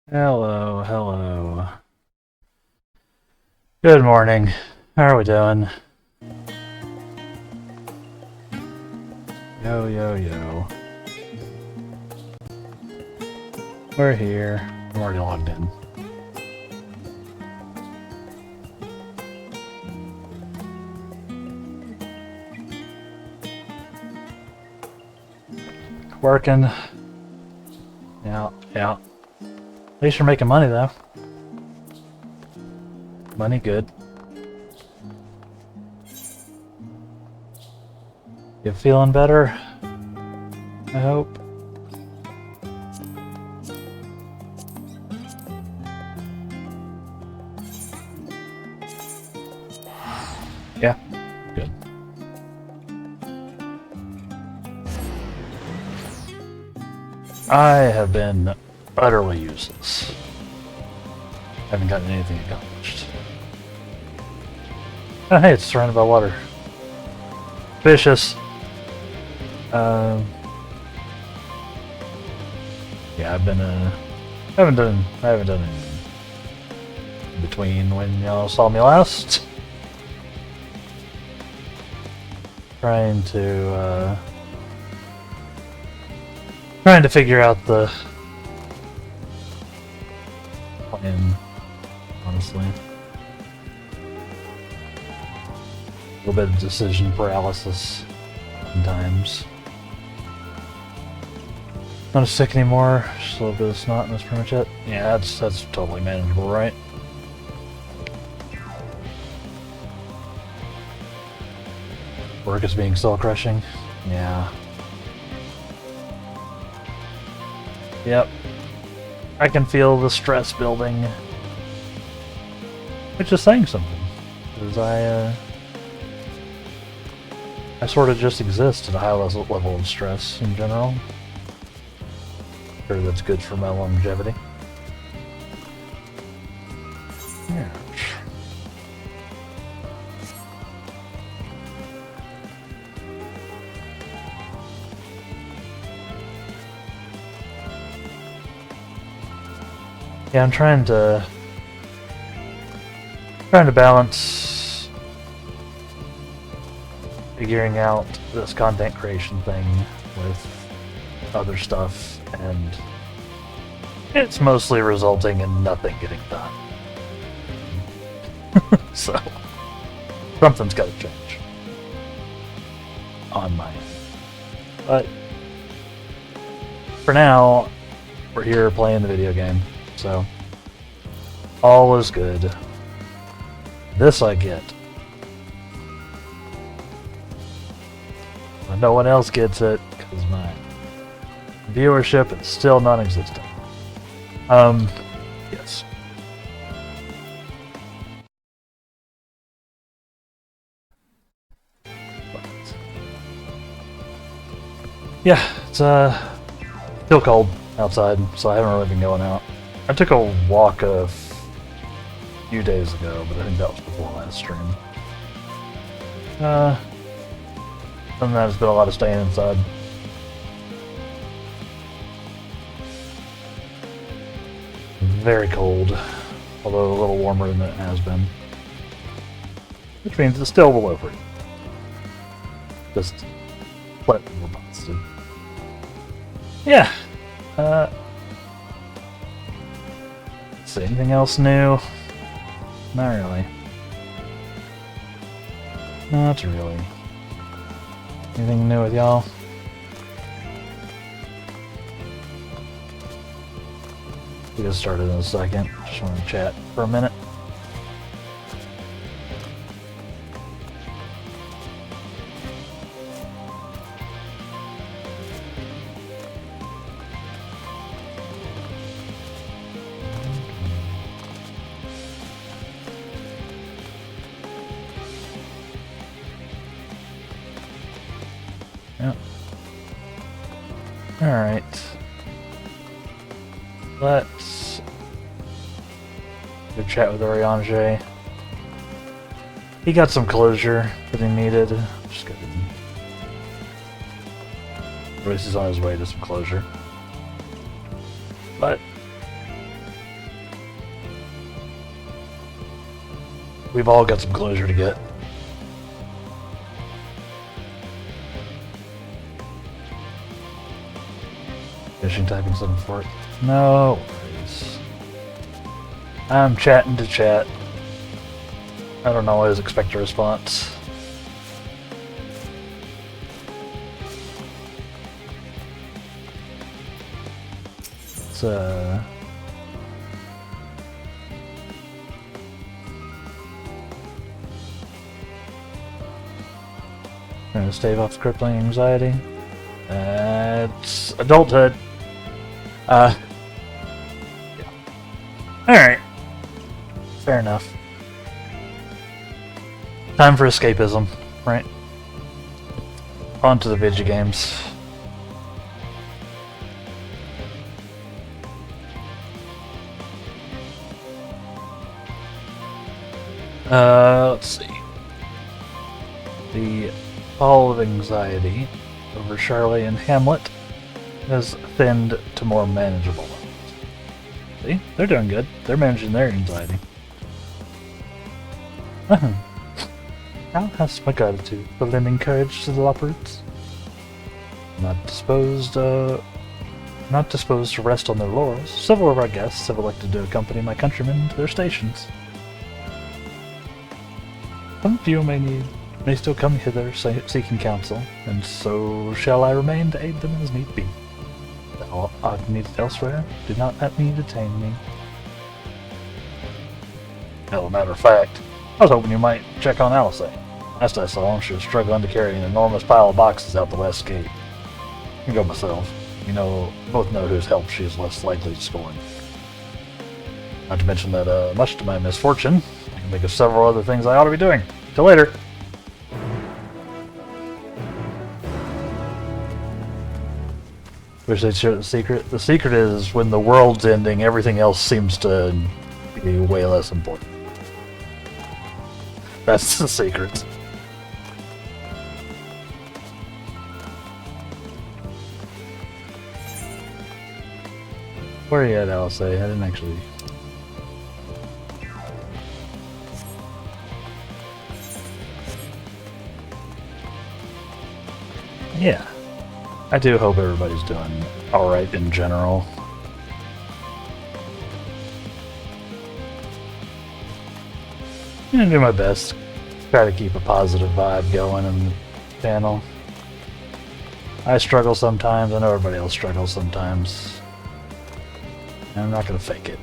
Hello, hello. Good morning. How are we doing? Yo, yo, yo. We're here. I'm already logged in. Working. Yeah, yeah. At least you're making money, though. Money good. You feeling better? I hope. Yeah, good. I have been utterly useless. Haven't gotten anything accomplished. Oh, hey, it's surrounded by water. Vicious. Yeah, I haven't done anything in between when y'all saw me last. Trying to figure out the plan, honestly. A little bit of decision paralysis sometimes. Not sick anymore, just a little bit of snot and that's pretty much it. Yeah, that's totally manageable, right? Work is being soul crushing. Yeah. Yep. I can feel the stress building. Which is saying something. Because I sort of just exist at a high level of stress in general. Sure, that's good for my longevity. Yeah. Yeah, I'm trying to balance figuring out this content creation thing with other stuff, and it's mostly resulting in nothing getting done. So, something's got to change on my end. But for now, we're here playing the video game, so all is good. This I get. But no one else gets it because my viewership is still non-existent. Yes. But, yeah, it's still cold outside, so I haven't really been going out. I took a walk a few days ago, but I think that was before last stream. And there's been a lot of staying inside. Very cold, although a little warmer than it has been. Which means it's still below freezing. Just slightly more positive. Yeah. See, anything else new? Not really. Not really. Anything new with y'all? We'll get started in a second. Just want to chat for a minute. Yep. Alright. Let's go chat with Oriange. He got some closure that he needed. Just go ahead and Royce is on his way to some closure. But we've all got some closure to get. Finishing typing something for it. No worries. I'm chatting to chat. I don't always expect a response. It's trying to stave off crippling anxiety. It's adulthood. Yeah. Alright. Fair enough. Time for escapism, right? On to the video games. Let's see. The fall of anxiety over Charlie and Hamlet has thinned to more manageable levels. See? They're doing good. They're managing their anxiety. How has my gratitude for lending courage to the Loproots? Not disposed to rest on their laurels, several of our guests have elected to accompany my countrymen to their stations. Some few may still come hither seeking counsel, and so shall I remain to aid them as need be. Thou art needed elsewhere, do not let me detain me. As a matter of fact, I was hoping you might check on Alice. Last I saw, she was struggling to carry an enormous pile of boxes out the west gate. I can go myself. Both know whose help she is less likely to scorn. Not to mention that, much to my misfortune, I can think of several other things I ought to be doing. Till later. Wish they'd share the secret. The secret is when the world's ending, everything else seems to be way less important. That's the secret. Where are you at, Alice? I didn't actually... Yeah. I do hope everybody's doing alright in general. I'm gonna do my best. Try to keep a positive vibe going in the channel. I struggle sometimes, I know everybody else struggles sometimes. And I'm not gonna fake it.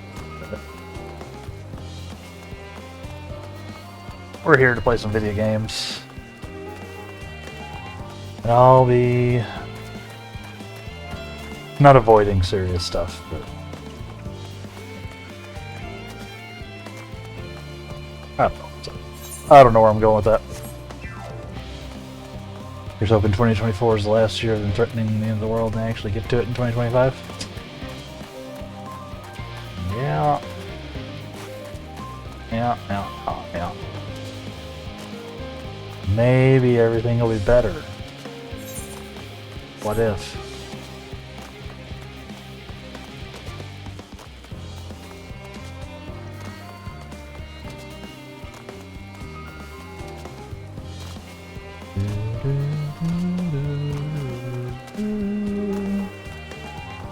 We're here to play some video games. And I'll be not avoiding serious stuff, but I don't know where I'm going with that. Here's hoping 2024 is the last year of them threatening the end of the world and they actually get to it in 2025. Yeah. Maybe everything will be better. What if?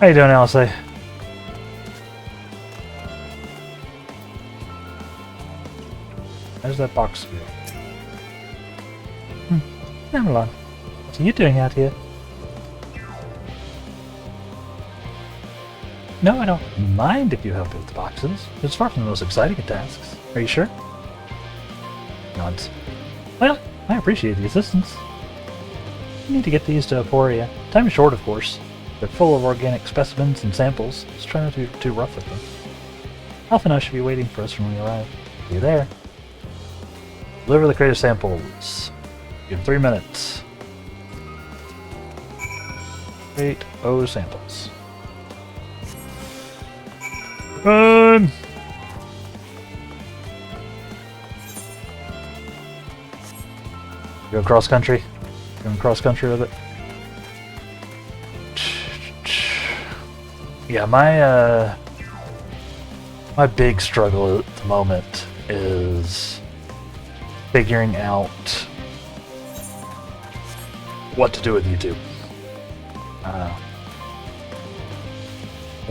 How you doing, Alice? How's that box feel? Amelon, what are you doing out here? No, I don't mind if you help with the boxes. It's far from the most exciting of tasks. Are you sure? Nods. Well, I appreciate the assistance. You need to get these to Aporia. Time is short, of course. They're full of organic specimens and samples. Just try not to be too rough with them. Alpha and I should be waiting for us when we arrive. See you there. Deliver the creative samples. You have 3 minutes. Create samples. Run! Go cross country. Going cross country with it. Yeah, my big struggle at the moment is figuring out what to do with YouTube. I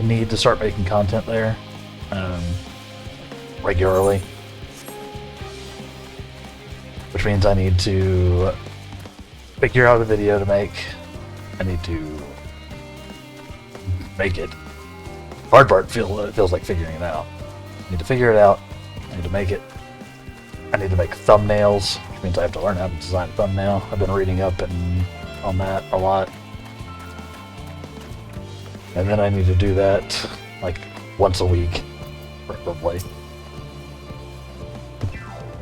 need to start making content there regularly, which means I need to figure out a video to make. I need to make it. Hard part feels like figuring it out. I need to figure it out. I need to make it. I need to make thumbnails, which means I have to learn how to design a thumbnail. I've been reading up on that a lot. And then I need to do that like once a week, preferably.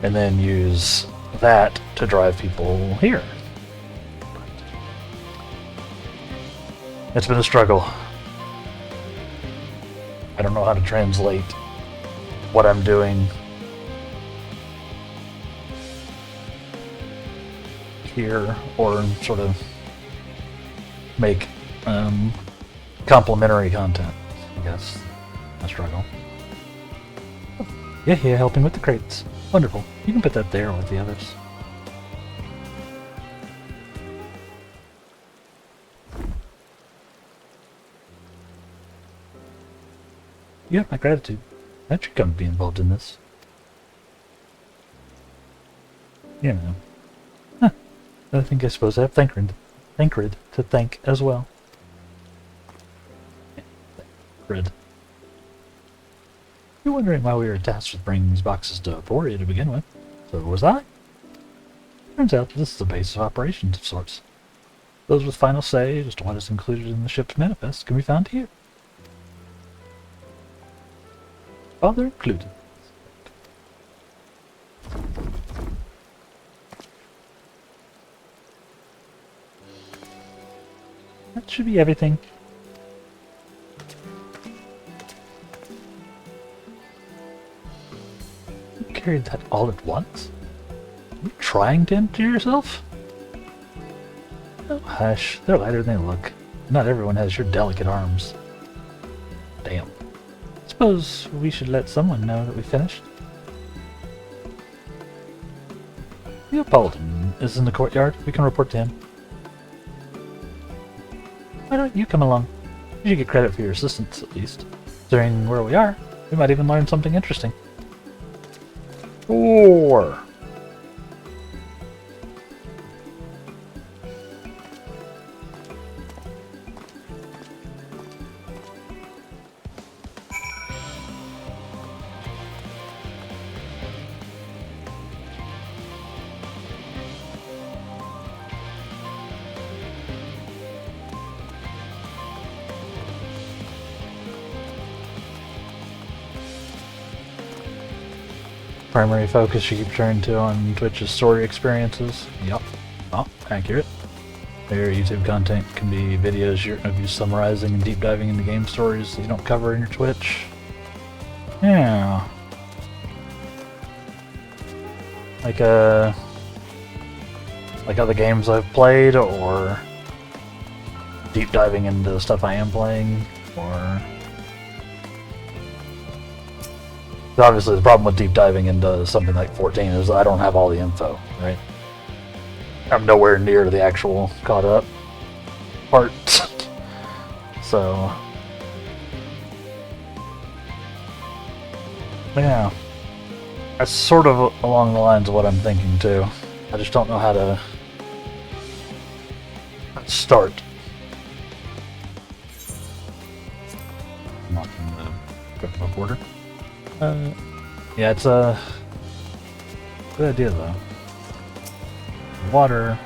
And then use that to drive people here. It's been a struggle. I don't know how to translate what I'm doing here, or sort of make complementary content. I guess a struggle. Yeah, helping with the crates. Wonderful. You can put that there with the others. You have my gratitude. That should come be involved in this. You know. Huh. I think I suppose I have Thancred to thank as well. Thancred. You're wondering why we were tasked with bringing these boxes to Euphoria to begin with. So was I. Turns out this is the base of operations of sorts. Those with final say as to what is included in the ship's manifest can be found here. Father included. That should be everything. You carried that all at once? Are you trying to empty yourself? Oh, hush. They're lighter than they look. Not everyone has your delicate arms. Damn. Suppose we should let someone know that we finished. Leopoldin is in the courtyard. We can report to him. Why don't you come along? You should get credit for your assistance, at least. Considering where we are, we might even learn something interesting. Or primary focus you keep turning to on Twitch's story experiences. Yup. Oh, accurate. Their YouTube content can be videos of you summarizing and deep diving into game stories that you don't cover in your Twitch. Yeah. Like other games I've played, or deep diving into the stuff I am playing, or... Obviously, the problem with deep diving into something like 14 is I don't have all the info, right? I'm nowhere near the actual caught up part. So, yeah. That's sort of along the lines of what I'm thinking too. I just don't know how to start. Not in the quick order. Yeah, it's a good idea though. Water.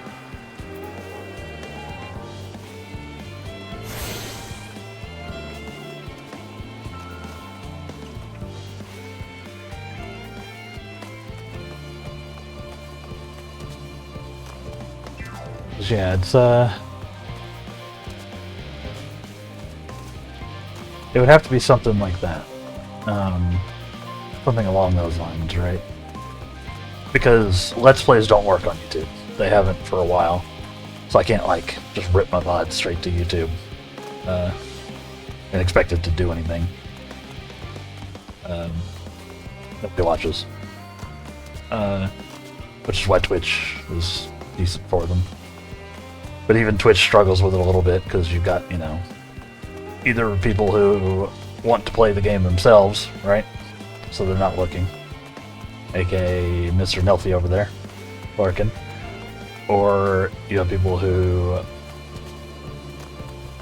Yeah, it's it would have to be something like that. Something along those lines, right? Because Let's Plays don't work on YouTube. They haven't for a while. So I can't, like, just rip my VOD straight to YouTube and expect it to do anything. Nobody watches. which is why Twitch is decent for them. But even Twitch struggles with it a little bit because you've got, you know, either people who want to play the game themselves, right? So they're not looking, aka Mr. Nelthy over there, lurking, or you have people who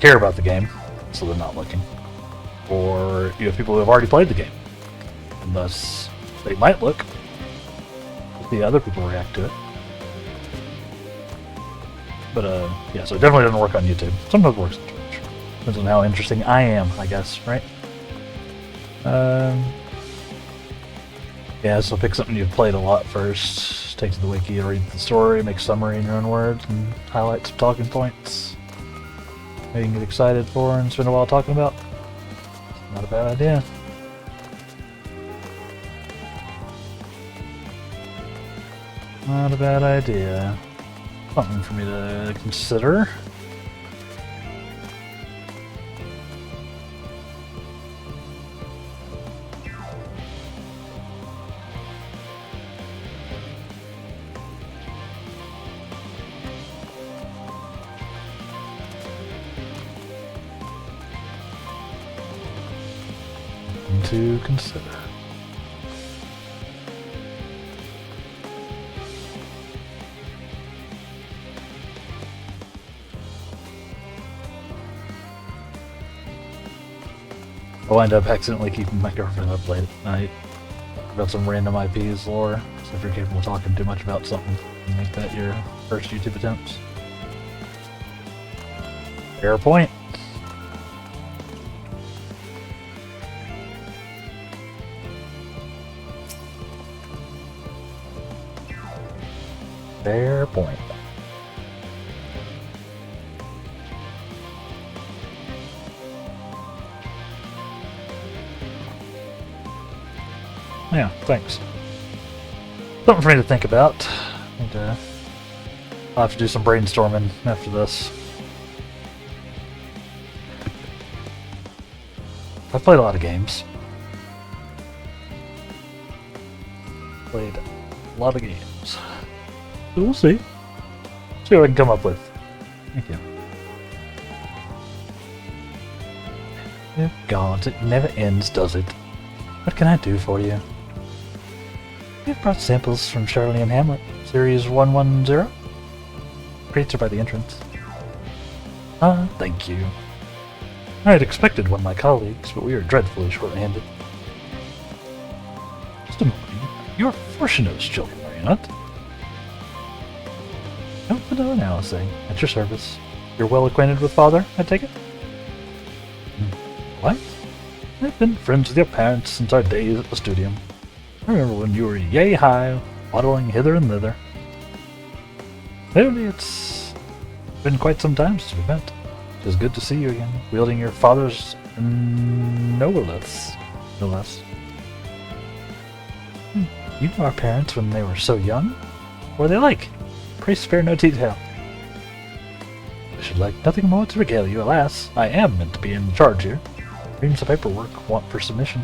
care about the game, so they're not looking, or you have people who have already played the game, and thus they might look to see other people react to it. But yeah, so it definitely doesn't work on YouTube. Sometimes it works on Twitch. Depends on how interesting I am, I guess, right? Yeah, so pick something you've played a lot first. Take to the wiki, read the story, make a summary in your own words, and highlight some talking points that you can get excited for and spend a while talking about. Not a bad idea. Not a bad idea. Something for me to consider. To consider. I'll wind up accidentally keeping my girlfriend up late at night about some random IPs lore, so if you're capable of talking too much about something, make that your first YouTube attempts. Fair point. Fair point. Yeah, thanks. Something for me to think about. And, I'll have to do some brainstorming after this. I've played a lot of games. Played a lot of games. So we'll see. See what I can come up with. Thank you. Oh God, it never ends, does it? What can I do for you? We've brought samples from Charlie and Hamlet, Series 110. Crates are by the entrance. Ah, thank you. I had expected one of my colleagues, but we are dreadfully short-handed. Just a moment. You're Fortunate's children, are you not? No, analyzing. At your service. You're well acquainted with Father, I take it? What? I've been friends with your parents since our days at the studium. I remember when you were yay high, waddling hither and thither. Clearly, it's been quite some time since we met. It is good to see you again, wielding your father's no less. You knew our parents when they were so young? What were they like? Pray spare no detail. I should like nothing more to regale you, alas. I am meant to be in charge here. Reams of paperwork want for submission.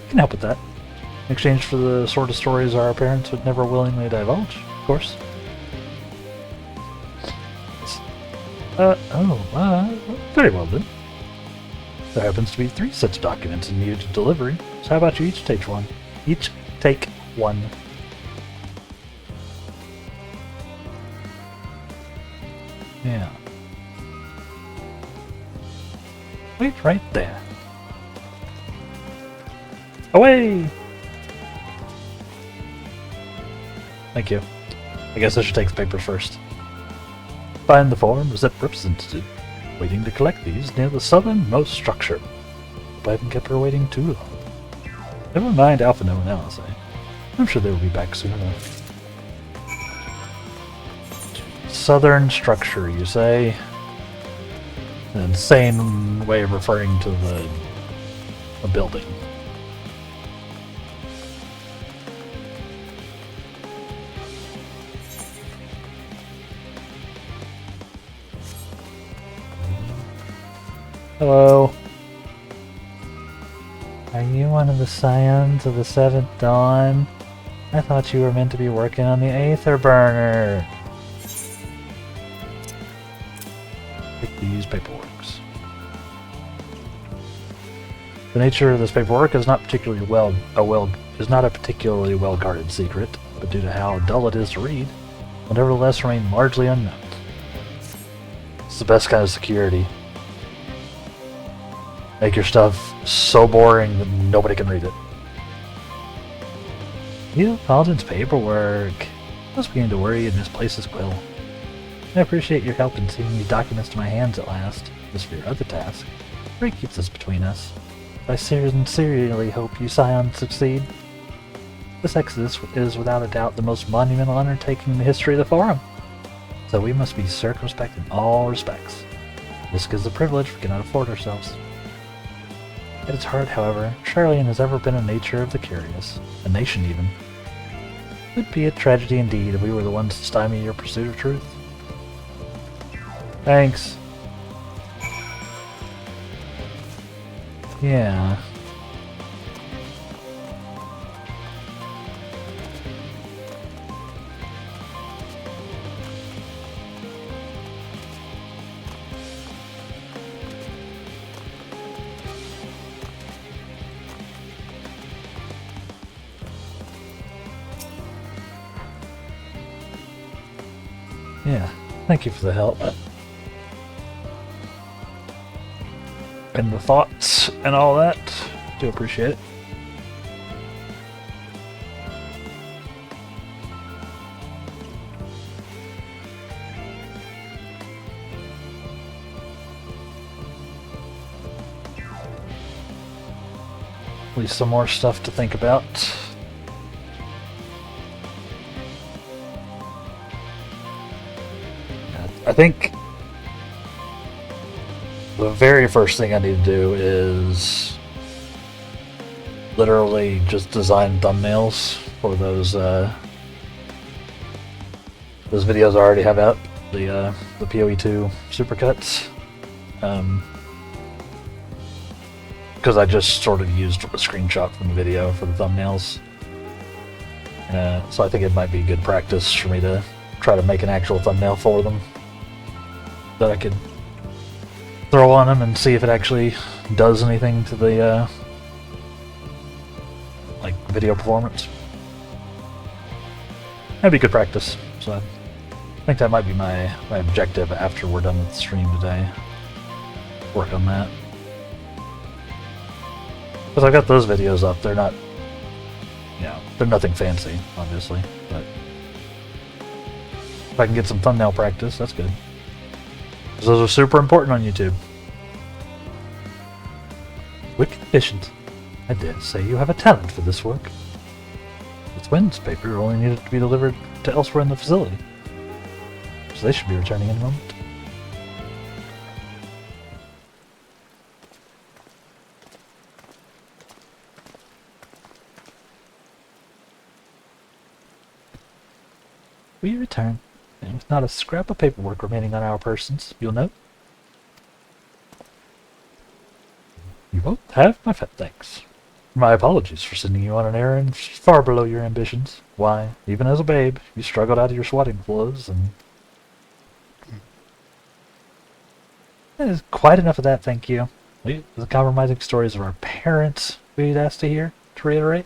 I can help with that. In exchange for the sort of stories our parents would never willingly divulge, of course. Very well then. There happens to be 3 such documents in need of delivery, so how about you each take one? Each take one. Yeah. Wait right there. Away! Thank you. I guess I should take the papers first. Find the form as represented. Waiting to collect these near the southernmost structure. Hope I haven't kept her waiting too long. Never mind Alpha No analysis. I'm sure they will be back soon enough. Southern structure, you say? An insane way of referring to a building. Hello. Are you one of the Scions of the Seventh Dawn? I thought you were meant to be working on the Aether Burner. Pick these paperworks. The nature of this paperwork is not particularly a particularly well guarded secret, but due to how dull it is to read, will nevertheless remain largely unknown. It's the best kind of security. Make your stuff so boring that nobody can read it. You, Paladin's paperwork. I was beginning to worry and misplace his quill. I appreciate your help in seeing these documents to my hands at last. As for your other task, pray keep this between us. I sincerely hope you scions succeed. This exodus is without a doubt the most monumental undertaking in the history of the Forum, so we must be circumspect in all respects. This is a privilege we cannot afford ourselves. At its heart, however, Charlian has ever been a nature of the curious, a nation even. It would be a tragedy indeed if we were the ones to stymie your pursuit of truth. Thanks. Yeah. Yeah, thank you for the help. And the thoughts and all that. Do appreciate it. At least some more stuff to think about. I think the very first thing I need to do is literally just design thumbnails for those videos I already have out, the PoE2 supercuts, because I just sort of used a screenshot from the video for the thumbnails, so I think it might be good practice for me to try to make an actual thumbnail for them that I could throw on them and see if it actually does anything to the like video performance. That'd be good practice. So I think that might be my objective after we're done with the stream today. Work on that. Because I've got those videos up. They're not, you know, they're nothing fancy, obviously, but if I can get some thumbnail practice, that's good. Because those are super important on YouTube. With conditions, I dare say you have a talent for this work. This Wind's paper only needed to be delivered to elsewhere in the facility, so they should be returning in a moment. We return, and with not a scrap of paperwork remaining on our persons, you'll note. You both have my thanks. My apologies for sending you on an errand far below your ambitions. Why, even as a babe, you struggled out of your sweating clothes, and... That is quite enough of that, thank you. The compromising stories of our parents we'd asked to hear, to reiterate.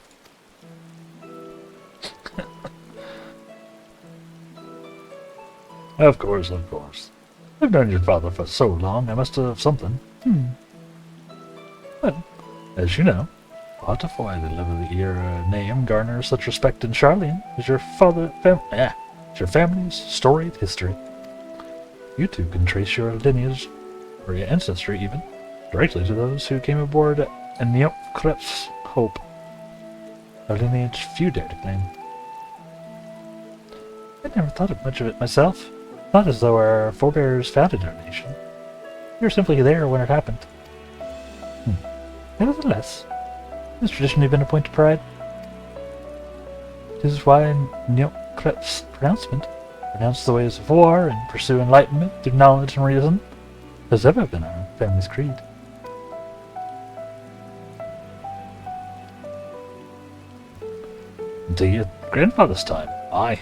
Of course, of course. I've known your father for so long, I must have something. Well, as you know, what a foil of your name garners such respect in Charlian is your your family's storied history. You too can trace your lineage, or your ancestry even, directly to those who came aboard in the Krebs Hope, a lineage few dare to claim. I never thought much of it myself. Not as though our forebears founded our nation. We were simply there when it happened. Nevertheless, it has traditionally been a point of pride. This is why Krebs' pronouncement, renounce the ways of war and pursue enlightenment through knowledge and reason, has ever been our family's creed. Do you Grandfather's time. Aye.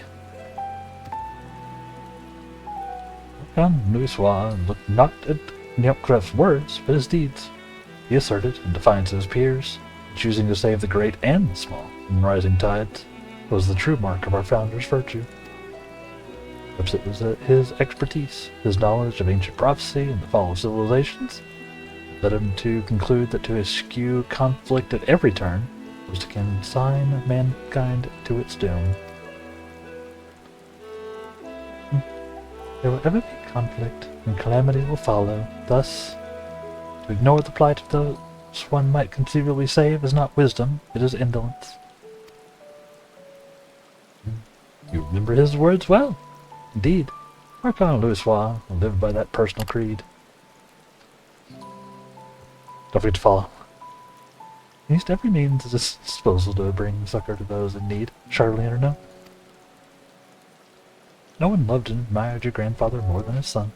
Louis looked not at Neopcraft's words, but his deeds. He asserted, in defiance of his peers, choosing to save the great and the small from rising tides was the true mark of our founder's virtue. Perhaps it was his expertise, his knowledge of ancient prophecy and the fall of civilizations, led him to conclude that to eschew conflict at every turn was to consign mankind to its doom. There will ever be conflict, and calamity will follow. Thus, to ignore the plight of those one might conceivably save is not wisdom, it is indolence. You remember his words well. Indeed, Archon Louisois lived by that personal creed. Don't forget to follow. He used every means at his disposal to bring succor to those in need, Charlene or no. No one loved and admired your grandfather more than his son.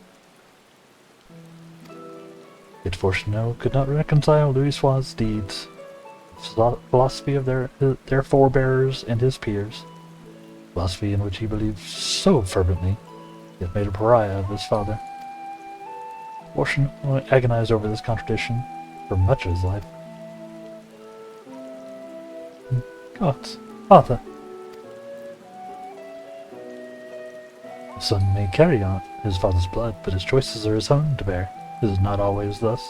Yet Fortuneau could not reconcile Louisois' deeds, the philosophy of their forebears and his peers, philosophy in which he believed so fervently, yet made a pariah of his father. Fortuneau agonized over this contradiction for much of his life. Gods, Father. The son may carry on his father's blood, but his choices are his own to bear. It is not always thus.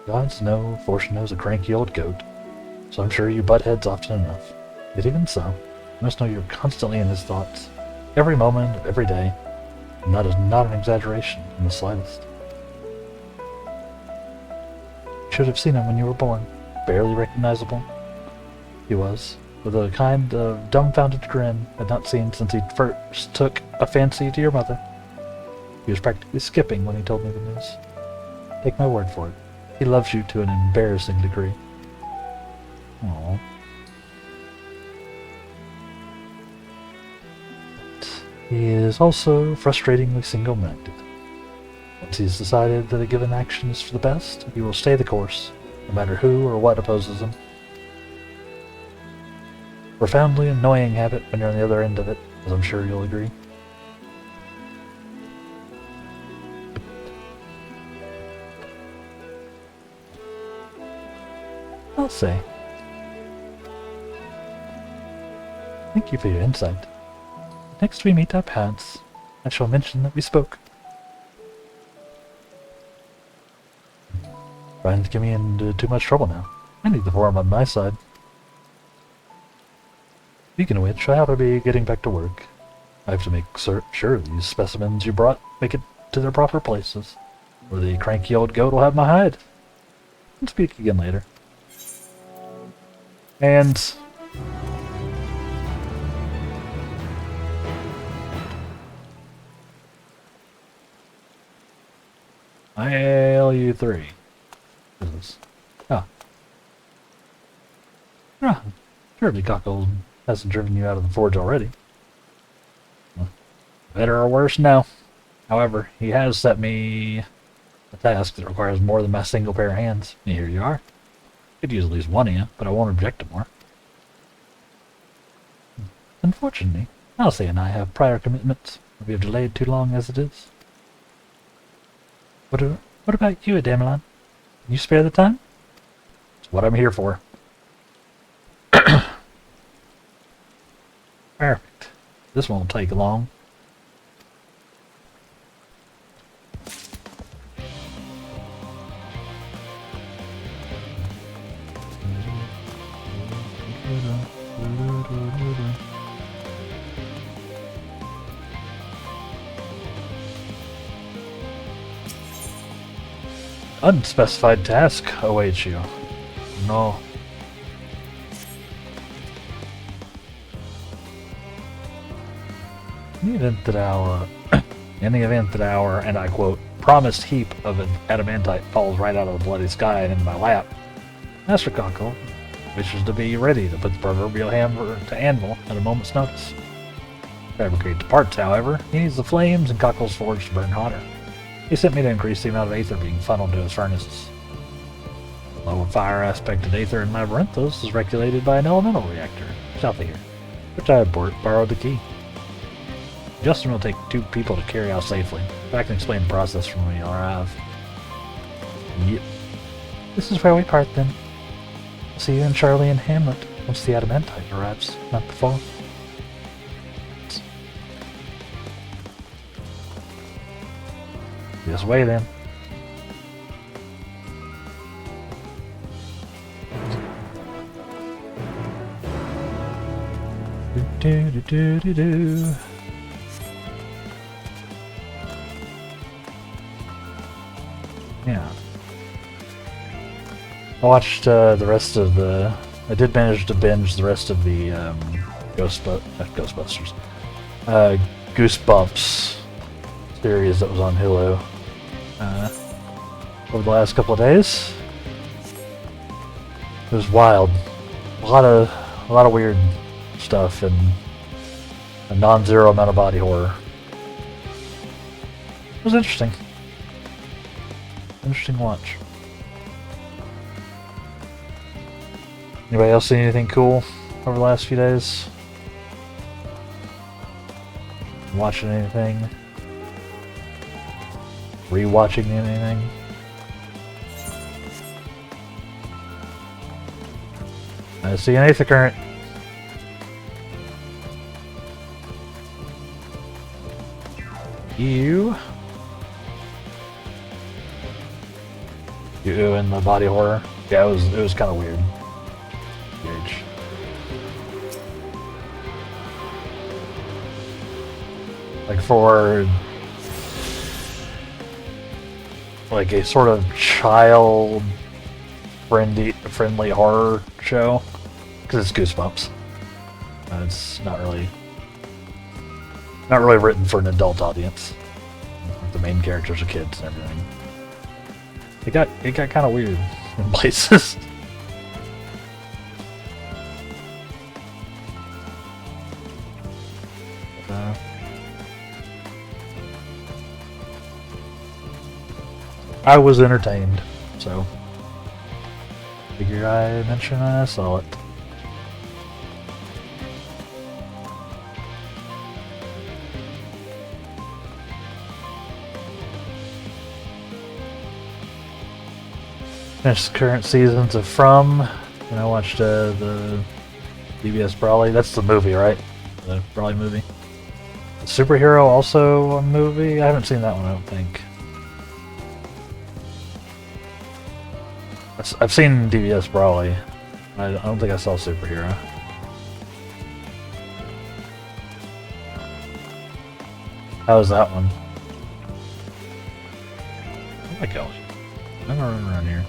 Gods know Fortuneau's a cranky old goat, so I'm sure you butt heads often enough. Yet even so, you must know you're constantly in his thoughts, every moment of every day, and that is not an exaggeration in the slightest. You should have seen him when you were born, barely recognizable. He was, with a kind of dumbfounded grin I'd not seen since he first took a fancy to your mother. He was practically skipping when he told me the news. Take my word for it, he loves you to an embarrassing degree. Aww. But he is also frustratingly single-minded. Once he's decided that a given action is for the best, he will stay the course, no matter who or what opposes him. Profoundly annoying habit when you're on the other end of it, as I'm sure you'll agree. I'll say. Thank you for your insight. Next we meet our parents, I shall mention that we spoke. Trying to get me into too much trouble now. I need the forum on my side. Speaking of which, I ought to be getting back to work. I have to make sure these specimens you brought make it to their proper places, or the cranky old goat will have my hide. We'll speak again later. And ILU3. What is this? Surely Cockle hasn't driven you out of the forge already. Well, better or worse, no. However, he has set me a task that requires more than my single pair of hands. And here you are. Could use at least one of you, but I won't object to more. Unfortunately, Alice and I have prior commitments. We have delayed too long as it is. What about you, Adamelon? Can you spare the time? It's what I'm here for. Perfect. This won't take long. Unspecified task awaits you. No. In the event that our, and I quote, promised heap of adamantite falls right out of the bloody sky and into my lap, Master Cockle wishes to be ready to put the proverbial hammer to anvil at a moment's notice. To fabricate the parts, however, he needs the flames in Cockle's forge to burn hotter. He sent me to increase the amount of aether being funneled to his furnaces. The low fire aspect of aether in Labyrinthos is regulated by an elemental reactor, south of here, which I had borrowed the key. Justin will take 2 people to carry out safely. If I can explain the process for me, I'll arrive. Yep. This is where we part then. I'll see you and Charlie and Hamlet once the adamantite arrives, not before. This way then. Do do do do do. Yeah. I watched the rest of the. I did manage to binge the rest of the Ghostbusters, Goosebumps series that was on Hulu over the last couple of days. It was wild. A lot of weird stuff and a non-zero amount of body horror. It was interesting. Interesting watch. Anybody else see anything cool over the last few days? Watching anything? Rewatching anything? I see an 8th current. You and the body horror. Yeah, it was kind of weird. Huge. Like for like a sort of child friendly horror show, because it's Goosebumps. It's not really written for an adult audience. The main characters are kids and everything. It got kind of weird in places. I was entertained, so figure I mentioned I saw it. Finished current seasons of From, and I watched the DBS Brawley. That's the movie, right? The Brawley movie. The Superhero also a movie? I haven't seen that one, I don't think. I've seen DBS Brawley. I don't think I saw Superhero. How was that one? Oh my gosh. I'm running around here.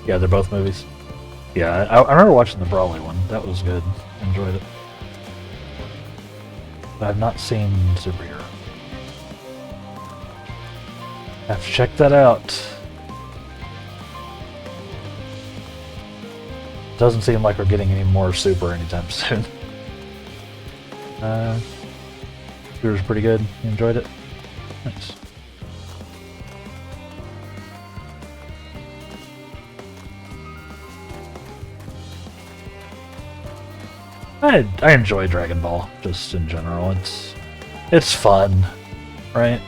Yeah, they're both movies. Yeah, I remember watching the Brawley one. That was good. Enjoyed it. But I've not seen Superhero. Have to check that out. Doesn't seem like we're getting any more Super anytime soon. It was pretty good. You enjoyed it? Nice. I enjoy Dragon Ball, just in general. It's fun, right?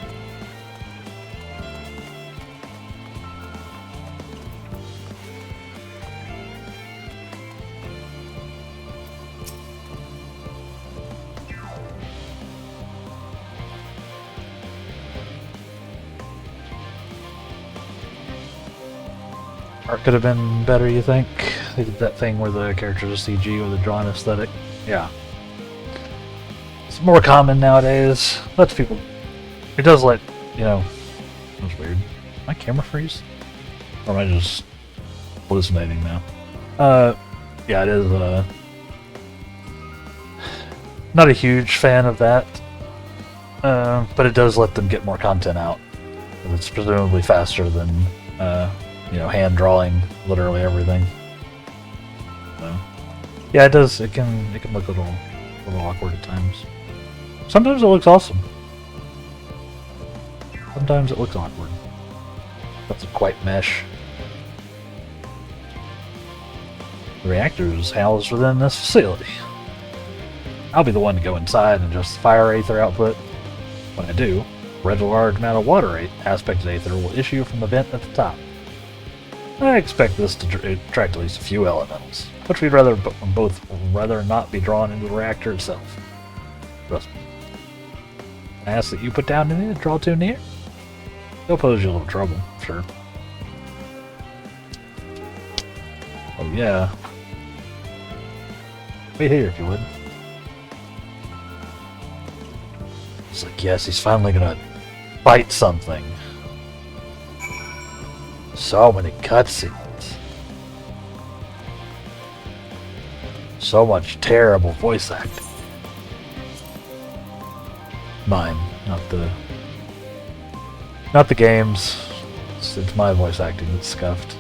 Art could have been better, you think? They did that thing where the characters are CG with a drawn aesthetic. Yeah. It's more common nowadays. Lets people... It does let, you know... That was weird. My camera freeze? Or am I just hallucinating now? Yeah, it is, not a huge fan of that. But it does let them get more content out. And it's presumably faster than, you know, hand drawing literally everything. So, yeah, it does. It can look a little awkward at times. Sometimes it looks awesome. Sometimes it looks awkward. Doesn't quite mesh. The reactor is housed within this facility. I'll be the one to go inside and just fire Aether output. When I do, a rather large amount of water aspected Aether will issue from the vent at the top. I expect this to attract at least a few elementals, which we'd both rather not be drawn into the reactor itself. Trust me. I ask that you put down any to draw too near. They'll pose you a little trouble, sure. Oh yeah. Wait here if you would. It's like, yes, he's finally gonna fight something. So many cutscenes. So much terrible voice acting. Mine, not the games. It's my voice acting that's scuffed.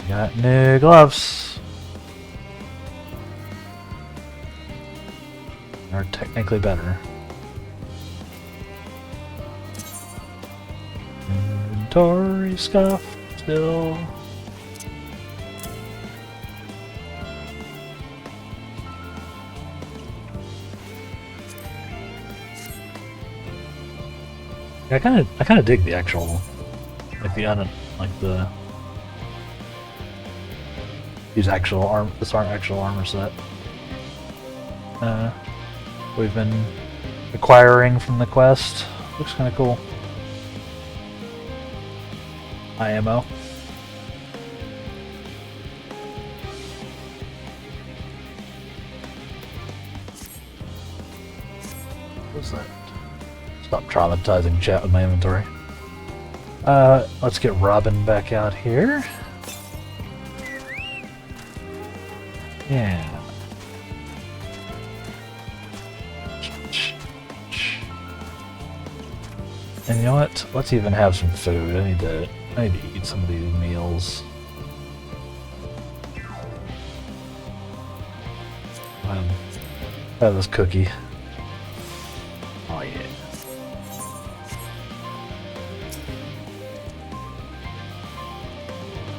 Got new gloves. Are technically better. Inventory scuff still. I kind of dig the actual, like these actual arm. This aren't actual armor set. We've been acquiring from the quest. Looks kind of cool. IMO. What's that? Stop traumatizing chat with my inventory. Let's get Robin back out here. Yeah. And you know what? Let's even have some food. I need to eat some of these meals. Have this cookie. Oh yeah.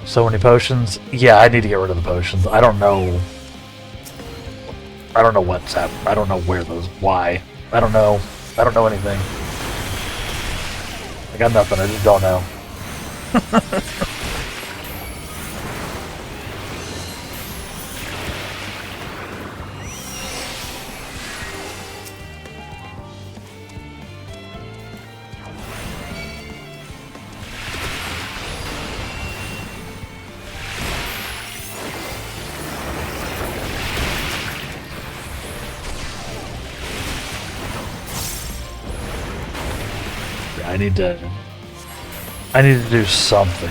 So many potions. Yeah, I need to get rid of the potions. I don't know what's happening. I don't know where those. Why? I don't know. I don't know anything. I got nothing. I just don't know. I need to do something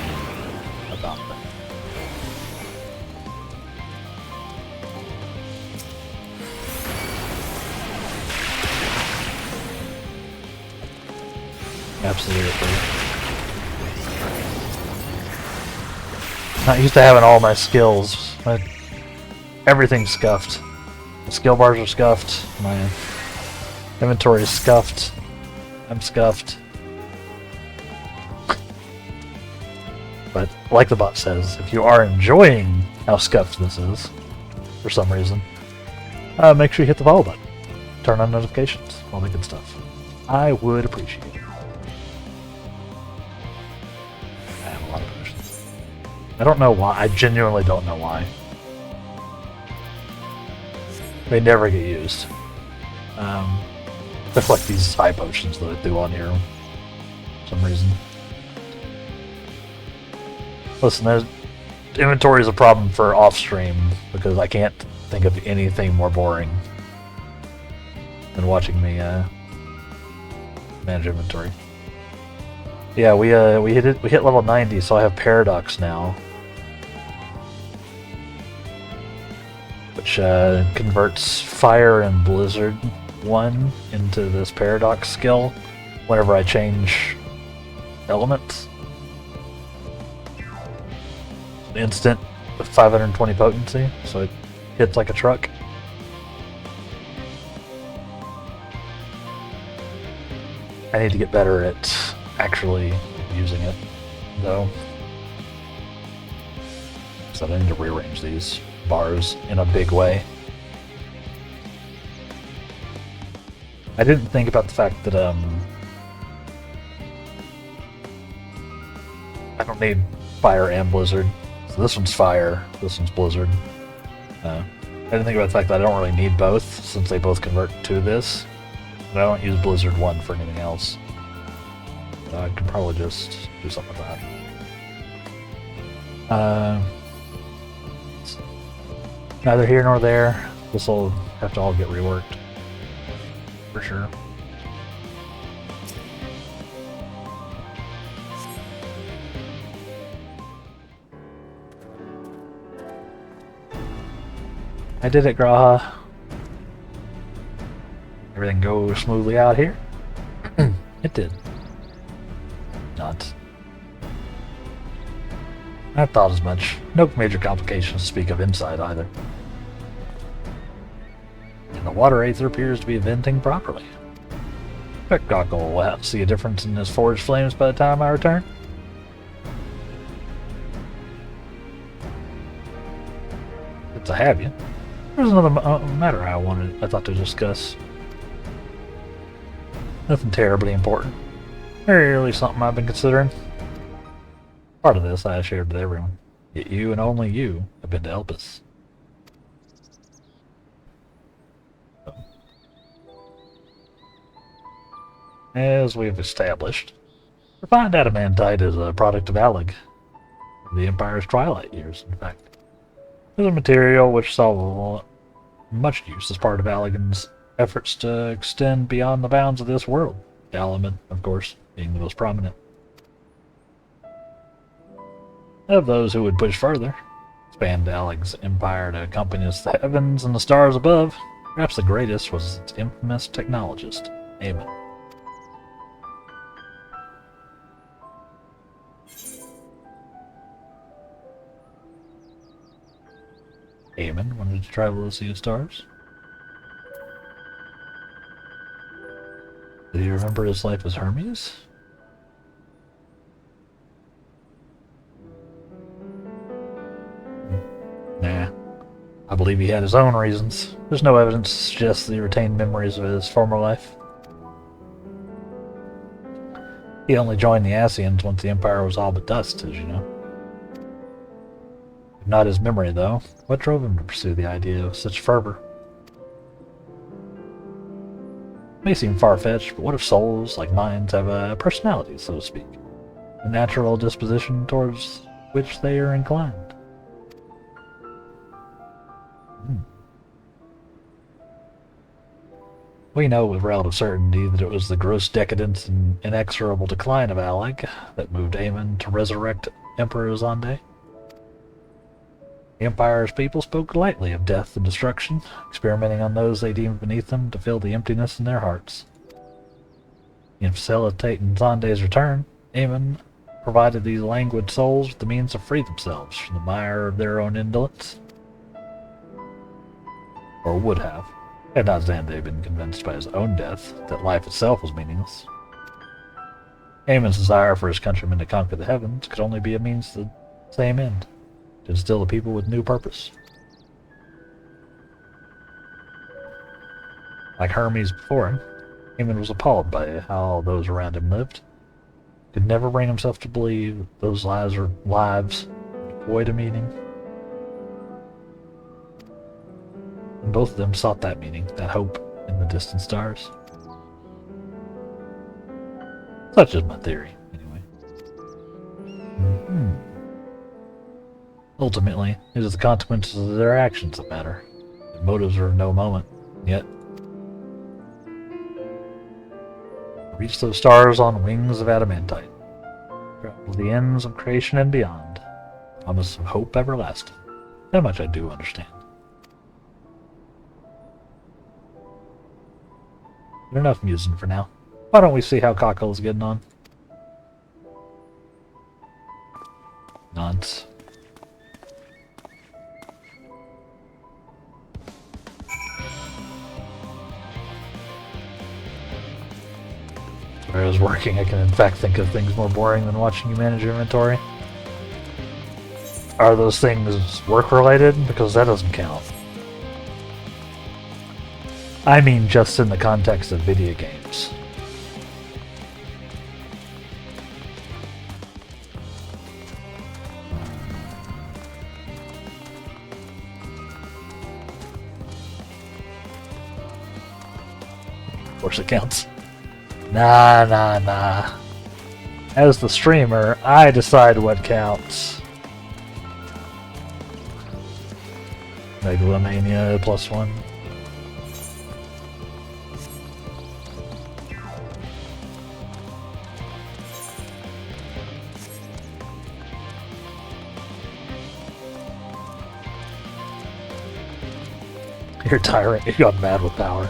about that. Absolutely. Not used to having all my skills. Everything's scuffed. The skill bars are scuffed. My inventory is scuffed. I'm scuffed. But like the bot says, if you are enjoying how scuffed this is, for some reason, make sure you hit the follow button. Turn on notifications, all that good stuff. I would appreciate it. I have a lot of potions. I don't know why. I genuinely don't know why. They never get used. They're like these high potions that I do on here for some reason. Listen, inventory is a problem for off-stream because I can't think of anything more boring than watching me manage inventory. Yeah, we hit level 90, so I have Paradox now, which converts Fire and Blizzard 1 into this Paradox skill whenever I change elements. Instant with 520 potency, so it hits like a truck. I need to get better at actually using it, though. So I need to rearrange these bars in a big way. I didn't think about the fact that I don't need fire and blizzard. So this one's fire, this one's blizzard. I didn't think about the fact that I don't really need both, since they both convert to this. But I don't use blizzard 1 for anything else. So I could probably just do something with that. Neither here nor there. This will have to all get reworked. For sure. I did it, Graha. Everything goes smoothly out here. It did. Not. I thought as much. No major complications to speak of inside either. And the water aether appears to be venting properly. Spectacle will have to see a difference in his forged flames by the time I return. Good to have you. There's another matter I thought to discuss. Nothing terribly important. Merely something I've been considering. Part of this I shared with everyone. Yet you and only you have been to help us. As we've established, refined adamantite is a product of Alleg, the Empire's twilight years, in fact. It is a material which saw much use as part of Allegan's efforts to extend beyond the bounds of this world, the element, of course, being the most prominent. Of those who would push further, expand Alleg's empire to encompass the heavens and the stars above, perhaps the greatest was its infamous technologist, Aemon. Aemon wanted to travel to see the stars. Do you remember his life as Hermes? Nah. I believe he had his own reasons. There's no evidence to suggest that he retained memories of his former life. He only joined the Ascians once the Empire was all but dust, as you know. Not his memory, though. What drove him to pursue the idea of such fervor? It may seem far-fetched, but what if souls, like minds, have a personality, so to speak? A natural disposition towards which they are inclined? We know with relative certainty that it was the gross decadence and inexorable decline of Alleg that moved Aemon to resurrect Emperor Zonde. The Empire's people spoke lightly of death and destruction, experimenting on those they deemed beneath them to fill the emptiness in their hearts. In facilitating Zonde's return, Aemon provided these languid souls with the means to free themselves from the mire of their own indolence. Or would have, had not Zonde been convinced by his own death that life itself was meaningless. Aemon's desire for his countrymen to conquer the heavens could only be a means to the same end. To instill the people with new purpose. Like Hermes before him, Aemon was appalled by how those around him lived. Could never bring himself to believe that those lives were lives void of meaning. And both of them sought that meaning, that hope, in the distant stars. Such is my theory, anyway. Ultimately, it is the consequences of their actions that matter. The motives are of no moment, yet reach those stars on wings of adamantite. Travel to the ends of creation and beyond. Promise of hope everlasting. That much I do understand. But enough musing for now. Why don't we see how Cockle is getting on? Nonce. Where I was working, I can in fact think of things more boring than watching you manage your inventory. are those things work-related? Because that doesn't count. I mean just in the context of video games. Of course it counts. Nah. As the streamer, I decide what counts. Megalomania +1. You're tyrant, you got mad with power.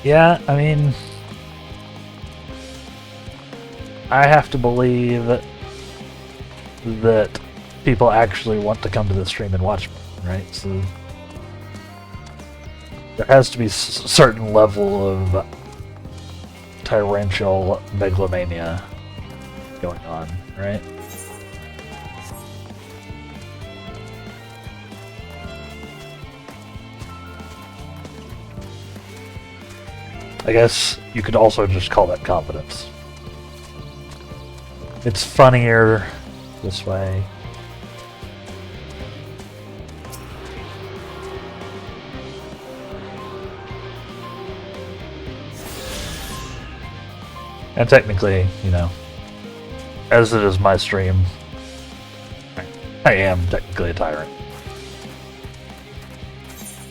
Yeah, I mean, I have to believe that people actually want to come to the stream and watch me, right? So there has to be a certain level of tyrannical megalomania going on, right? I guess you could also just call that confidence. It's funnier this way. And technically, you know, as it is my stream, I am technically a tyrant.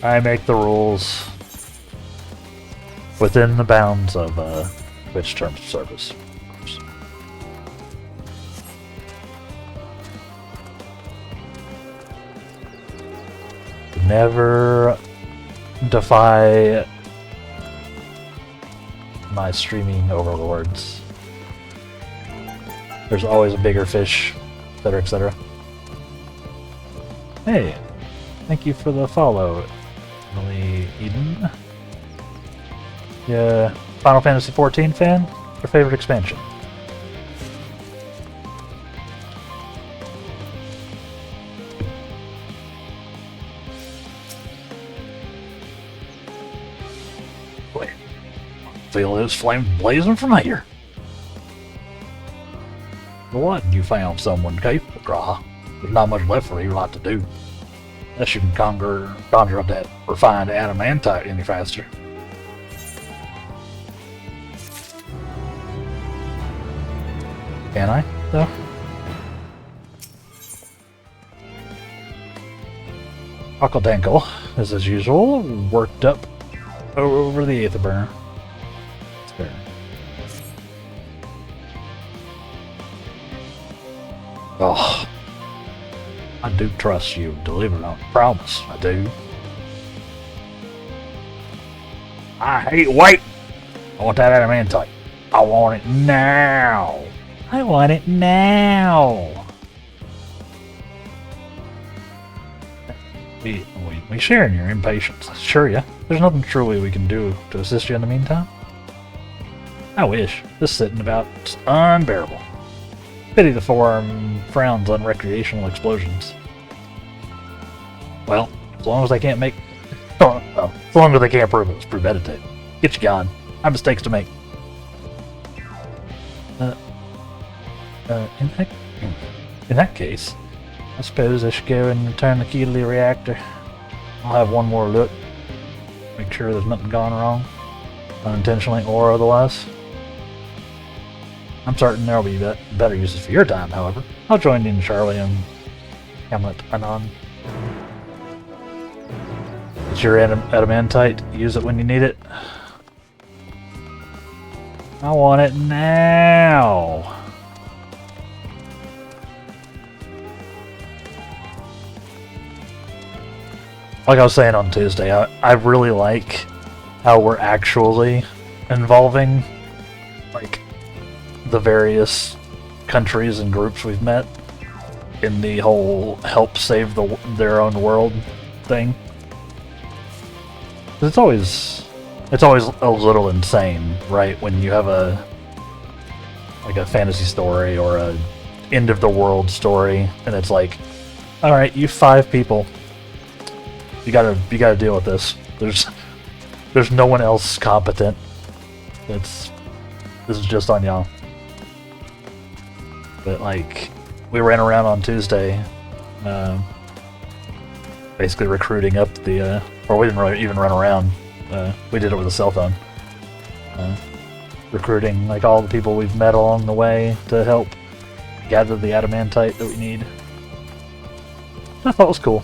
I make the rules within the bounds of Twitch terms of service. Never defy my streaming overlords. There's always a bigger fish, etc., etc. Hey, thank you for the follow, Emily Eden. Yeah, Final Fantasy XIV fan? Your favorite expansion? Wait, feel those flames blazing from here. What? You found someone capable, Graw. There's not much left for you lot to do. Unless you can conjure up that refined adamantite any faster. Can I, though? Uncle Dankle, as usual, worked up over the Aether Burner. It's fair. Oh, I do trust you, deliver on promise, I do. I hate wait! I want that adamantite. I want it now! I want it now! We share in your impatience, I assure you. There's nothing truly we can do to assist you in the meantime. I wish. This sitting about unbearable. Pity the forum frowns on recreational explosions. Well, as long as they can't make... Oh, well, as long as they can't prove it was premeditated. Get you gone. I have mistakes to make. In that case, I suppose I should go and return the key to the reactor. I'll have one more look. Make sure there's nothing gone wrong. Unintentionally or otherwise. I'm certain there'll be better uses for your time, however. I'll join in Charlie and Hamlet anon. It's your adamantite. Use it when you need it. I want it now. Like I was saying on Tuesday, I really like how we're actually involving, like, the various countries and groups we've met in the whole help save their own world thing. It's always a little insane, right? When you have a fantasy story or a end of the world story, and it's like All right, you 5 people. You gotta deal with this. There's no one else competent. This is just on y'all. But like, we ran around on Tuesday, basically recruiting up the, or we didn't even run around. We did it with a cell phone. Recruiting like all the people we've met along the way to help gather the adamantite that we need. I thought it was cool.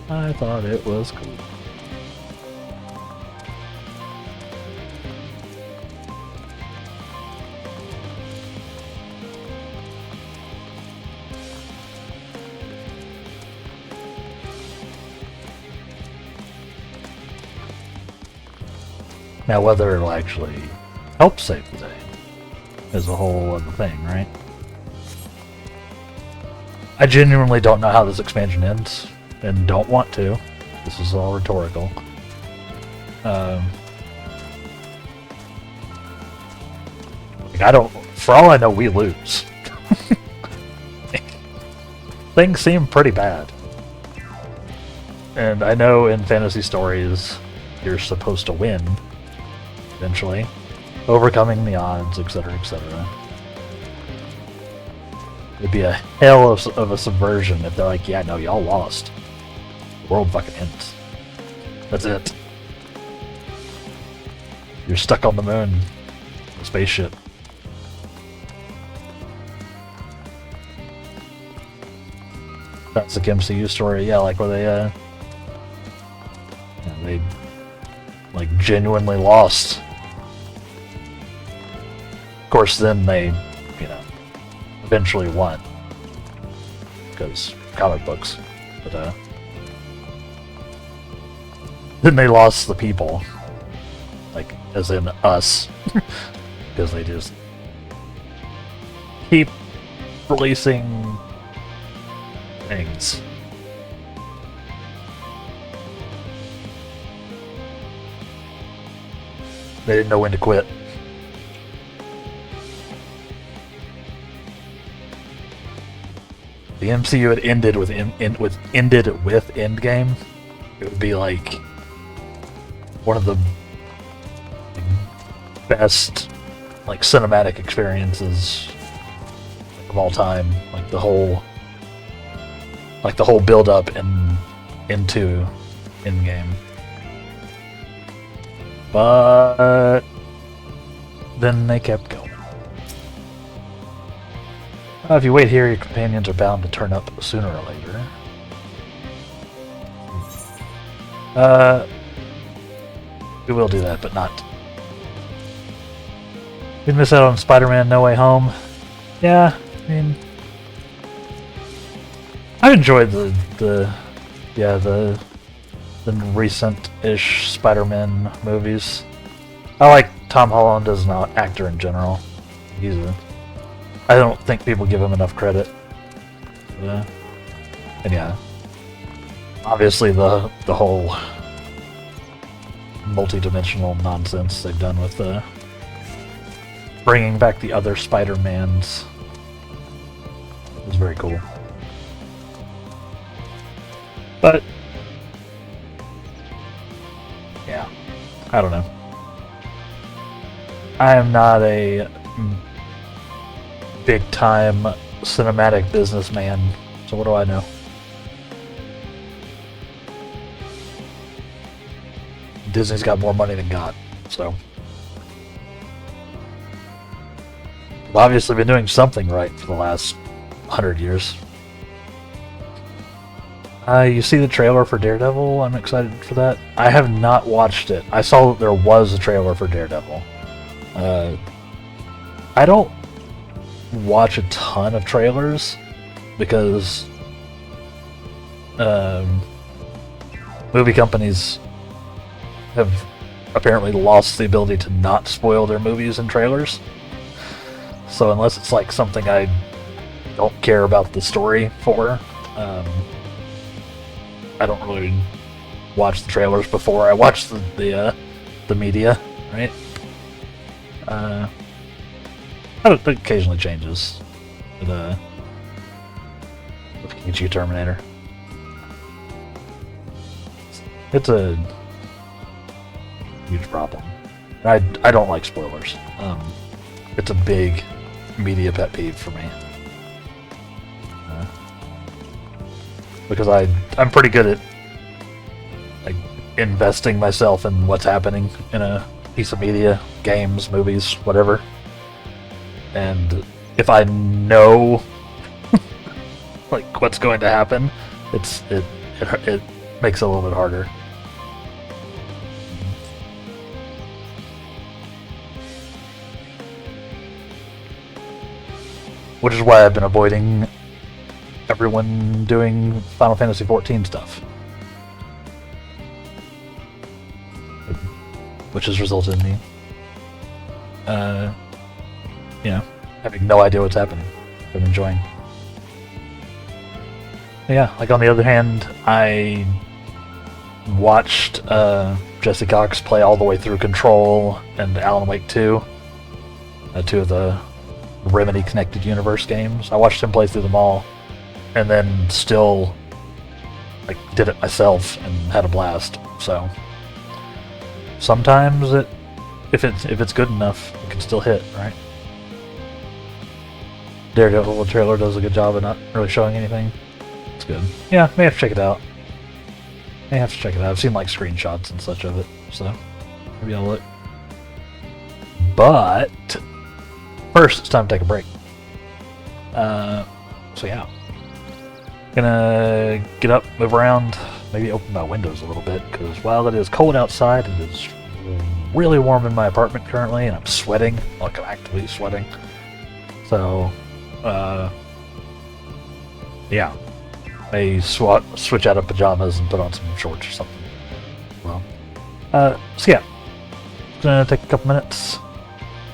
I thought it was cool. Now, whether it'll actually help save the day is a whole other thing, right? I genuinely don't know how this expansion ends, and don't want to. This is all rhetorical. Like, I don't... For all I know, we lose. Things seem pretty bad. And I know in fantasy stories, you're supposed to win, eventually. Overcoming the odds, etc., etc. It'd be a hell of a subversion if they're like, yeah, no, y'all lost. The world fucking ends. That's it. You're stuck on the moon. A spaceship. That's like MCU story, yeah, like where they like genuinely lost. Of course, then they, eventually won. Because comic books. But, then they lost the people. Like, as in us. Because they just keep releasing things. They didn't know when to quit. The MCU had ended with Endgame. It would be like one of the best like cinematic experiences of all time. Like the whole build up into Endgame. But then they kept going. If you wait here, your companions are bound to turn up sooner or later. We will do that, but not. We miss out on Spider-Man No Way Home. Yeah, I mean, I enjoyed the recent-ish Spider-Man movies. I like Tom Holland as an actor in general. I don't think people give him enough credit. And yeah, obviously the whole multi-dimensional nonsense they've done with bringing back the other Spider-Mans is very cool. But yeah, I don't know. I am not a big-time cinematic businessman, so what do I know? Disney's got more money than God, so they've obviously been doing something right for the last 100 years. You see the trailer for Daredevil? I'm excited for that. I have not watched it. I saw that there was a trailer for Daredevil. I don't watch a ton of trailers because movie companies have apparently lost the ability to not spoil their movies and trailers. So unless it's like something I don't care about the story for, I don't really watch the trailers before I watch the media, right? I It occasionally changes. But, with Kichi Terminator. It's a huge problem. I don't like spoilers. It's a big media pet peeve for me. Because I'm pretty good at like investing myself in what's happening in a piece of media, games, movies, whatever. And if I know like what's going to happen, it makes it a little bit harder. Which is why I've been avoiding everyone doing Final Fantasy XIV stuff. Which has resulted in me, having no idea what's happening. I'm enjoying. Yeah, like on the other hand, I watched Jesse Cox play all the way through Control and Alan Wake 2, two of the Remedy Connected Universe games. I watched him play through them all, and then still like did it myself and had a blast. So sometimes if it's good enough, it can still hit, right? Daredevil trailer does a good job of not really showing anything. It's good. Yeah, may have to check it out. I've seen like screenshots and such of it, so maybe I'll look. But first, it's time to take a break. So yeah, gonna get up, move around, maybe open my windows a little bit because while it is cold outside, it is really warm in my apartment currently, and I'm sweating, like I'm actively sweating. So, yeah, I switch out of pajamas and put on some shorts or something. Well, so yeah, it's gonna take a couple minutes.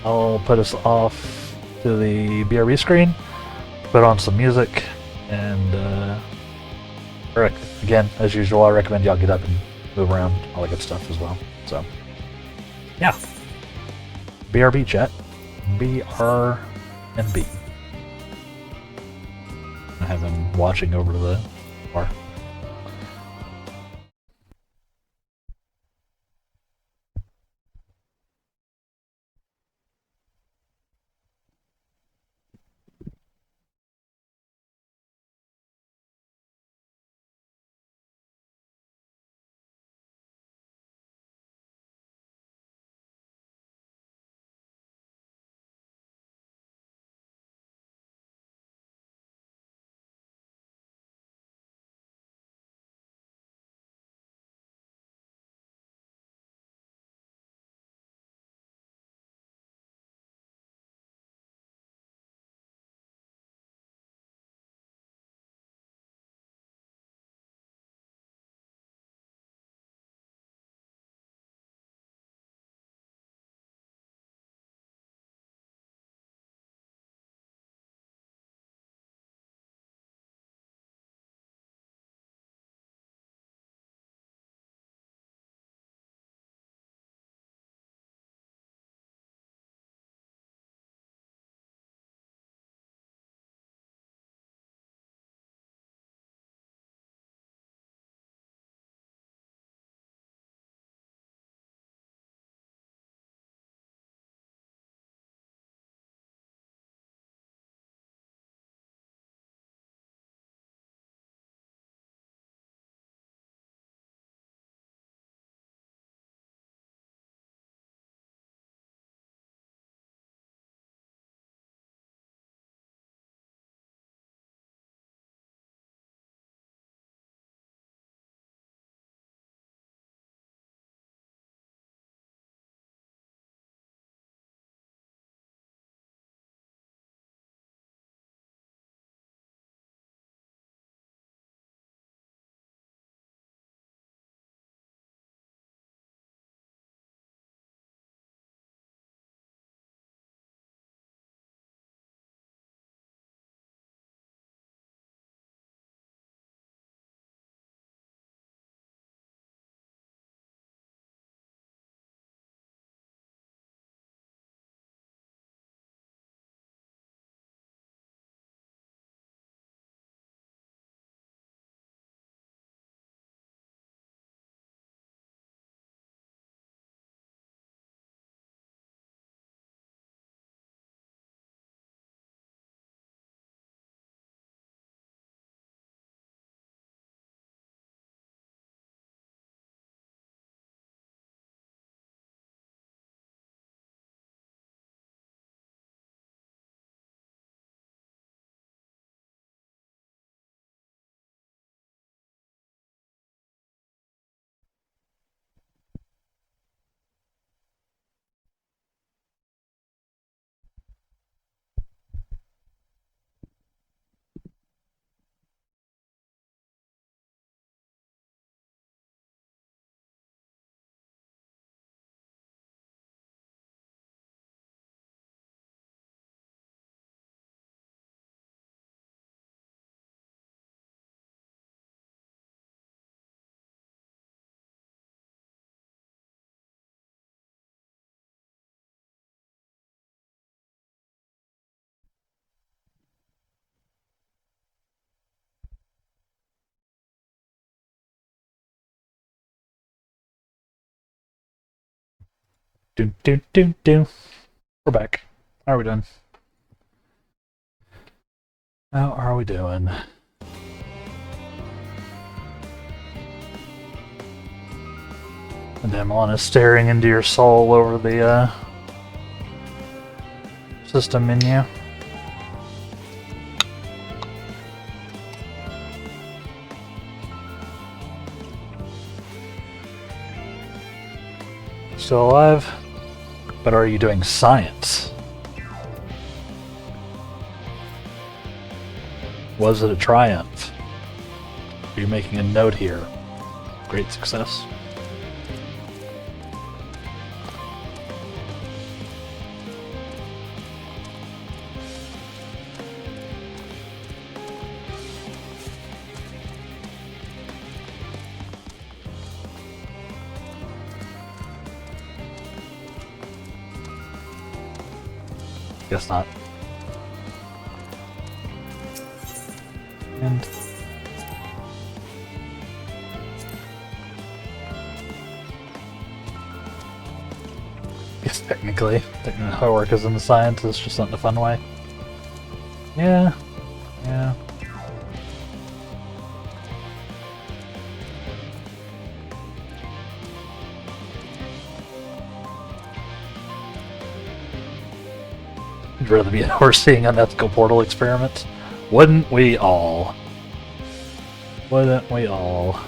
I'll put us off to the BRB screen, put on some music, and again, as usual, I recommend y'all get up and move around, all that good stuff as well. So, yeah, BRB chat, BRNB. I have him watching over to the bar. Do do do do. We're back. How are we doing? How are we doing? The Demon is staring into your soul over the system menu. Still alive? But are you doing science? Was it a triumph? Are you making a note here? Great success. Guess not. And guess technically how work is in the science is just not in a fun way. Yeah. Yeah. I'd rather be overseeing unethical portal experiments. Wouldn't we all? Wouldn't we all?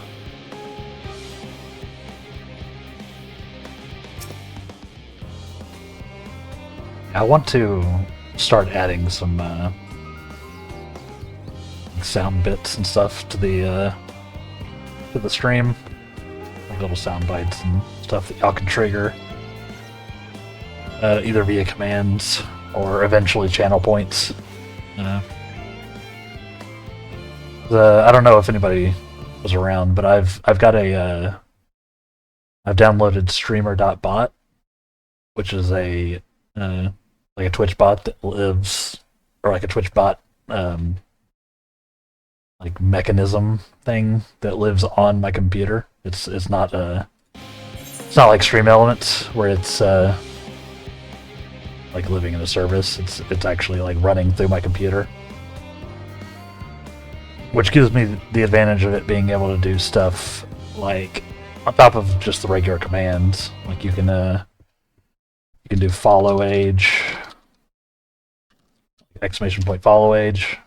I want to start adding some sound bits and stuff to the stream, like little sound bites and stuff that y'all can trigger, either via commands or eventually channel points. I don't know if anybody was around, but I've got a I've downloaded streamer.bot, which is a like a Twitch bot that lives, or like a Twitch bot like mechanism thing that lives on my computer. It's not like Stream Elements where it's like living in a service. It's actually like running through my computer, which gives me the advantage of it being able to do stuff like on top of just the regular commands. Like you can do follow age, exclamation point follow age.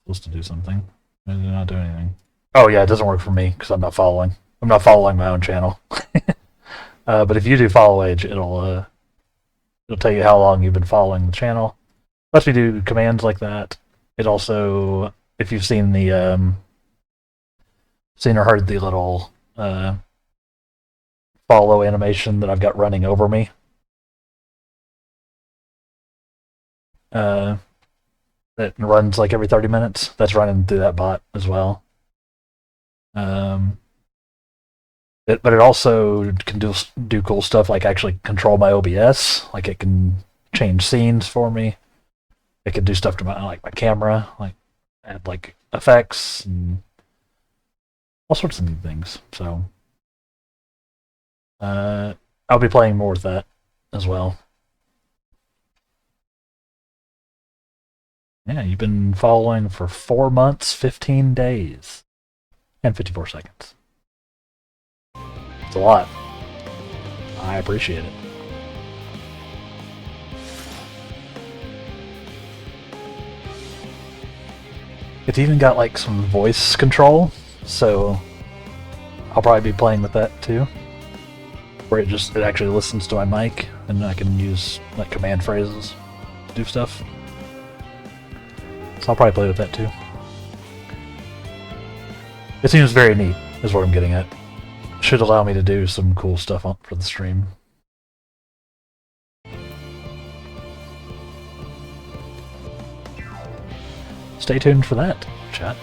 Supposed to do something. It did not do anything. Oh yeah, it doesn't work for me because I'm not following. I'm not following my own channel. But if you do follow age, it'll tell you how long you've been following the channel. Lets me do commands like that. It also, if you've seen the seen or heard the little follow animation that I've got running over me, that runs like every 30 minutes. That's running through that bot as well. But it also can do cool stuff like actually control my OBS. Like it can change scenes for me. It can do stuff to my camera, like add like effects and all sorts of new things. So I'll be playing more with that as well. Yeah, you've been following for 4 months, 15 days, and 54 seconds. It's a lot. I appreciate it. It's even got like some voice control, so I'll probably be playing with that too. Where it actually listens to my mic, and I can use like command phrases to do stuff. So I'll probably play with that too. It seems very neat, is what I'm getting at. Should allow me to do some cool stuff for the stream. Stay tuned for that, chat.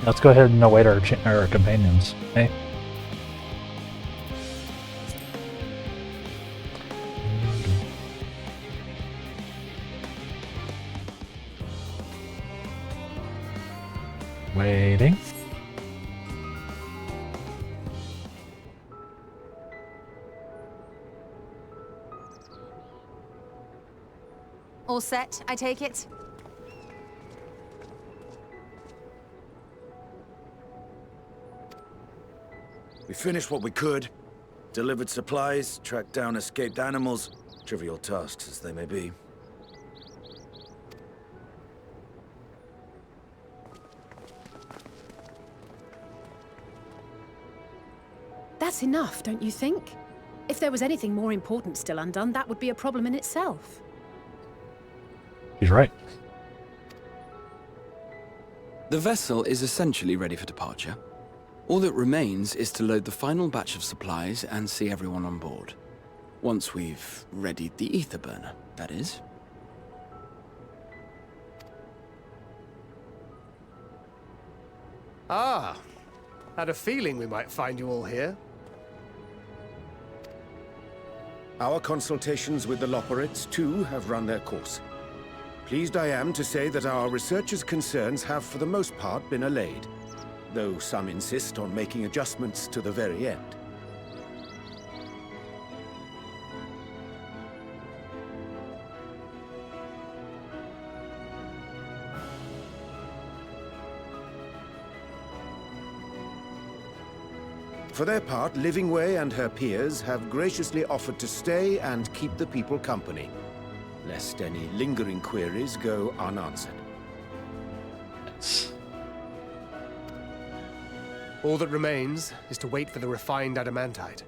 Let's go ahead and await our companions. Hey. Waiting. All set, I take it? We finished what we could. Delivered supplies, tracked down escaped animals. Trivial tasks as they may be. That's enough, don't you think? If there was anything more important still undone, that would be a problem in itself. He's right. The vessel is essentially ready for departure. All that remains is to load the final batch of supplies and see everyone on board. Once we've readied the ether burner, that is. Ah, had a feeling we might find you all here. Our consultations with the Loperites, too, have run their course. Pleased I am to say that our researchers' concerns have, for the most part, been allayed, though some insist on making adjustments to the very end. For their part, Livingway and her peers have graciously offered to stay and keep the people company, lest any lingering queries go unanswered. Yes. All that remains is to wait for the refined adamantite.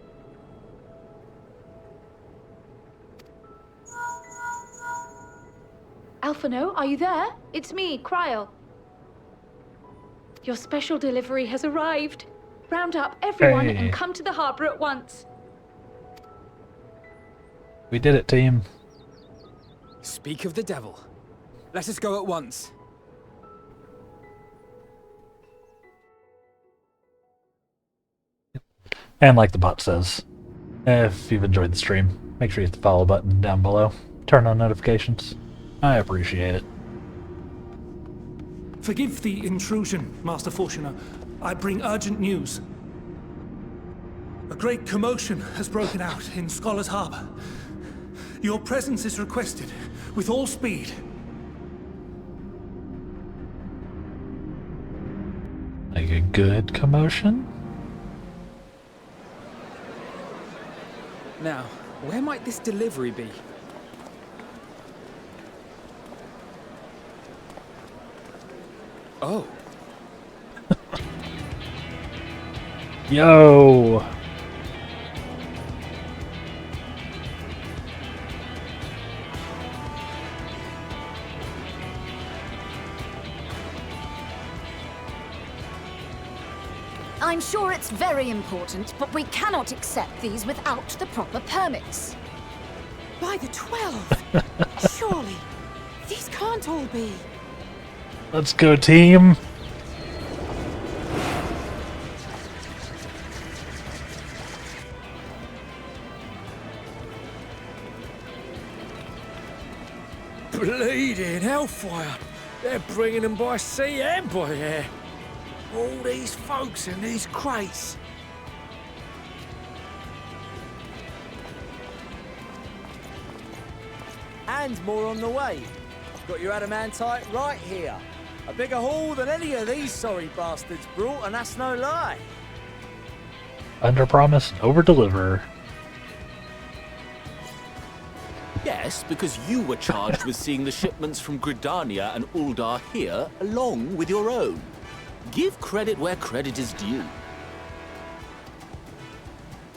Alphino, are you there? It's me, Cryle. Your special delivery has arrived. Round up everyone Hey. and come to the harbor at once. We did it, team. Speak of the devil. Let us go at once. And like the bot says, if you've enjoyed the stream, make sure you hit the follow button down below. Turn on notifications. I appreciate it. Forgive the intrusion, Master Fortuner. I bring urgent news. A great commotion has broken out in Scholars Harbor. Your presence is requested with all speed. Like a good commotion? Now, where might this delivery be? Oh. Yo! I'm sure it's very important, but we cannot accept these without the proper permits. By the 12! Surely, these can't all be. Let's go, team! Bleeding hellfire! They're bringing them by sea and by air. All these folks in these crates. And more on the way. Got your adamantite right here. A bigger haul than any of these sorry bastards brought, and that's no lie. Under promise, over deliver. Yes, because you were charged with seeing the shipments from Gridania and Uldar here, along with your own. Give credit where credit is due.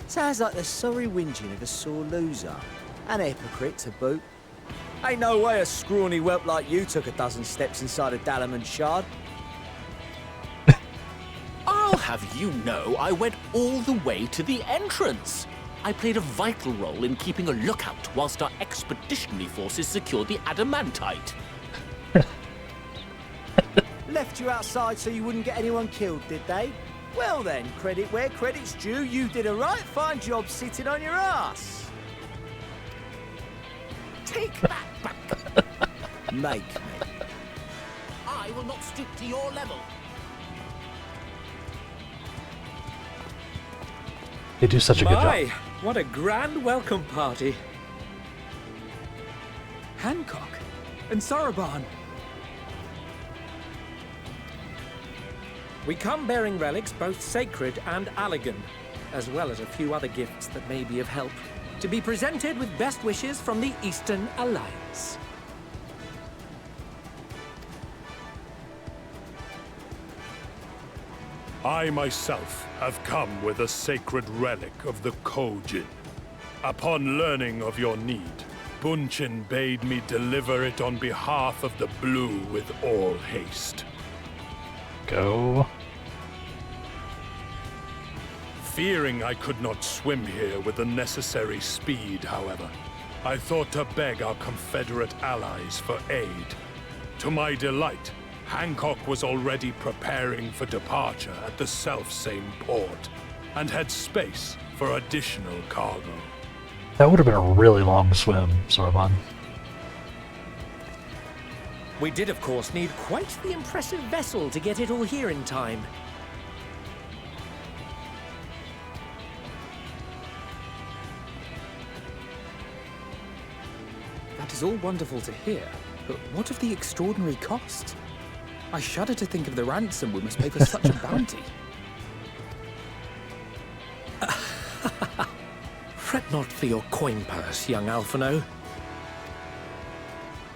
Sounds like the sorry whinging of a sore loser. An hypocrite to boot. Ain't no way a scrawny whelp like you took a dozen steps inside a Dalaman shard. I'll have you know I went all the way to the entrance. I played a vital role in keeping a lookout whilst our expeditionary forces secured the adamantite. Left you outside so you wouldn't get anyone killed, did they? Well then, credit where credit's due, you did a right fine job sitting on your ass. Take that back. Make me. I will not stoop to your level. They do such a good My, job. what a grand welcome party. Hancock and Saraban. We come bearing relics both sacred and Allegan, as well as a few other gifts that may be of help, to be presented with best wishes from the Eastern Alliance. I myself have come with a sacred relic of the Kojin. Upon learning of your need, Bunchin bade me deliver it on behalf of the Blue with all haste. Go. Fearing I could not swim here with the necessary speed, however, I thought to beg our Confederate allies for aid. To my delight, Hancock was already preparing for departure at the selfsame port, and had space for additional cargo. That would have been a really long swim, Saraban. We did, of course, need quite the impressive vessel to get it all here in time. That is all wonderful to hear, but what of the extraordinary cost? I shudder to think of the ransom we must pay for such a bounty. Fret not for your coin purse, young Alphino.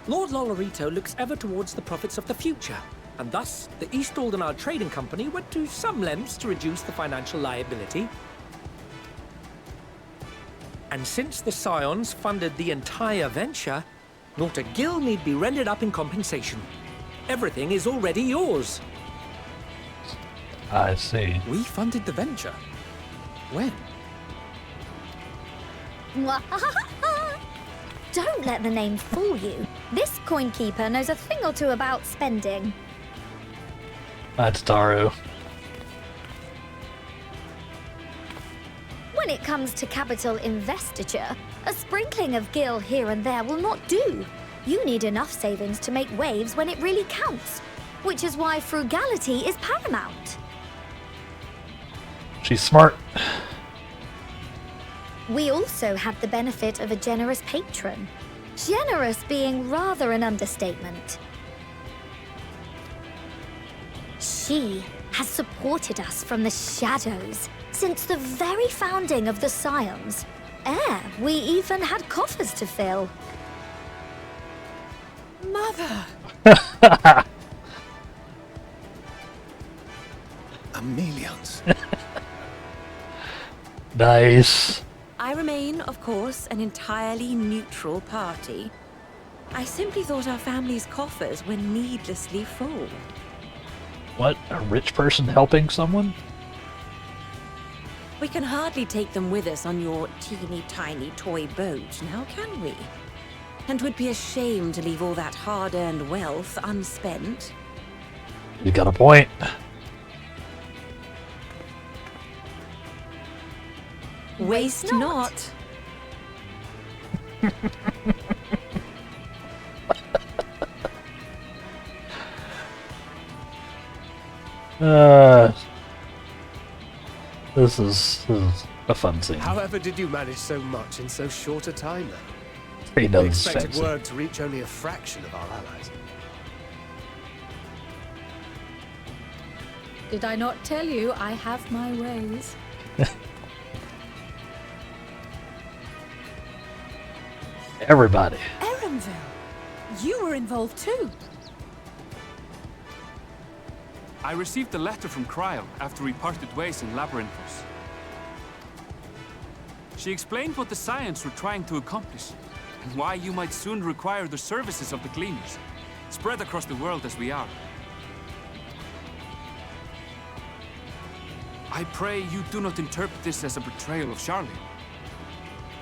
Lord Lolorito looks ever towards the profits of the future, and thus the East Aldenard Trading Company went to some lengths to reduce the financial liability. And since the Scions funded the entire venture, not a gill need be rendered up in compensation. Everything is already yours. I see. We funded the venture. When? Don't let the name fool you. This coin keeper knows a thing or two about spending. That's Daru. When it comes to capital investiture, a sprinkling of gil here and there will not do. You need enough savings to make waves when it really counts, which is why frugality is paramount. She's smart. We also had the benefit of a generous patron. Generous being rather an understatement. She has supported us from the shadows since the very founding of the Scions. We even had coffers to fill. Mother! Amelians. Nice. I remain, of course, an entirely neutral party. I simply thought our family's coffers were needlessly full. What? A rich person helping someone? We can hardly take them with us on your teeny-tiny toy boat, now can we? And 'twould be a shame to leave all that hard-earned wealth unspent. You got a point. Waste not. This is a fun scene. However did you manage so much in so short a time, though? He We knows expected fancy. word to reach only a fraction of our allies. Did I not tell you I have my ways? Everybody. Erenville, you were involved too. I received a letter from Cryle after we parted ways in Labyrinthos. She explained what the Scions were trying to accomplish, and why you might soon require the services of the Gleaners, spread across the world as we are. I pray you do not interpret this as a betrayal of Charlie.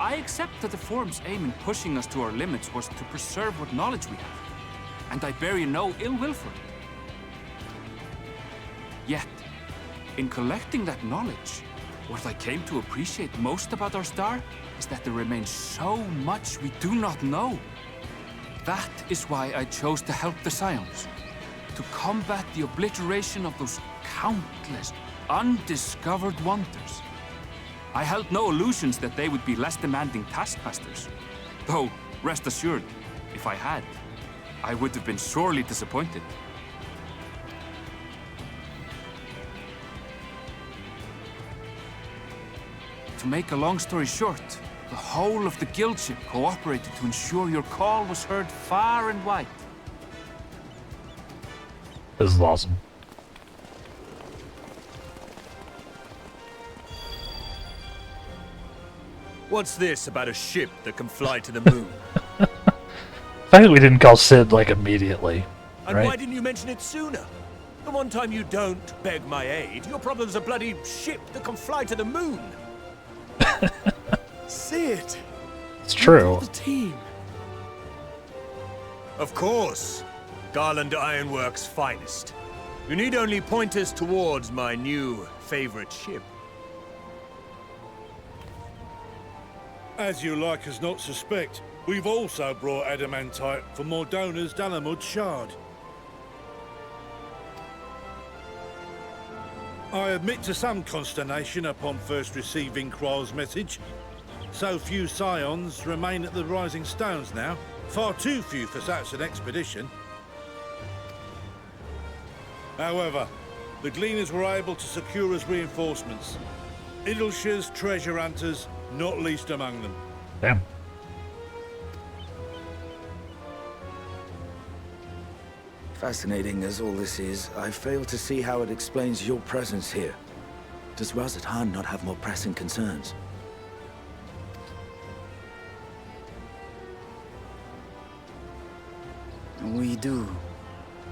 I accept that the Forum's aim in pushing us to our limits was to preserve what knowledge we have, and I bear you no ill will for it. Yet, in collecting that knowledge, what I came to appreciate most about our star is that there remains so much we do not know. That is why I chose to help the Scions, to combat the obliteration of those countless undiscovered wonders. I held no illusions that they would be less demanding taskmasters. Though, rest assured, if I had, I would have been sorely disappointed. To make a long story short, the whole of the guild ship cooperated to ensure your call was heard far and wide. This is awesome. What's this about a ship that can fly to the moon? The fact that we didn't call Sid, like, immediately, And right? why didn't you mention it sooner? The one time you don't beg my aid, your problem's a bloody ship that can fly to the moon. Sid! It's true. The team. Of course. Garland Ironworks' finest. You need only point us towards my new favorite ship. As you like us not suspect, we've also brought adamantite for Mordona's Dalamud Shard. I admit to some consternation upon first receiving Kryl's message. So few scions remain at the Rising Stones now. Far too few for such an expedition. However, the Gleaners were able to secure us reinforcements. Idleshire's treasure hunters, not least among them. Damn. Fascinating as all this is, I fail to see how it explains your presence here. Does Razat Khan not have more pressing concerns? We do.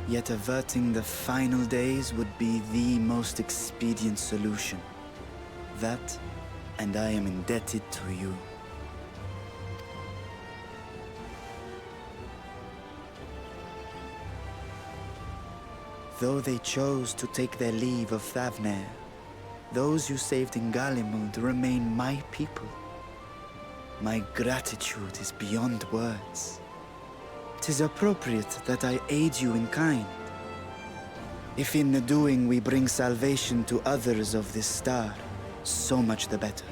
Yet averting the final days would be the most expedient solution. That, and I am indebted to you. Though they chose to take their leave of Thavnair, those you saved in Galimund remain my people. My gratitude is beyond words. 'Tis appropriate that I aid you in kind. If in the doing we bring salvation to others of this star, so much the better.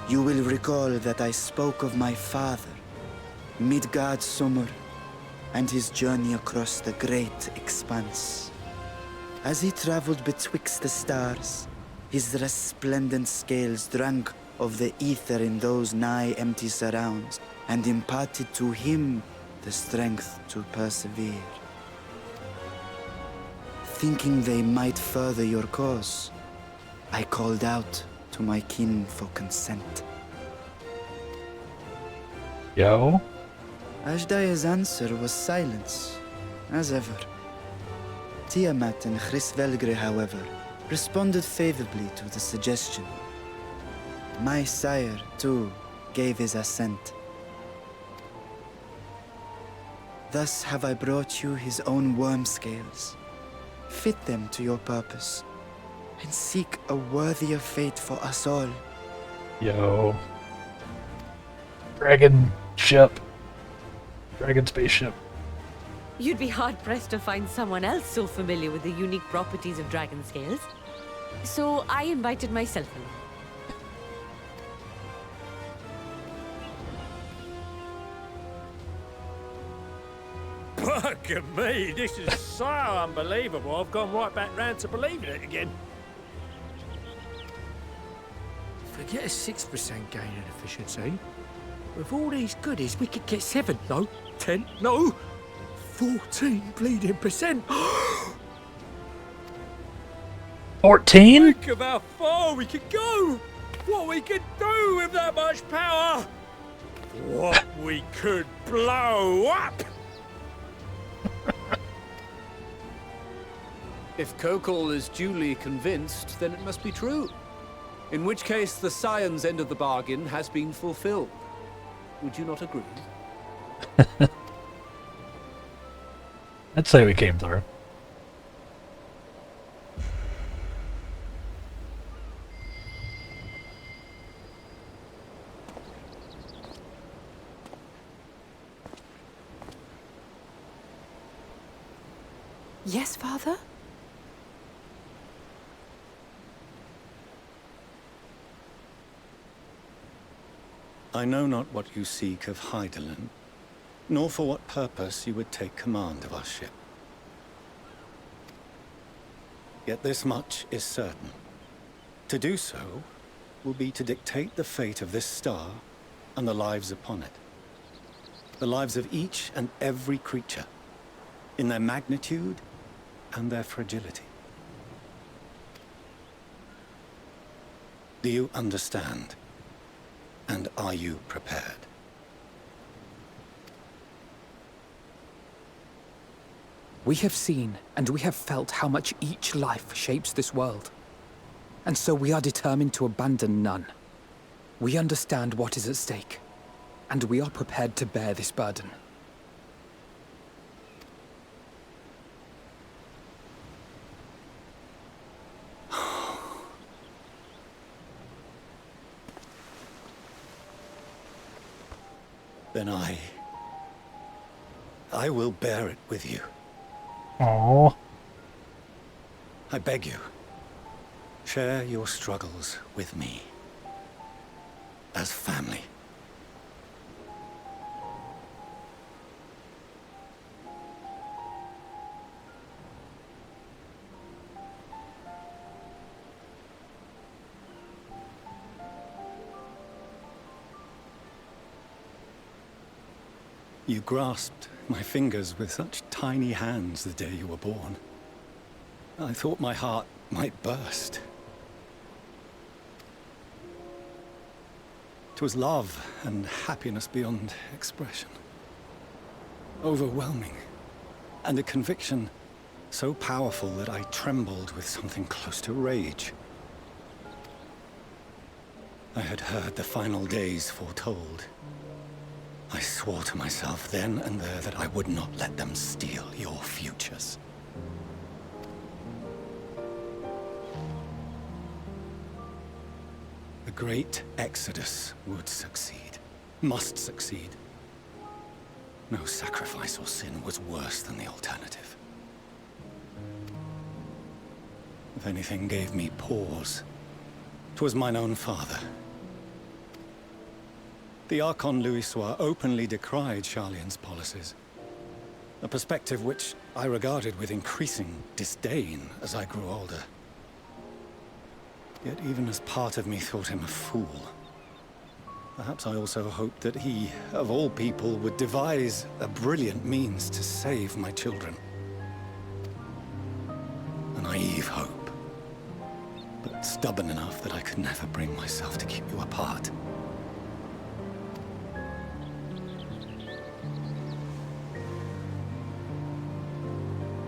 You will recall that I spoke of my father, Midgard Summer, and his journey across the great expanse. As he traveled betwixt the stars, his resplendent scales drank of the ether in those nigh empty surrounds, and imparted to him the strength to persevere. Thinking they might further your cause, I called out to my kin for consent. Yo? Ashdaya's answer was silence, as ever. Tiamat and Chris-Velgre, however, responded favorably to the suggestion. My sire, too, gave his assent. Thus have I brought you his own worm scales. Fit them to your purpose, and seek a worthier fate for us all. Yo. Dragon ship. Dragon spaceship. You'd be hard-pressed to find someone else so familiar with the unique properties of dragon scales. So I invited myself along. Look at me, this is so unbelievable. I've gone right back round to believing it again. Forget a 6% gain in efficiency. With all these goodies, we could get 7, no, 10, no, 14 bleeding percent. 14? Think of how far we could go. What we could do with that much power. What we could blow up. If Kokol is duly convinced, then it must be true. In which case, the Scion's end of the bargain has been fulfilled. Would you not agree? I'd say we came through. Yes, Father? I know not what you seek of Hydaelyn, nor for what purpose you would take command of our ship. Yet this much is certain. To do so will be to dictate the fate of this star and the lives upon it. The lives of each and every creature, in their magnitude and their fragility. Do you understand? And are you prepared? We have seen and we have felt how much each life shapes this world. And so we are determined to abandon none. We understand what is at stake, and we are prepared to bear this burden. Then I will bear it with you. Aww. I beg you, share your struggles with me. As family. You grasped my fingers with such tiny hands the day you were born. I thought my heart might burst. 'Twas love and happiness beyond expression. Overwhelming. And a conviction so powerful that I trembled with something close to rage. I had heard the final days foretold. I swore to myself then and there that I would not let them steal your futures. The great exodus would succeed. Must succeed. No sacrifice or sin was worse than the alternative. If anything gave me pause, 'twas mine own father. The Archon Louisoix openly decried Charlian's policies, a perspective which I regarded with increasing disdain as I grew older. Yet even as part of me thought him a fool, perhaps I also hoped that he, of all people, would devise a brilliant means to save my children. A naive hope, but stubborn enough that I could never bring myself to keep you apart.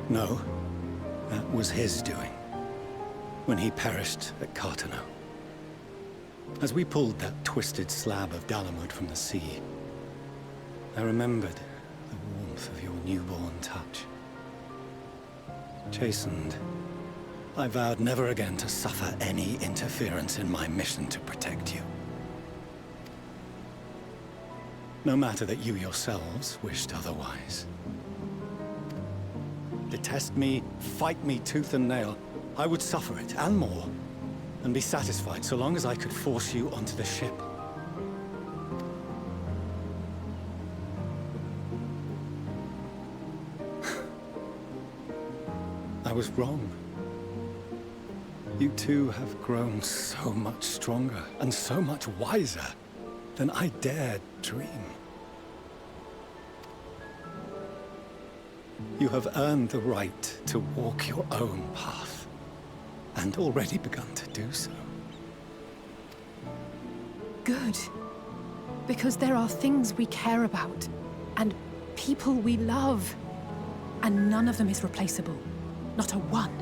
No, that was his doing, when he perished at Cartano. As we pulled that twisted slab of Dalamud from the sea, I remembered the warmth of your newborn touch. Chastened, I vowed never again to suffer any interference in my mission to protect you. No matter that you yourselves wished otherwise. Detest me, fight me tooth and nail, I would suffer it, and more, and be satisfied so long as I could force you onto the ship. I was wrong. You two have grown so much stronger, and so much wiser, than I dared dream. You have earned the right to walk your own path, and already begun to do so. Good. Because there are things we care about, and people we love, and none of them is replaceable. Not a one.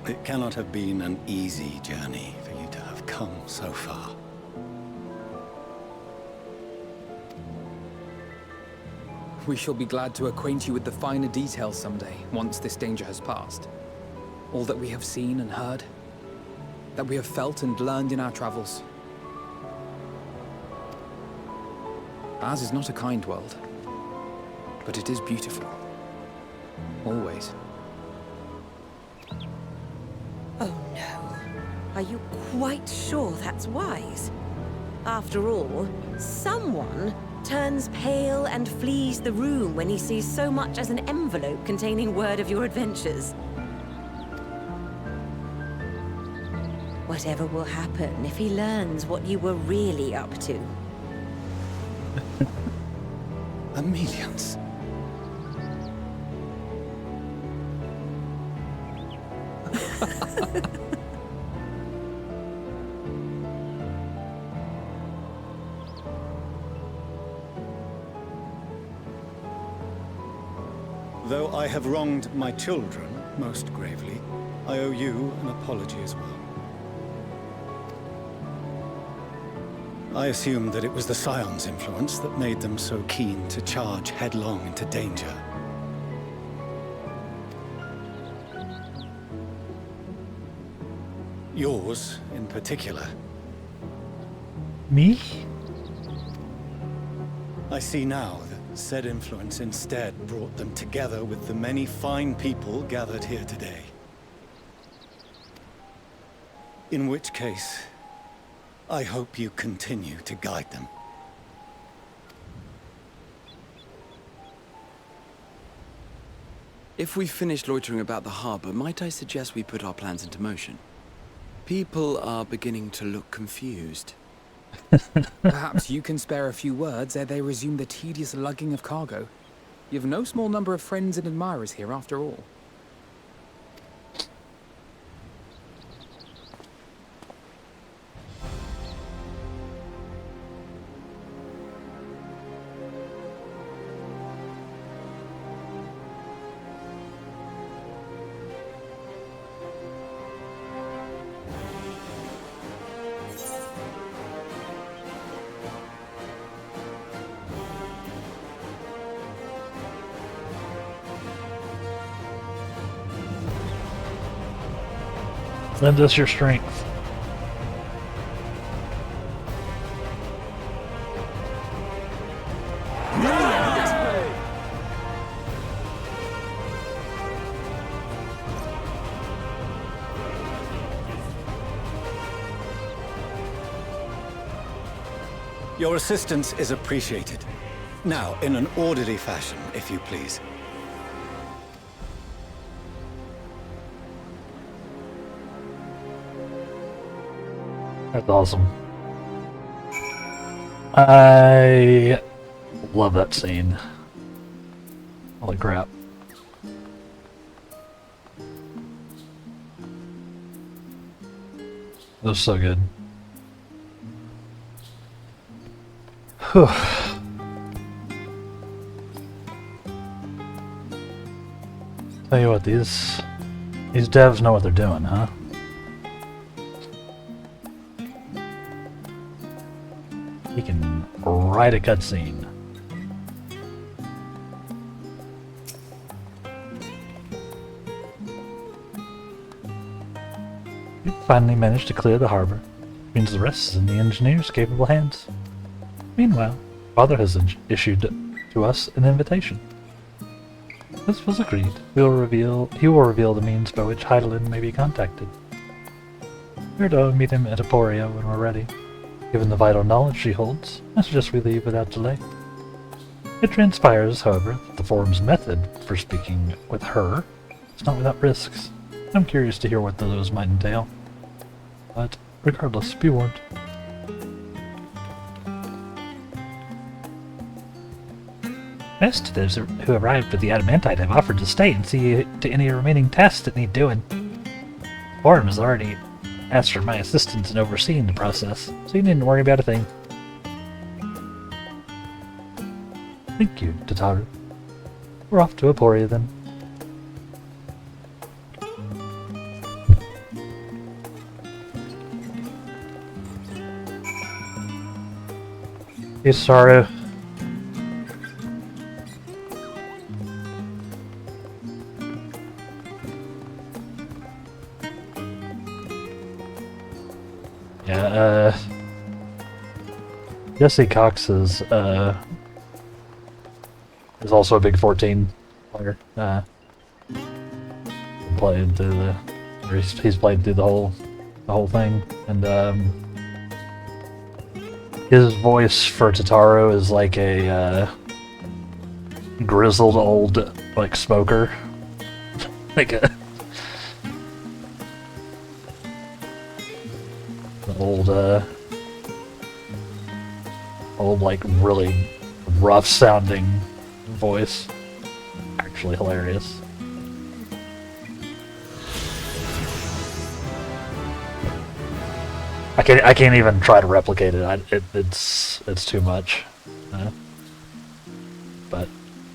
It cannot have been an easy journey for you to have come so far. We shall be glad to acquaint you with the finer details someday, once this danger has passed. All that we have seen and heard, that we have felt and learned in our travels. Ours is not a kind world, but it is beautiful. Always. Oh no. Are you quite sure that's wise? After all, someone turns pale and flees the room when he sees so much as an envelope containing word of your adventures. Whatever will happen if he learns what you were really up to? Millions. Though I have wronged my children most gravely, I owe you an apology as well. I assumed that it was the Scion's influence that made them so keen to charge headlong into danger. Yours, in particular. Me? I see now that said influence instead brought them together with the many fine people gathered here today. In which case, I hope you continue to guide them. If we've finished loitering about the harbor, might I suggest we put our plans into motion? People are beginning to look confused. Perhaps you can spare a few words ere they resume the tedious lugging of cargo. You've no small number of friends and admirers here after all. Lend us your strength. Your assistance is appreciated. Now, in an orderly fashion, if you please. That's awesome. I love that scene. Holy crap. That was so good. Whew. Tell you what, these devs know what they're doing, huh? He can write a cutscene. We finally managed to clear the harbor. Means the rest is in the engineer's capable hands. Meanwhile, Father has issued to us an invitation. This was agreed. He will reveal the means by which Heidelin may be contacted. We're to meet him at Aporia when we're ready. Given the vital knowledge she holds, I suggest we leave without delay. It transpires, however, that the Forum's method for speaking with her is not without risks. I'm curious to hear what those might entail. But, regardless, be warned. Most of those who arrived with the Adamantite have offered to stay and see to any remaining tasks that need doing. The Forum has already asked for my assistance in overseeing the process, so you needn't worry about a thing. Thank you, Tataru. We're off to Aporia then. Hey, Saru. Yeah, Jesse Cox is also a big 14 player. He's played through the whole the whole thing, and his voice for Totaro is like a grizzled old like smoker, like a old like really rough sounding voice. Actually hilarious. I can't even try to replicate it. It's too much. But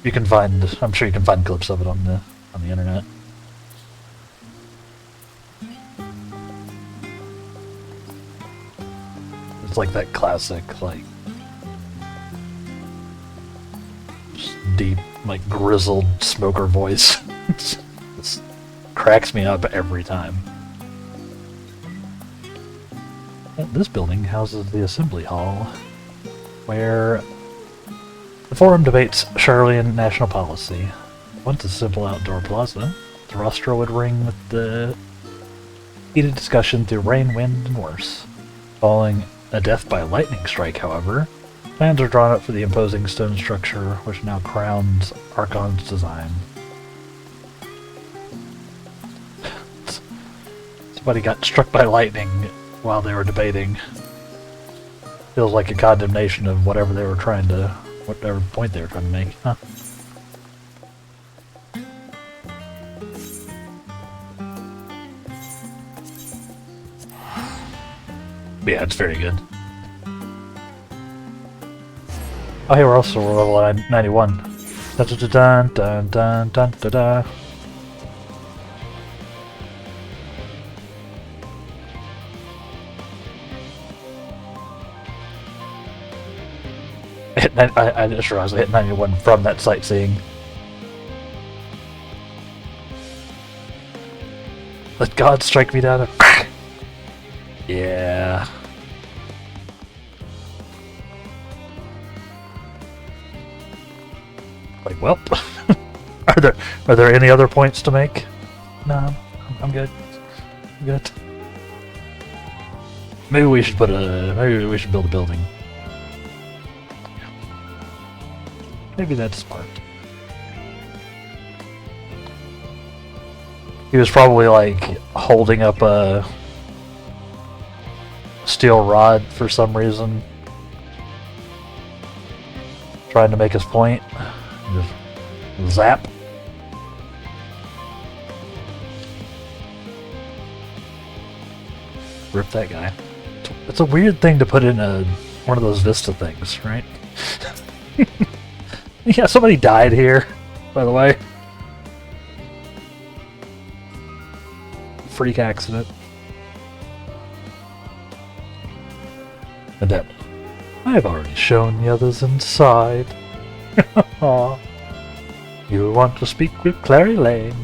you can find. I'm sure you can find clips of it on the internet. It's like that classic, like just deep, like grizzled smoker voice. It cracks me up every time. This building houses the Assembly Hall, where the Forum debates Charlian national policy. Once a simple outdoor plaza, the rostra would ring with the heated discussion through rain, wind, and worse. Following a death by lightning strike, however, plans are drawn up for the imposing stone structure which now crowns Archon's design. Somebody got struck by lightning while they were debating. Feels like a condemnation of whatever they were trying to, whatever point they were trying to make, huh? But yeah, it's very good. Oh, hey, we're also level 91. Dun dun dun dun dun dun dun dun. I just realized I hit 91 from that sightseeing. Let God strike me down. Yeah. Like, well, are there any other points to make? No, I'm good. I'm good. Maybe we should build a building. Maybe that's smart. He was probably like holding up a steel rod for some reason, trying to make his point. Just zap. Rip that guy. It's a weird thing to put in one of those Vista things, right? Yeah, somebody died here, by the way. Freak accident. And then, I've already shown the others inside. You want to speak with Clary Lane?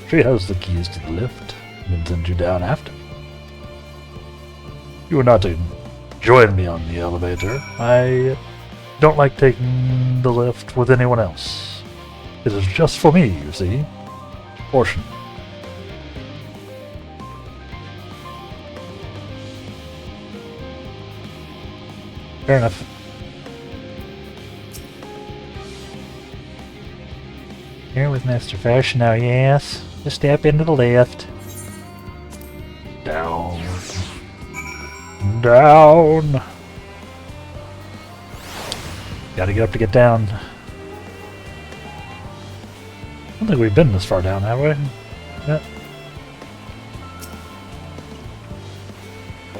She has the keys to the lift, and send you down after. You are not to join me on the elevator. I don't like taking the lift with anyone else. It is just for me, you see. Portion. Fair enough. Here with Mr. Fashion now, yes. Just step into the lift. Down. Down. Gotta get up to get down. I don't think we've been this far down, have we? Yeah.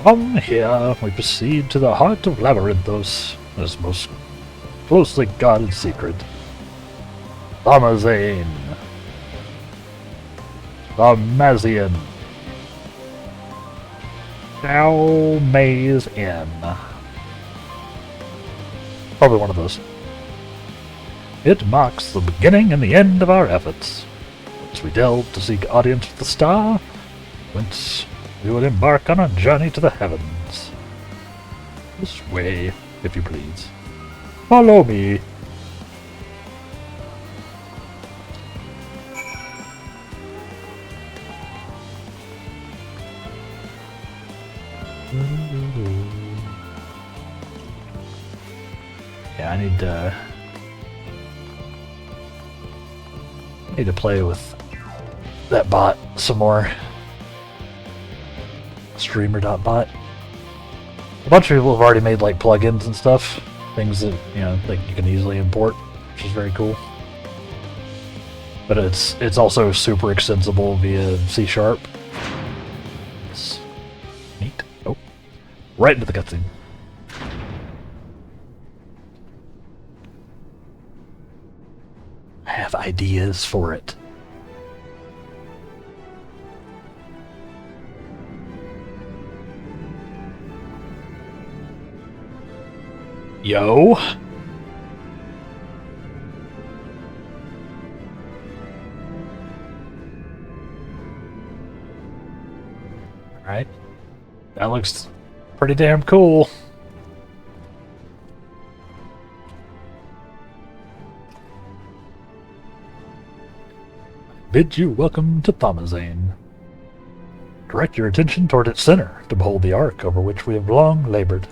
From here, we proceed to the heart of Labyrinthos, this most closely guarded secret. Lamazane. Lamazian. Now Maze Inn. Probably one of those. It marks the beginning and the end of our efforts. Once we delve to seek audience with the star, whence we will embark on a journey to the heavens. This way, if you please. Follow me. Yeah, I need to play with that bot some more. Streamer.bot. A bunch of people have already made like plugins and stuff, things that like you can easily import, which is very cool. But it's also super extensible via C#. It's neat. Oh, right into the cutscene. I have ideas for it. Yo. Alright. That looks pretty damn cool. Bid you welcome to Thomazane. Direct your attention toward its center to behold the ark over which we have long labored.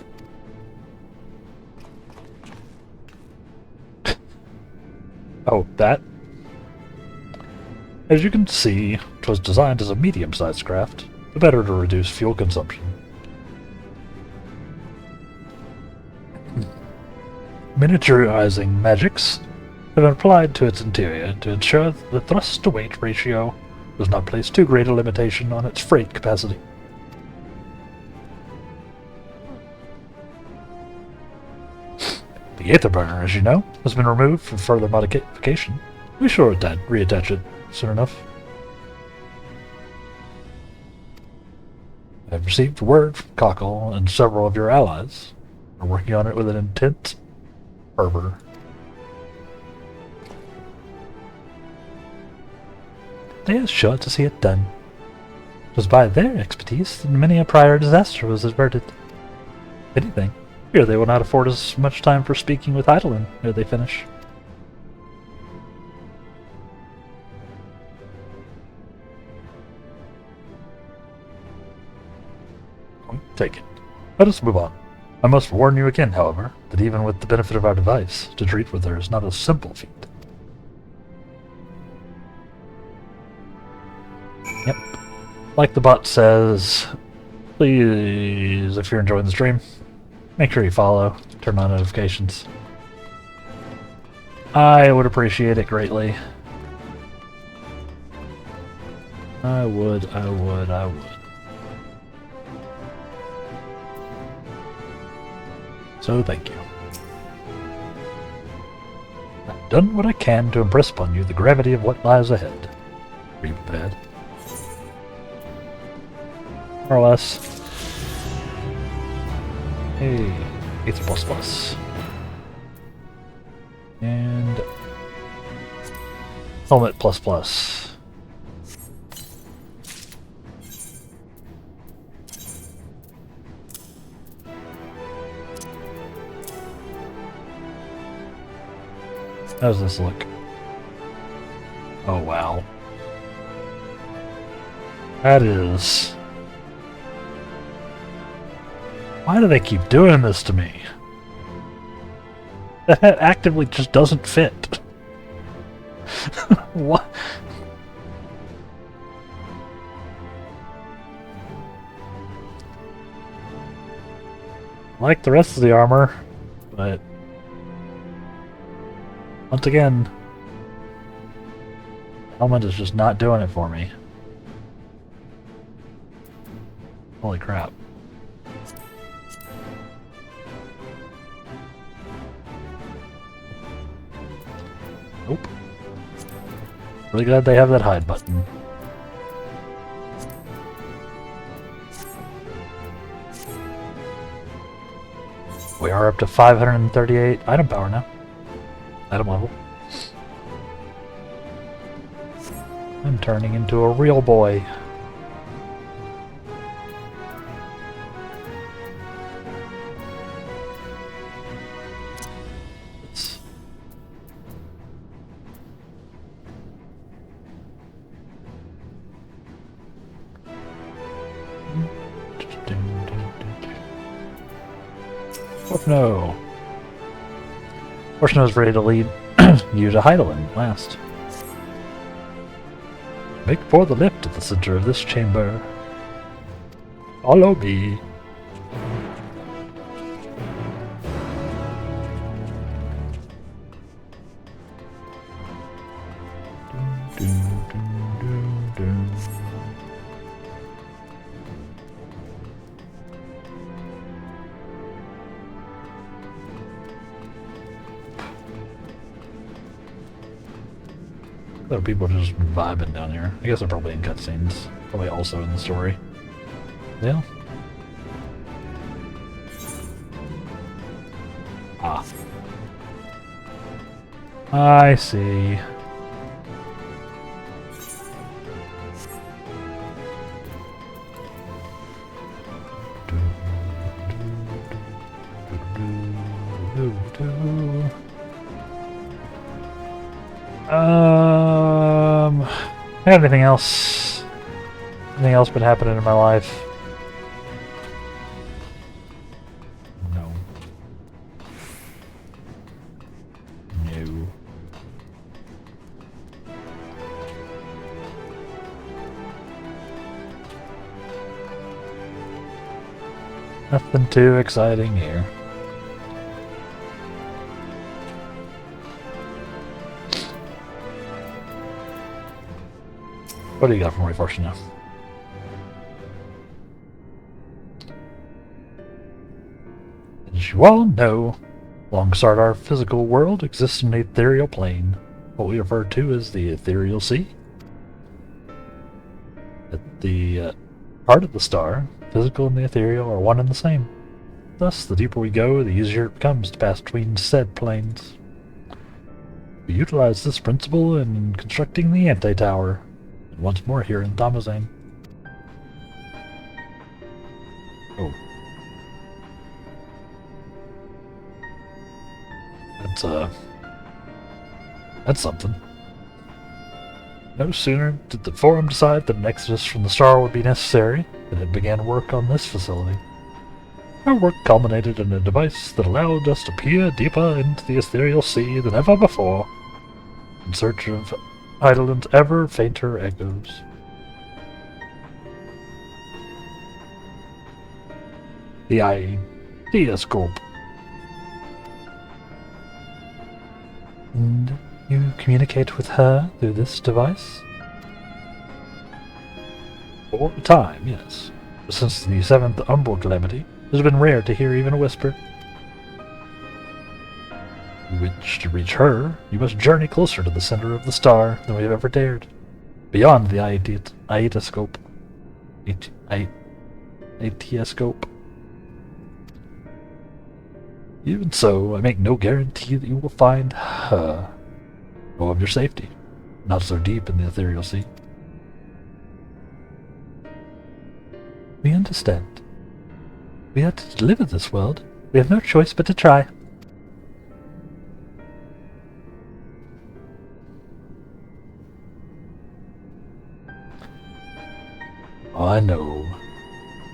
Oh, that? As you can see, it was designed as a medium-sized craft, the better to reduce fuel consumption. Miniaturizing magics have been applied to its interior to ensure that the thrust-to-weight ratio does not place too great a limitation on its freight capacity. The Aetherburner, as you know, has been removed for further modification. Be sure to reattach it soon enough. I have received word from Cockle and several of your allies are working on it with an intense fervor. They are sure to see it done. It was by their expertise that many a prior disaster was averted. If anything, here they will not afford us much time for speaking with Eidolon ere they finish. Take it. Let us move on. I must warn you again, however, that even with the benefit of our device, to treat with her is not a simple feat. Yep. Like the bot says, please, if you're enjoying the stream, make sure you follow, turn on notifications. I would appreciate it greatly. I would. So thank you. I've done what I can to impress upon you the gravity of what lies ahead. Are you prepared? More or less. Hey, it's ++. And helmet ++. How does this look? Oh wow. That is... Why do they keep doing this to me? That actively just doesn't fit. What? I like the rest of the armor, but once again, the helmet is just not doing it for me. Holy crap. Nope. Really glad they have that hide button. We are up to 538 item power now. Item level. I'm turning into a real boy. Oh no. Fortuna is ready to lead you to Heidelin at last. Make for the lift at the center of this chamber. Follow me. There are people just vibing down here. I guess they're probably in cutscenes. Probably also in the story. Yeah. Ah. I see. Anything else? Anything else been happening in my life? No. No. Nothing too exciting here. What do you got for me, Fortuna? As you all know, alongside our physical world exists an ethereal plane, what we refer to as the ethereal sea. At the heart of the star, physical and the ethereal are one and the same. Thus, the deeper we go, the easier it becomes to pass between said planes. We utilize this principle in constructing the anti-tower, and once more here in Thamazane. Oh. That's something. No sooner did the Forum decide that an exodus from the star would be necessary than it began work on this facility. Our work culminated in a device that allowed us to peer deeper into the ethereal sea than ever before, in search of Heidelin's ever fainter echoes. The ideoscope. And you communicate with her through this device? For a time, yes. But since the 7th Umbral calamity, it has been rare to hear even a whisper. If you wish to reach her, you must journey closer to the center of the star than we have ever dared. Beyond the ideoscope. Ideoscope. Even so, I make no guarantee that you will find her, nor of your safety, not so deep in the ethereal sea. We understand. We have to deliver this world. We have no choice but to try. I know.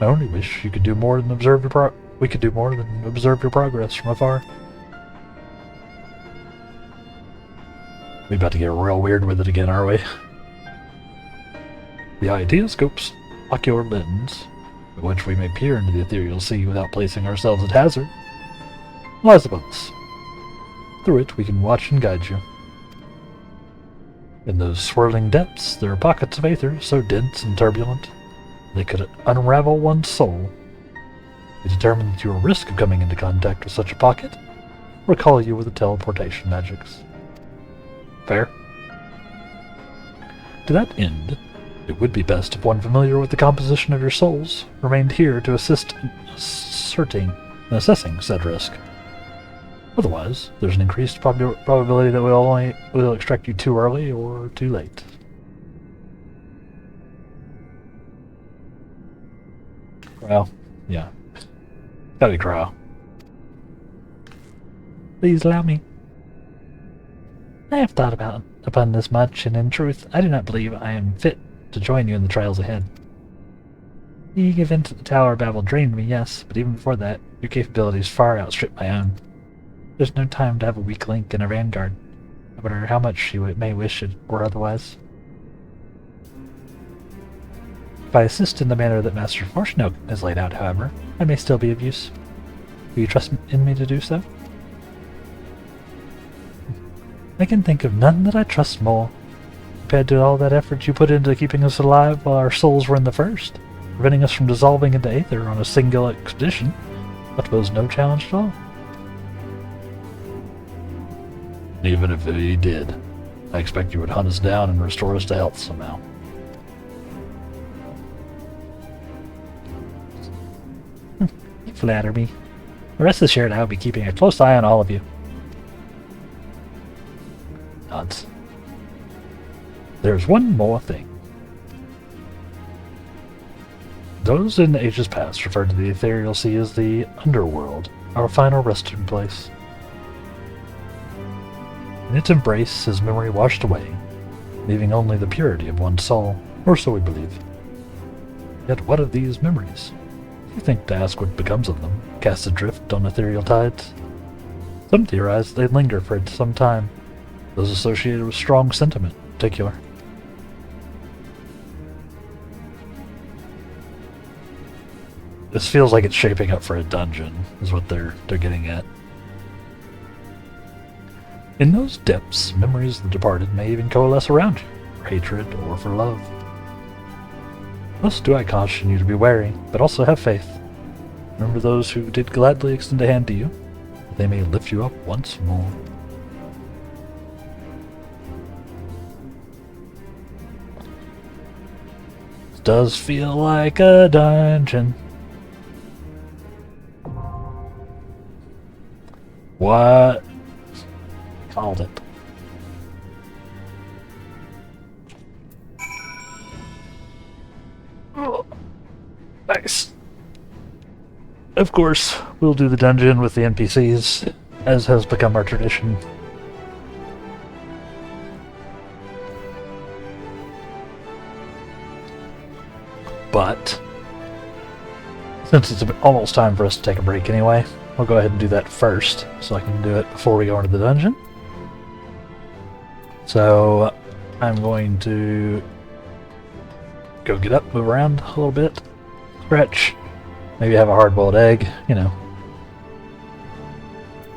I only wish you could do more than observe your we could do more than observe your progress from afar. We about to get real weird with it again, are we? The ideoscope's ocular lens, by which we may peer into the ethereal sea without placing ourselves at hazard, lies above us. Through it we can watch and guide you. In those swirling depths there are pockets of aether so dense and turbulent they could unravel one's soul. We determine that you are at risk of coming into contact with such a pocket, or call you with the teleportation magics. Fair? To that end, it would be best if one familiar with the composition of your souls remained here to assist in assessing said risk. Otherwise, there's an increased probability that we'll extract you too early or too late. Well, yeah. Gotta be Crow. Please allow me. I have thought upon this much, and in truth, I do not believe I am fit to join you in the trials ahead. Being event at the Tower of Babel drained me, yes, but even before that, your capabilities far outstrip my own. There's no time to have a weak link in a vanguard, no matter how much she may wish it were otherwise. If I assist in the manner that Master Forshnoke has laid out, however, I may still be of use. Do you trust in me to do so? I can think of none that I trust more. Compared to all that effort you put into keeping us alive while our souls were in the first, preventing us from dissolving into aether on a single expedition, that was no challenge at all. Even if he did, I expect you would hunt us down and restore us to health somehow. You flatter me. Rest assured I will be keeping a close eye on all of you. Nods. There's one more thing. Those in ages past referred to the ethereal sea as the underworld, our final resting place. In its embrace, his memory washed away, leaving only the purity of one's soul, or so we believe. Yet what of these memories? You think to ask what becomes of them, cast adrift on ethereal tides? Some theorize they linger for some time, those associated with strong sentiment in particular. This feels like it's shaping up for a dungeon, is what they're getting at. In those depths, memories of the departed may even coalesce around you, for hatred or for love. Thus do I caution you to be wary, but also have faith. Remember those who did gladly extend a hand to you, that they may lift you up once more. This does feel like a dungeon. What? Called it. Oh, nice. Of course, we'll do the dungeon with the NPCs, as has become our tradition. But since it's almost time for us to take a break anyway, I'll go ahead and do that first, so I can do it before we go into the dungeon. So I'm going to go get up, move around a little bit, stretch, maybe have a hard-boiled egg, you know.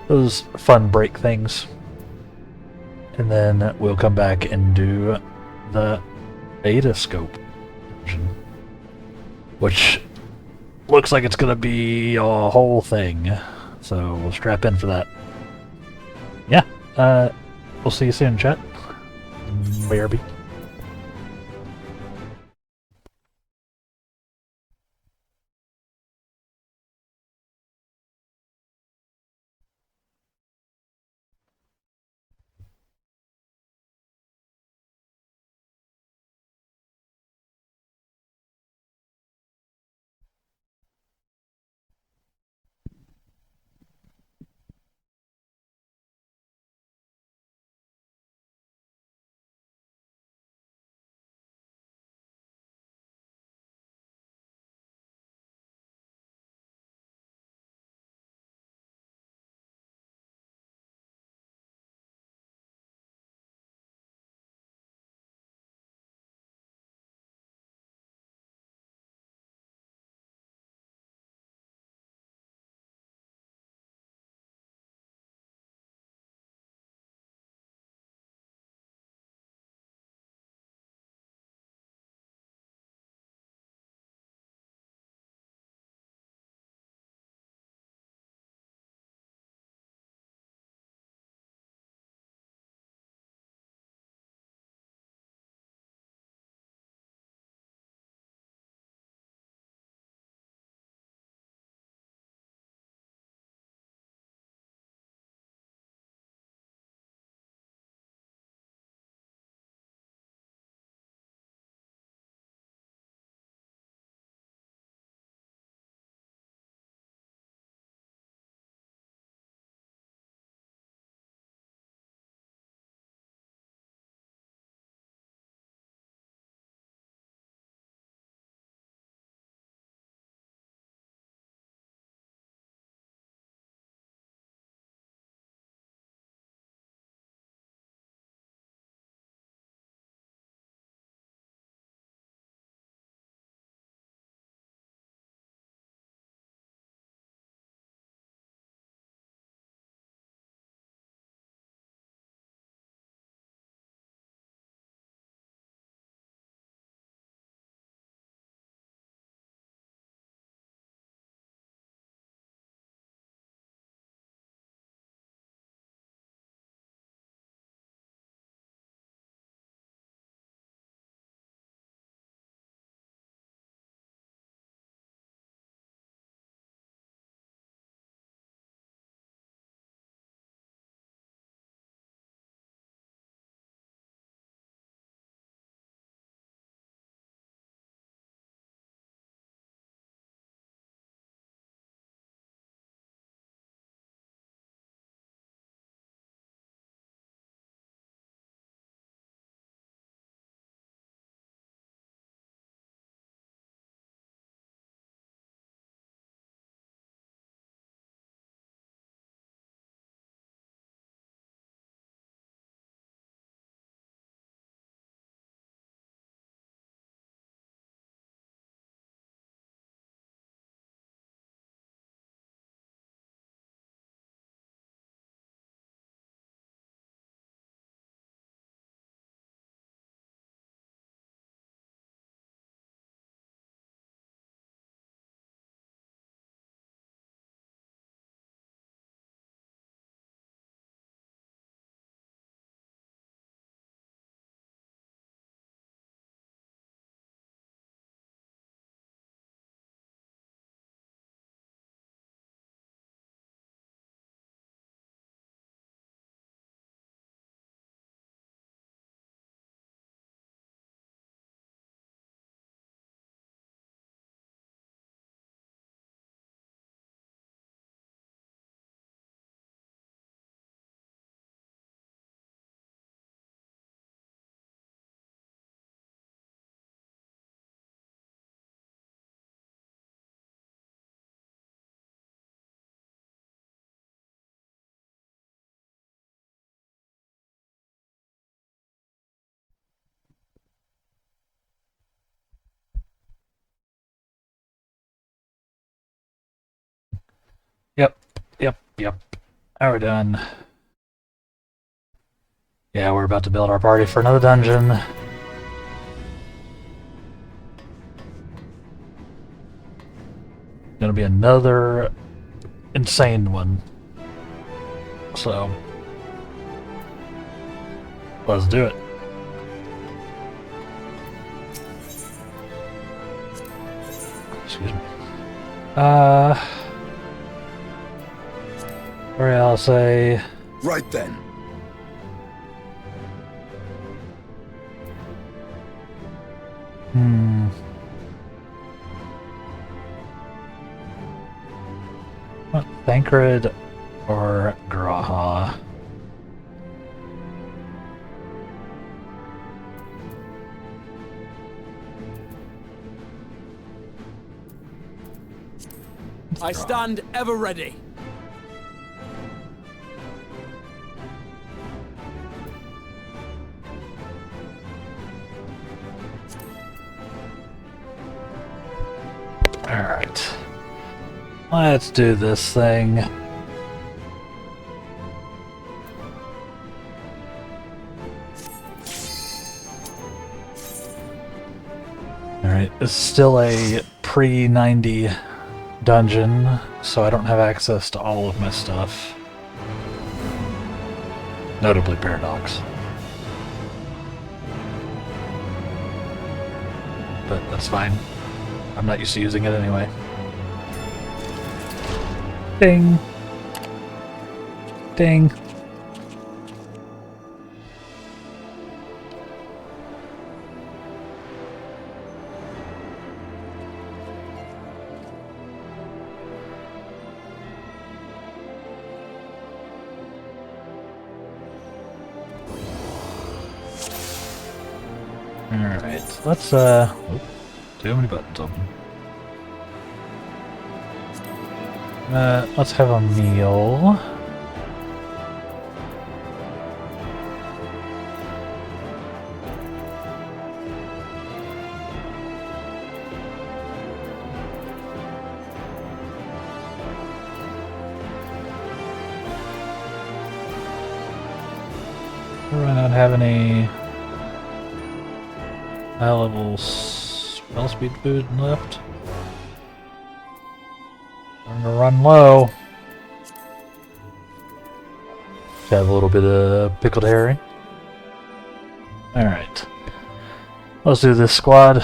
Those fun break things. And then we'll come back and do the beta scope dungeon, which looks like it's gonna be a whole thing, so we'll strap in for that. Yeah, we'll see you soon, chat. BRB. Yep. How are we doing? Yeah, we're about to build our party for another dungeon. Gonna be another insane one. So, let's do it. Excuse me. Or I'll say... Right then. What, Thancred or Graha? I stand ever ready. Alright. Let's do this thing. Alright, it's still a pre-90 dungeon, so I don't have access to all of my stuff. Notably Paradox. But that's fine. I'm not used to using it anyway. Ding! Ding! Alright, let's, too many buttons open. Let's have a meal. Do I not have any high-level spell speed food left? Starting to run low. Have a little bit of pickled herring. Alright. Let's do this, squad.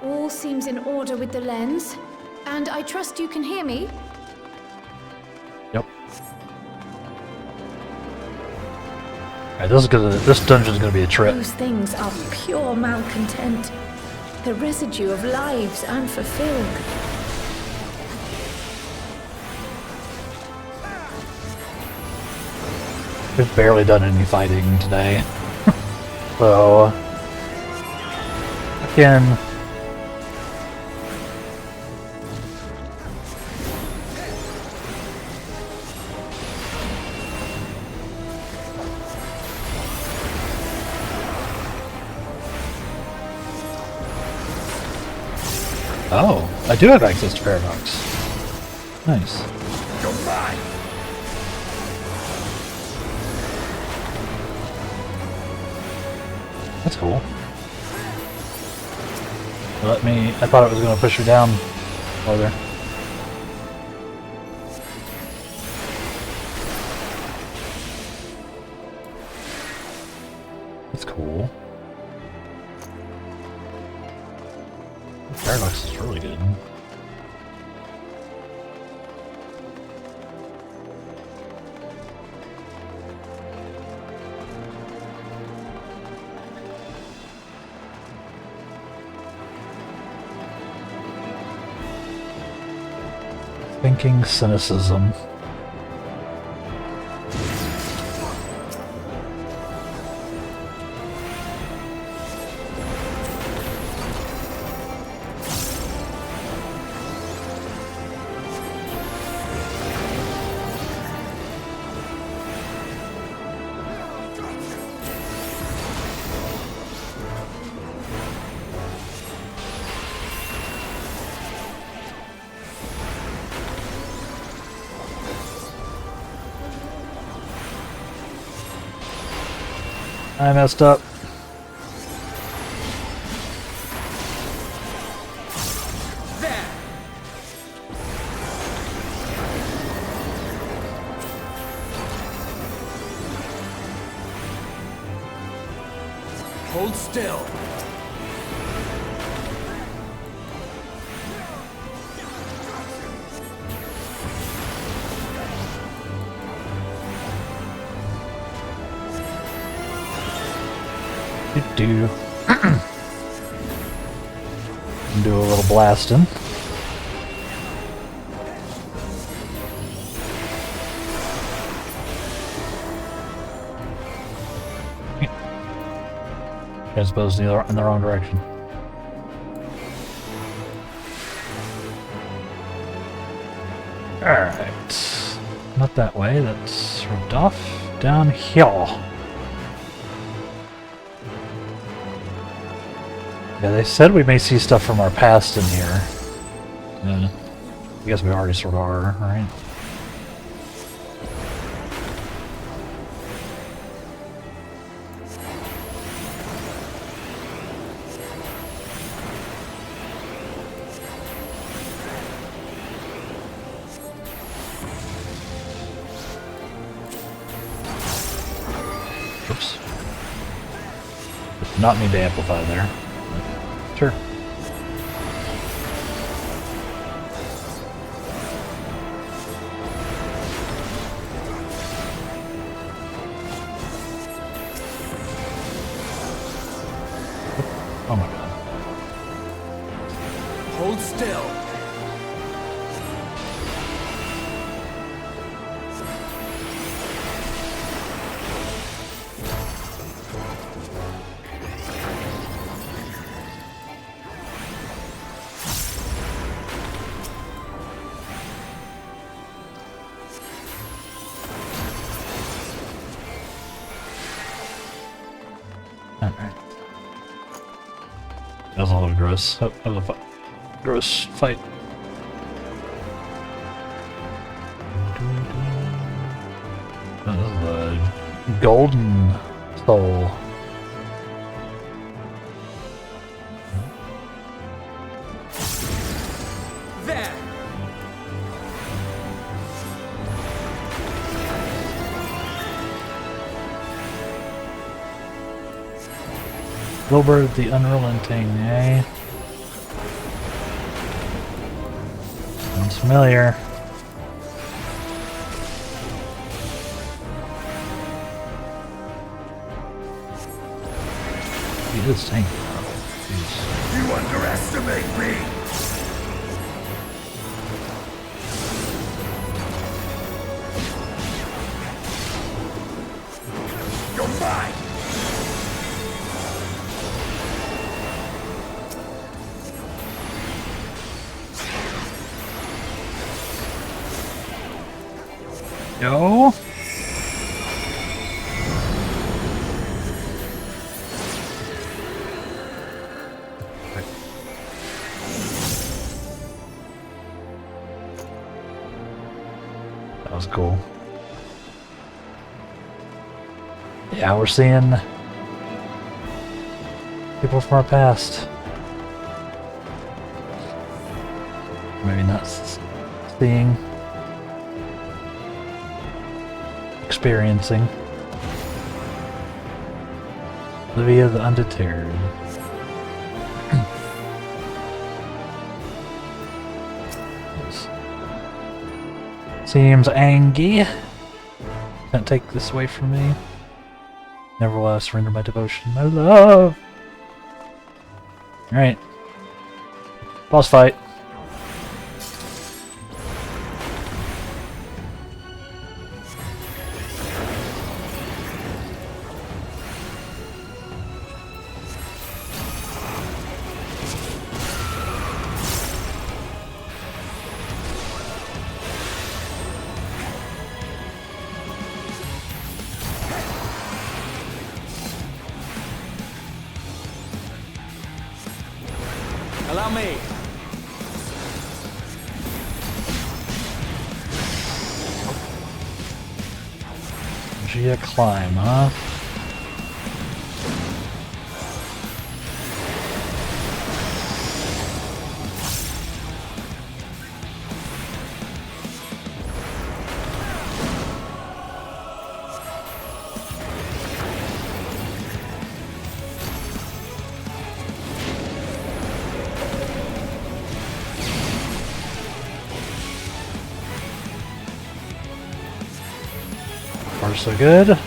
All seems in order with the lens, and I trust you can hear me. Yep. Alright, this dungeon's gonna be a trip. Those things are pure malcontent. The residue of lives unfulfilled. We've barely done any fighting today. So again, oh, I do have access to Paradox. Nice. That's cool. Let me... I thought it was going to push you down farther. That's cool. Paradox is really good. Thinking cynicism. I messed up. Hold still. Do do a little blasting. As opposed to in the wrong direction. Alright. Not that way, that's rubbed off. Down here. Yeah, they said we may see stuff from our past in here. Yeah. I guess we already sort of are, right? Oops. Did not need to amplify there. Sure. Oh my god. Hold still. Alright. That was a little gross. That was a gross fight. That was the golden soul. There. Wilbur the Unrelenting, eh? Sounds familiar. He is tanky though. You underestimate me. You're mine. Yo. That was cool. Yeah, we're seeing people from our past. Maybe not seeing. Experiencing. Olivia the Undeterred. Seems angry. Can't take this away from me. Never will I surrender my devotion, my love. Alright. Boss fight. Allow me. Gia climb, huh? Far so good.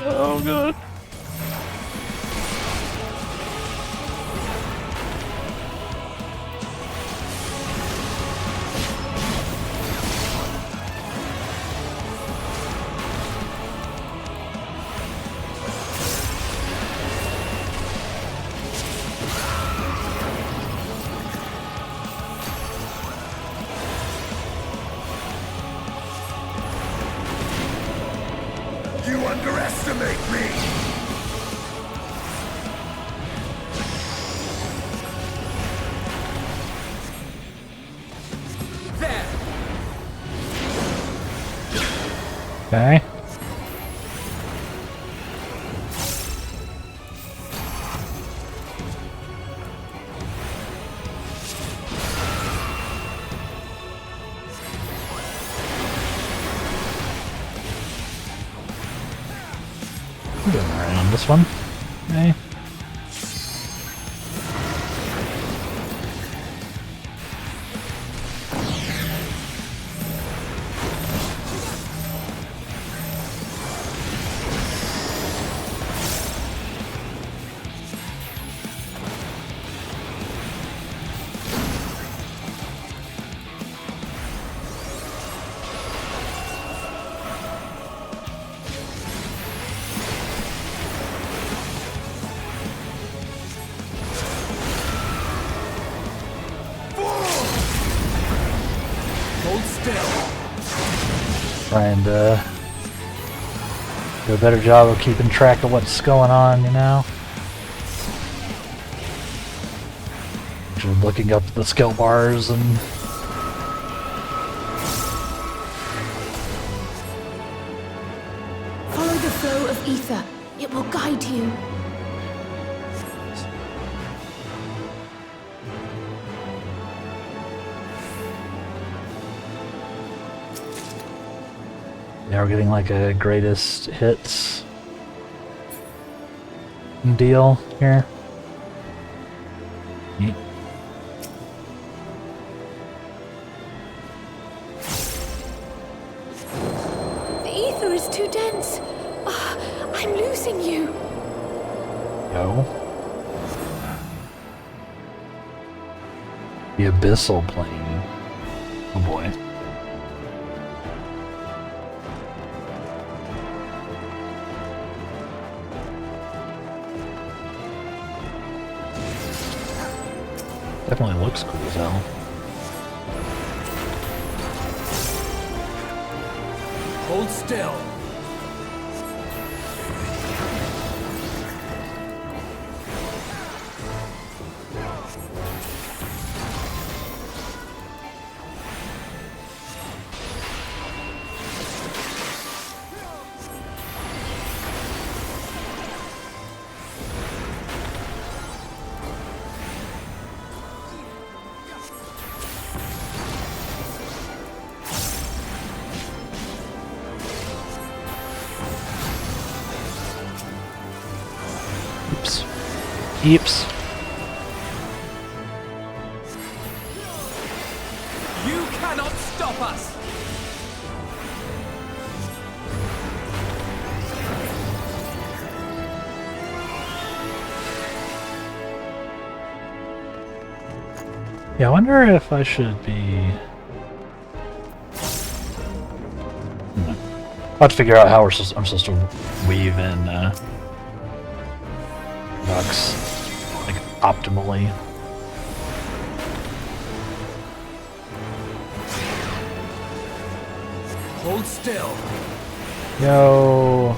Oh god. You underestimate me! There! Okay. I'm doing alright on this one. Okay. Hold still! Trying to do a better job of keeping track of what's going on, you know? Actually looking up the skill bars and Follow the flow of ether. It will guide you. now we're getting like a greatest hits deal here. Neat. The ether is too dense. Ah, I'm losing you. Yo. The abyssal plane. Oh boy. Definitely looks cool as hell. Hold still! Eeps. You cannot stop us! Yeah, I wonder if I should be... I'll have to figure out how I'm supposed to weave in ducks like optimally. Hold still! Yo.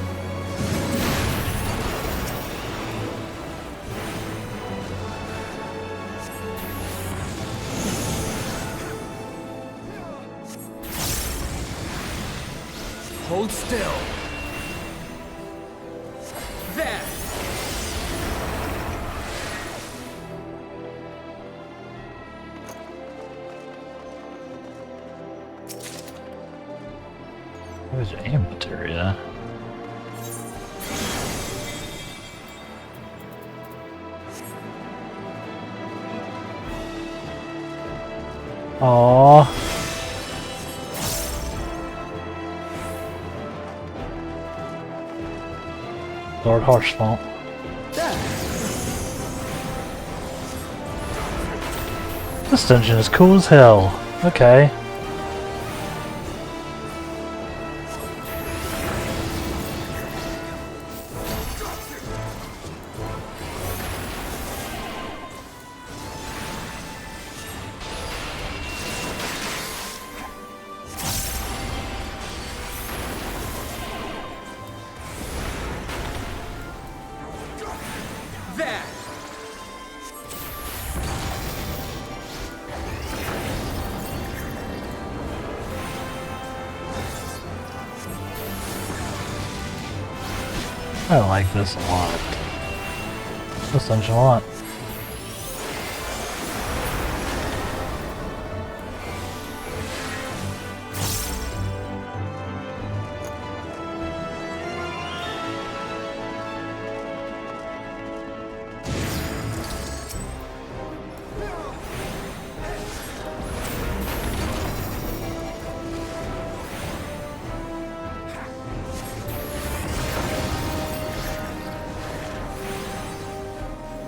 Hold still! There! There's aim materia. Aww. Lord Harshfont. This dungeon is cool as hell. Okay. There! I like this a lot. This dungeon a lot.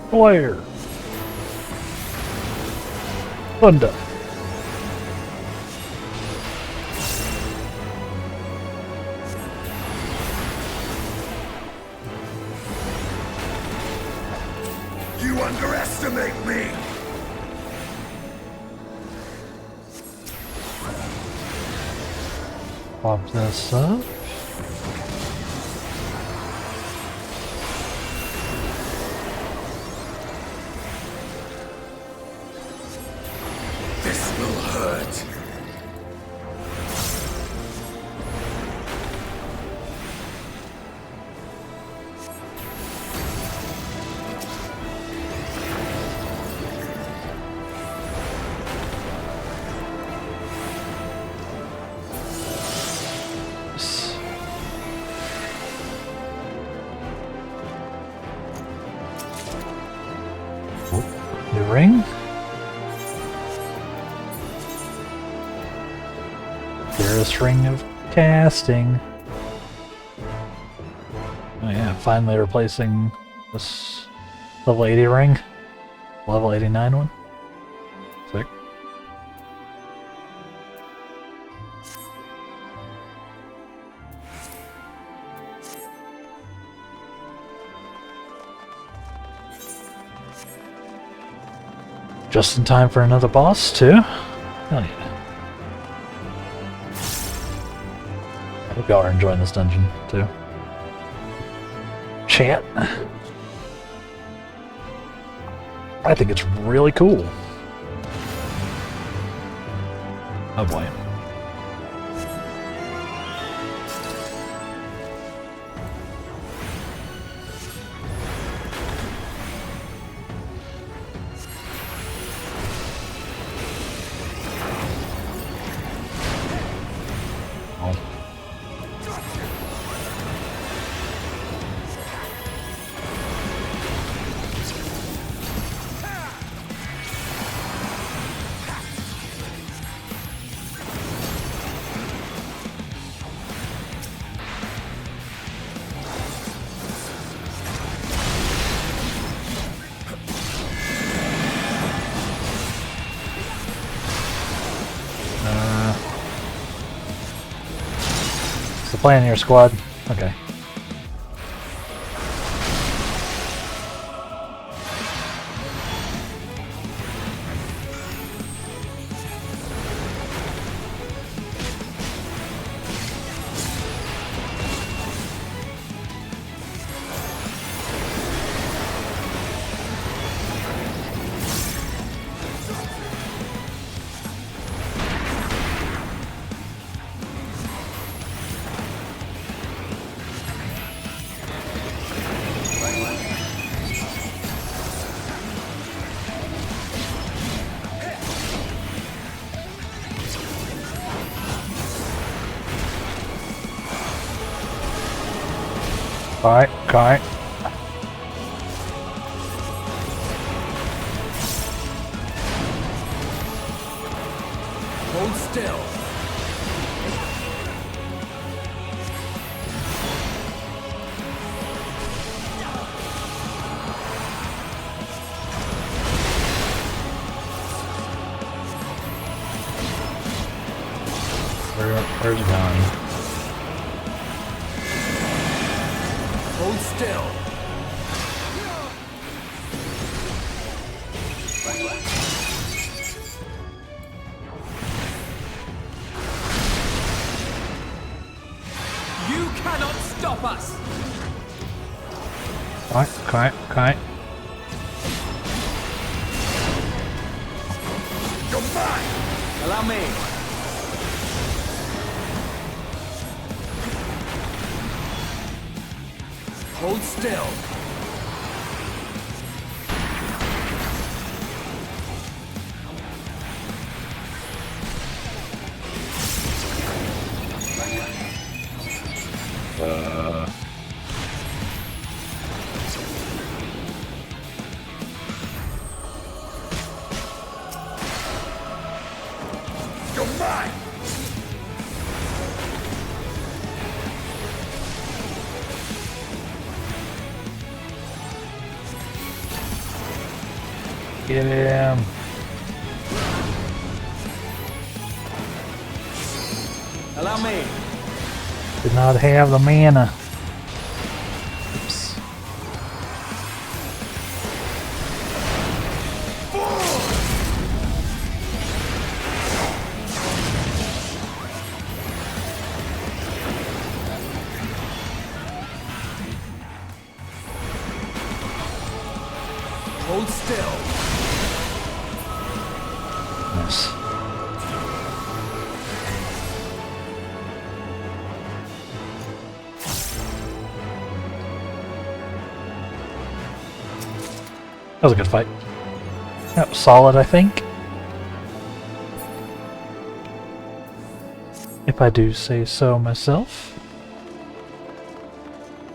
Flare! Thunder! You underestimate me! Pop this up. This will hurt. New ring? Dearest ring of casting. Oh yeah, finally replacing this level 80 ring. Level 89 one. Sick. Just in time for another boss, too. Hell yeah. I hope y'all are enjoying this dungeon, too. Chat. I think it's really cool. Oh boy. Playing your squad? Okay. Okay. Hold still. Where's it going? Hold still. You cannot stop us! Okay. You're mine! Allow me. Hold still. You're mine! Get him. Allow me. Did not have the mana. Oops. Hold still. Nice. That was a good fight. That was solid, I think. If I do say so myself.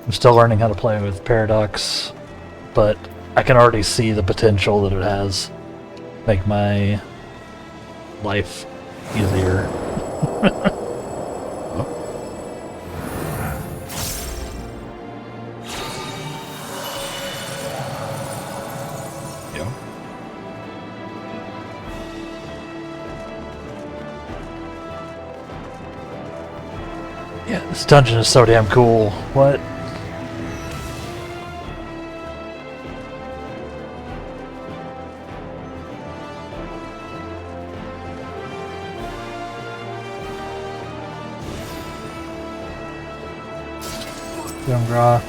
I'm still learning how to play with Paradox, but I can already see the potential that it has. Make my life easier. Yeah, this dungeon is so damn cool. What? Draw.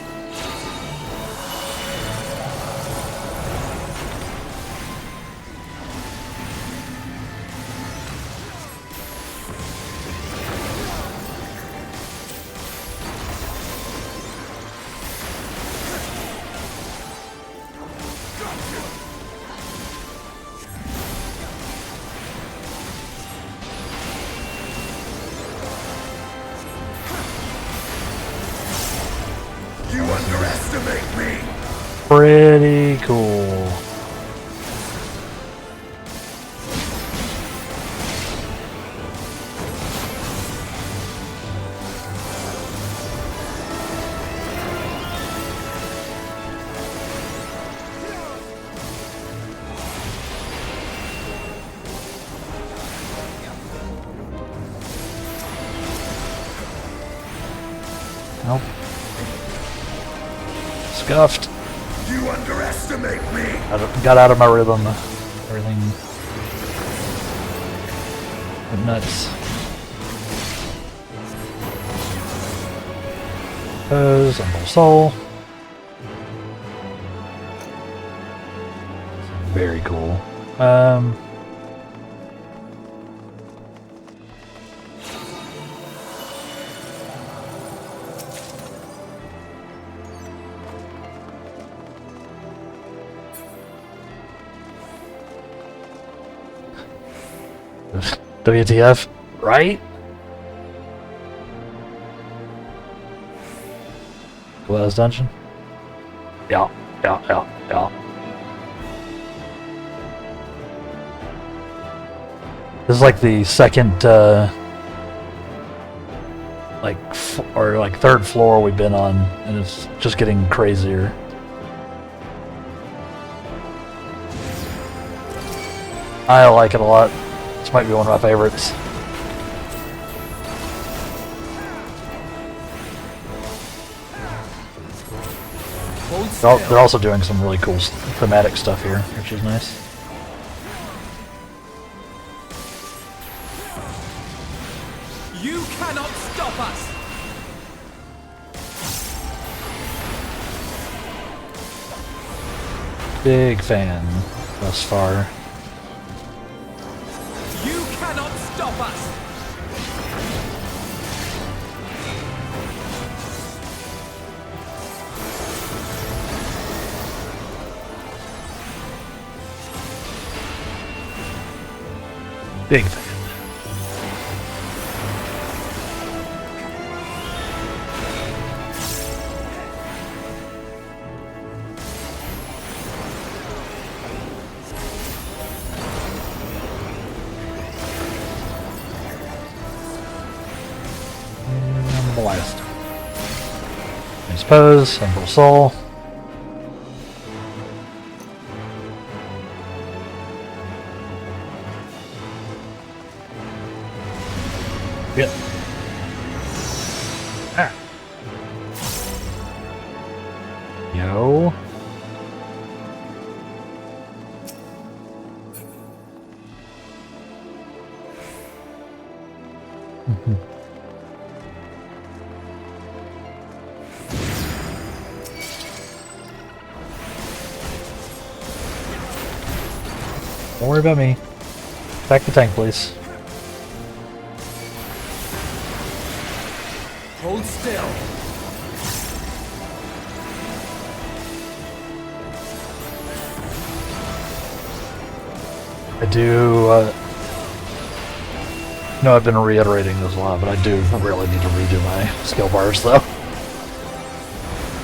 You underestimate me! Pretty cool. Nope. Scuffed. You underestimate me! Got out of my rhythm. Everything went nuts. Pose, Humble Soul. Very cool. WTF, right? Last dungeon? Yeah. This is like the second, third floor we've been on, and it's just getting crazier. I like it a lot. This might be one of my favorites. They're also doing some really cool thematic stuff here, which is nice. You cannot stop us! Big fan thus far. You cannot stop us! Big fan. Blast. Nice pose, Emperor Soul. Yep. Ah. Yo. Don't worry about me. Attack the tank, please. Hold still. I do, no, I've been reiterating this a lot, but I do really need to redo my skill bars, though.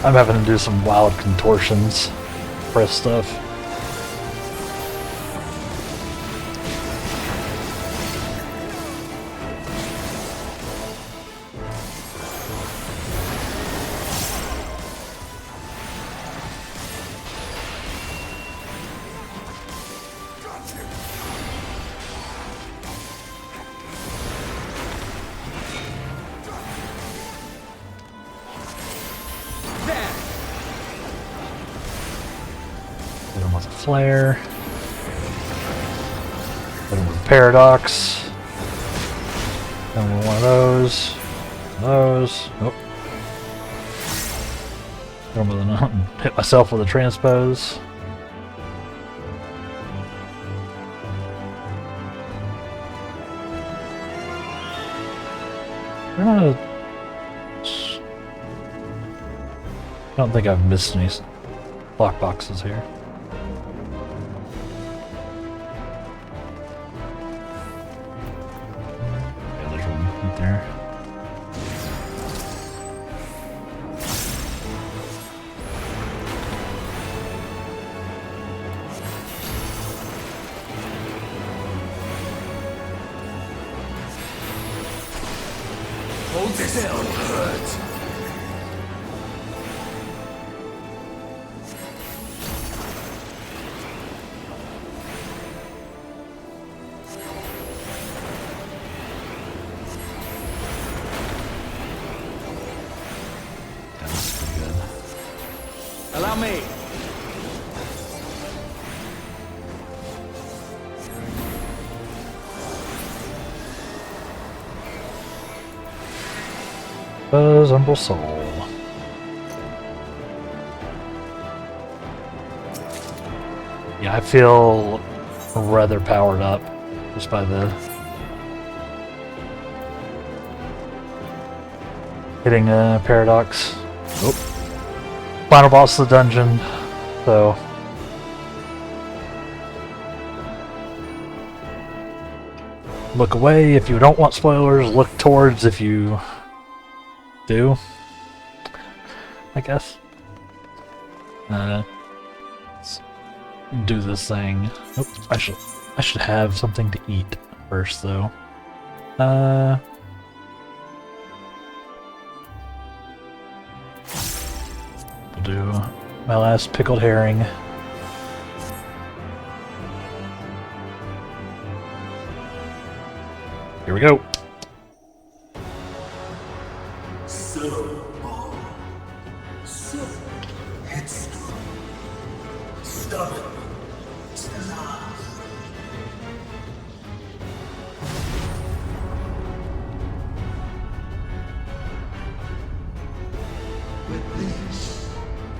I'm having to do some wild contortions, press stuff. Hit him with a flare. Hit him with a paradox. Hit him with one of those. Those. Oh. Hit him with hit myself with a transpose. I don't think I've missed any block boxes here. Yeah, there's one right there. Hold still. Hurt. That's pretty good. Allow me. Buzz Umbral Soul. Yeah, I feel rather powered up just by the hitting a paradox. Oh. Final boss of the dungeon, so look away if you don't want spoilers, look towards if you do. I guess. Let's do this thing. Oh, I should have something to eat first, though. I'll do my last pickled herring. Here we go.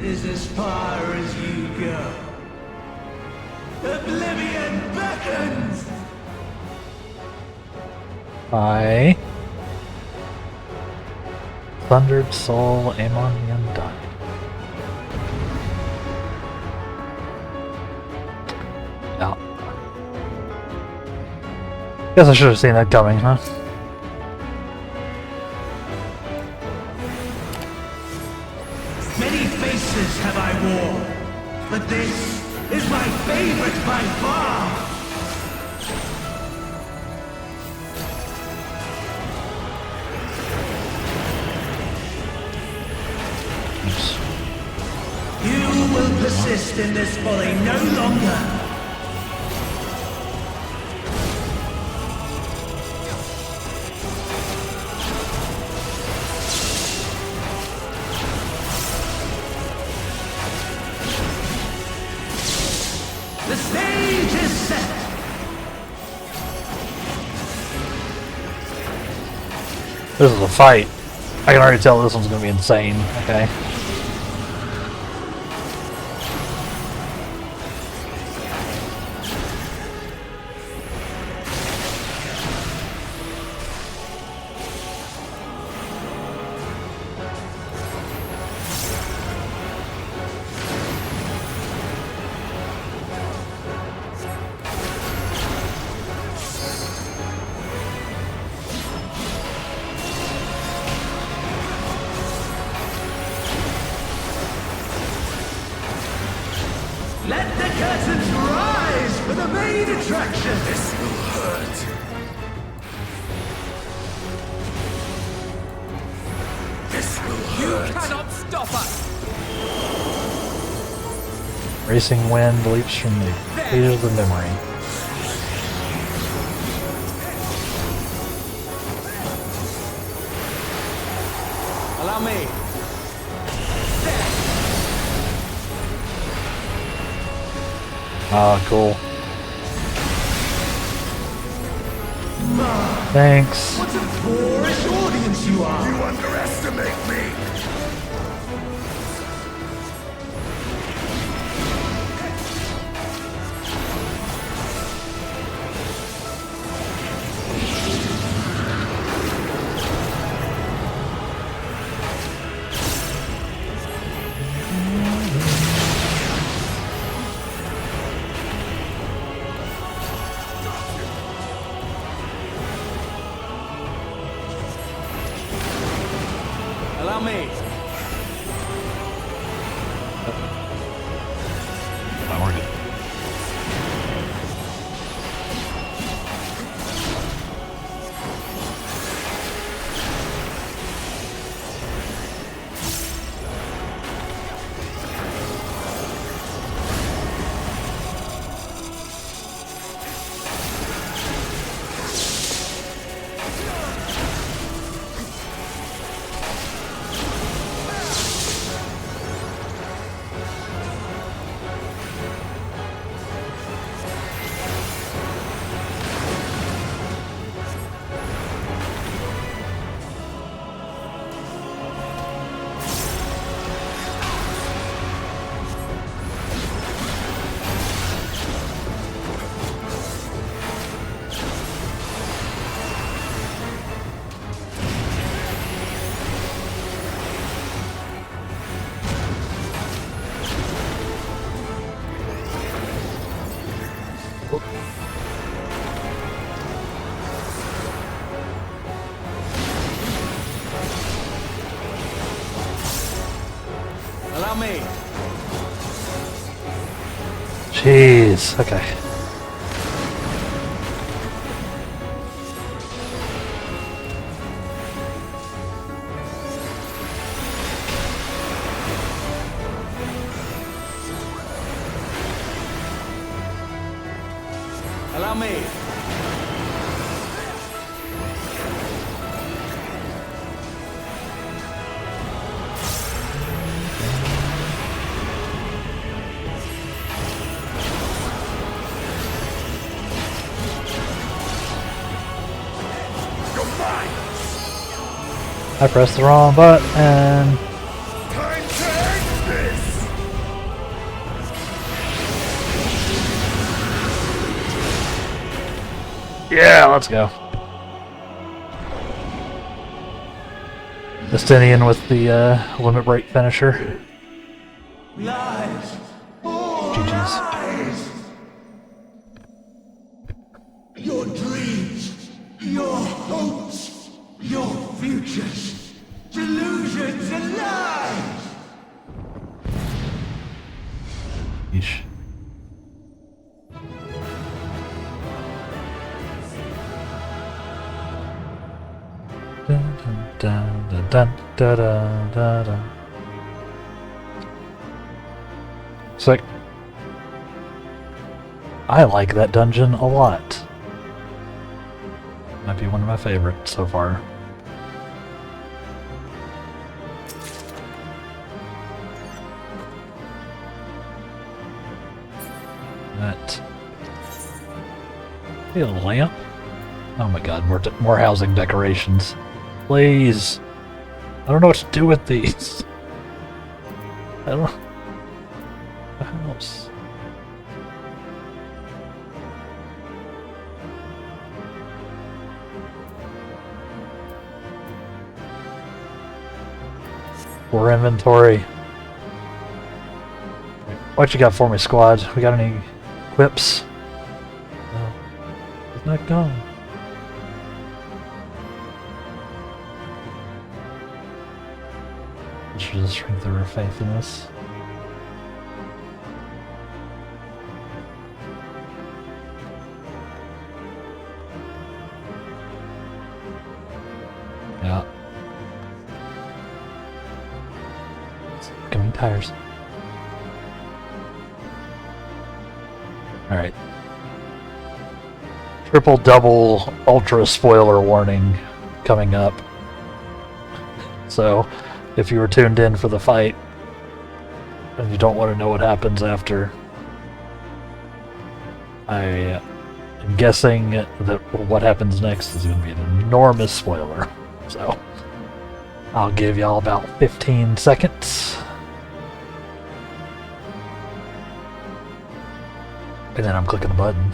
Is as far as you go. Oblivion beckons! By Thundered Soul, Amon the Undone. Yeah. Guess I should have seen that coming, huh? Many faces have I worn, but this is my favorite by far! You will persist in this folly no longer. The stage is set! This is a fight. I can already tell this one's gonna be insane, okay? Let the curtains rise for the main attraction! This will hurt. This will hurt. You cannot stop us! Racing wind leaps from the pages of the memory. Allow me. Ah, cool. Thanks. What a boorish audience you are! You underestimate me! Allow me. I'm working. me. Jeez. Okay. Allow me. I pressed the wrong button. Time to end this! Yeah, let's go. Justinian with the limit break finisher. Lies! GG's. Lies! Your dreams, your hopes, your futures, delusions and lies! Yeesh. Dun, dun, dun, dun, dun, dun, dun, dun. Sick. I like that dungeon a lot. Might be one of my favorites so far. That. Hey, a lamp? Oh my god, more housing decorations. Please. I don't know what to do with these. I don't know. The house. More inventory. What you got for me, squad? We got any quips? No. It's not gone. Should just shrink their faith in us. Yeah. Coming tires. Alright. Triple, double, ultra spoiler warning coming up. So, if you were tuned in for the fight, and you don't want to know what happens after, I am guessing that what happens next is going to be an enormous spoiler. So, I'll give y'all about 15 seconds. And then I'm clicking the button.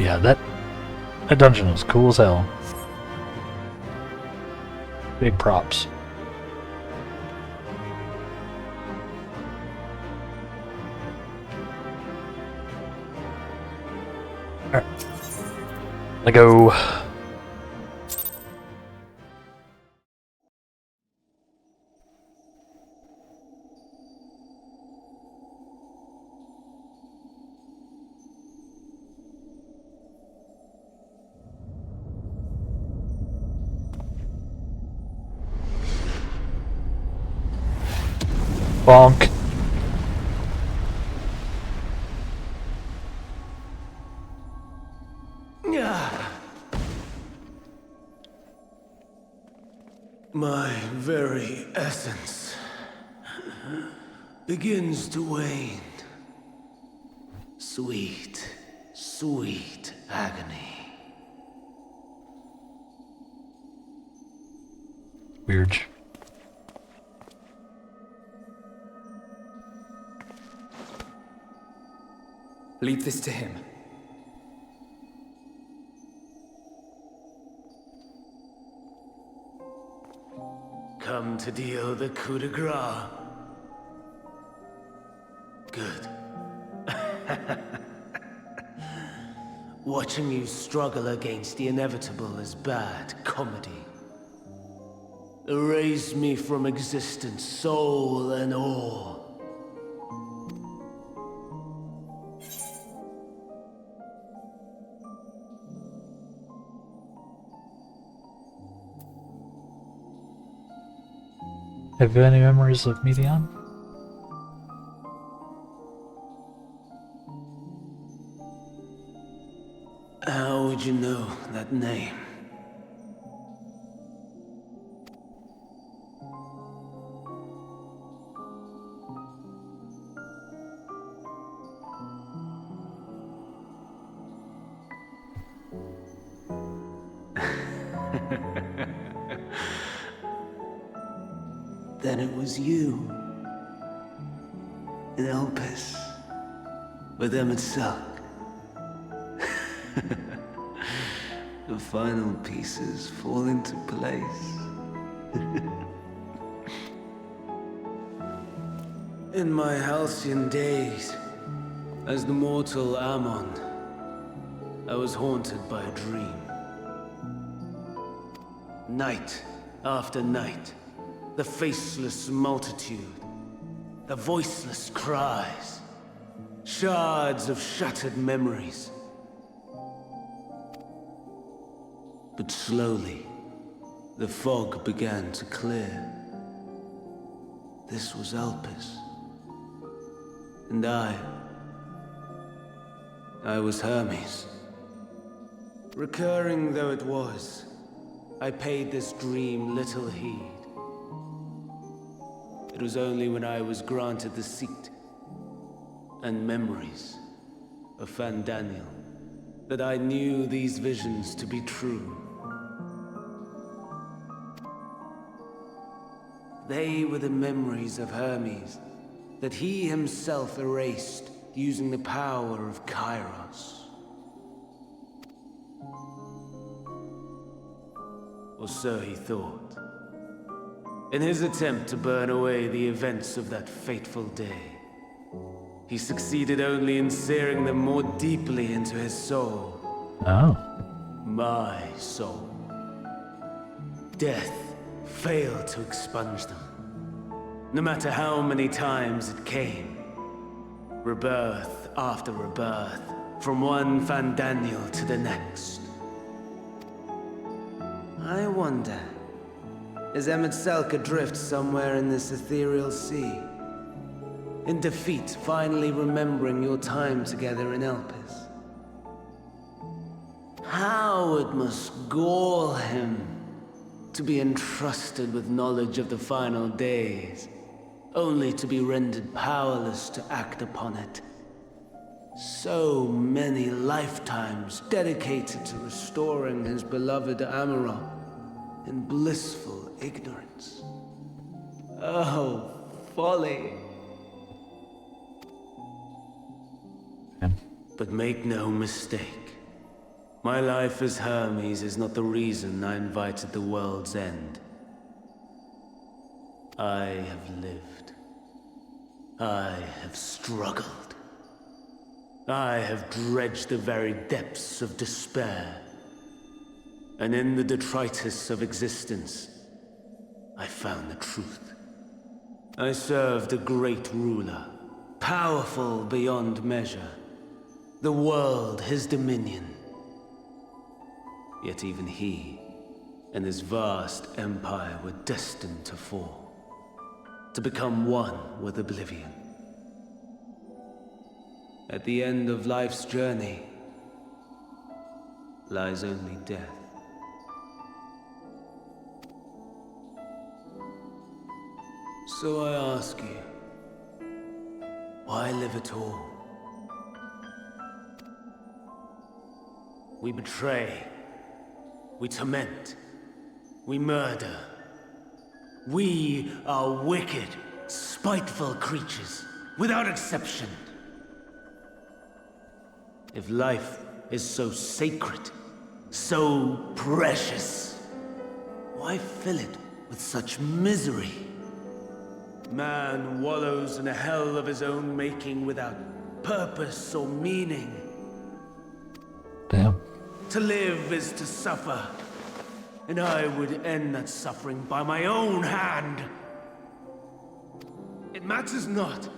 Yeah, that dungeon was cool as hell. Big props. Alright. Let go. Bonk. My very essence begins to wane. Sweet, sweet agony. Weird. Leave this to him. Come to deal the coup de grace. Good. Watching you struggle against the inevitable is bad comedy. Erase me from existence, soul and all. Have you any memories of Medion? How would you know that name? Then it was you. In Elpis. With Emet-Selch. The final pieces fall into place. In my halcyon days, as the mortal Ammon, I was haunted by a dream. Night after night, the faceless multitude, the voiceless cries, shards of shattered memories. But slowly, the fog began to clear. This was Elpis. And I was Hermes. Recurring though it was, I paid this dream little heed. It was only when I was granted the seat and memories of Fandaniel that I knew these visions to be true. They were the memories of Hermes that he himself erased using the power of Kairos. Or so he thought. In his attempt to burn away the events of that fateful day, he succeeded only in searing them more deeply into his soul. Oh. My soul. Death failed to expunge them. No matter how many times it came. Rebirth after rebirth, from one Fandaniel to the next. I wonder, is Emet-Selch adrift somewhere in this ethereal sea? In defeat, finally remembering your time together in Elpis? How it must gall him to be entrusted with knowledge of the final days, only to be rendered powerless to act upon it. So many lifetimes dedicated to restoring his beloved Amaral in blissful ignorance. Oh, folly. But make no mistake. My life as Hermes is not the reason I invited the world's end. I have lived. I have struggled. I have dredged the very depths of despair. And in the detritus of existence, I found the truth. I served a great ruler, powerful beyond measure. The world his dominion. Yet even he and his vast empire were destined to fall. To become one with oblivion. At the end of life's journey lies only death. So I ask you, why live at all? We betray, we torment, we murder. We are wicked, spiteful creatures, without exception. If life is so sacred, so precious, why fill it with such misery? Man wallows in a hell of his own making without purpose or meaning. Damn. To live is to suffer. and I would end that suffering by my own hand. It matters not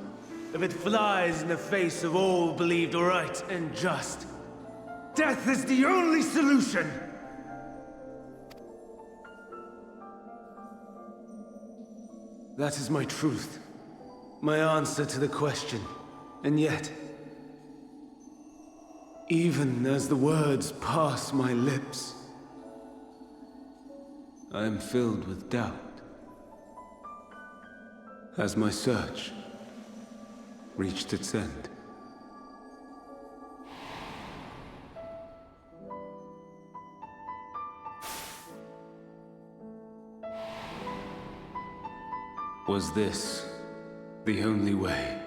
if it flies in the face of all believed right and just. Death is the only solution! That is my truth. My answer to the question. And yet, even as the words pass my lips, I am filled with doubt. Has my search reached its end? Was this the only way?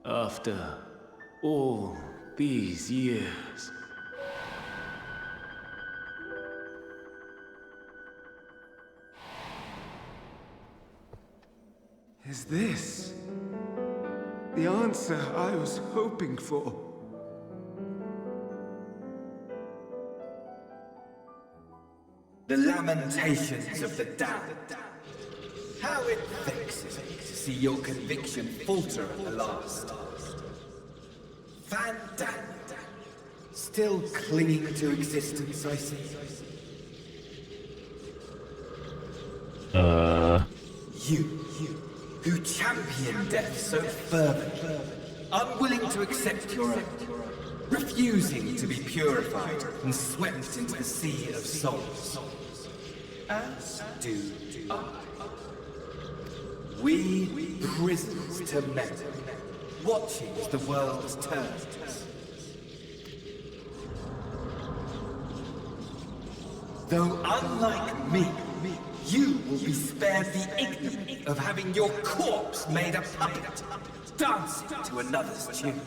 After all these years, is this the answer I was hoping for? The lamentations of the damned. How it vexes me to see your conviction falter at the last. Van Daniel, still clinging to existence, I see. You, who champion death so fervently, unwilling to accept your own, refusing to be purified and swept into the sea of souls. As do I. We prisoners to men, watching as the world turns. Though unlike me, you will be spared the ignominy of having your corpse made a puppet, dancing to another's tune.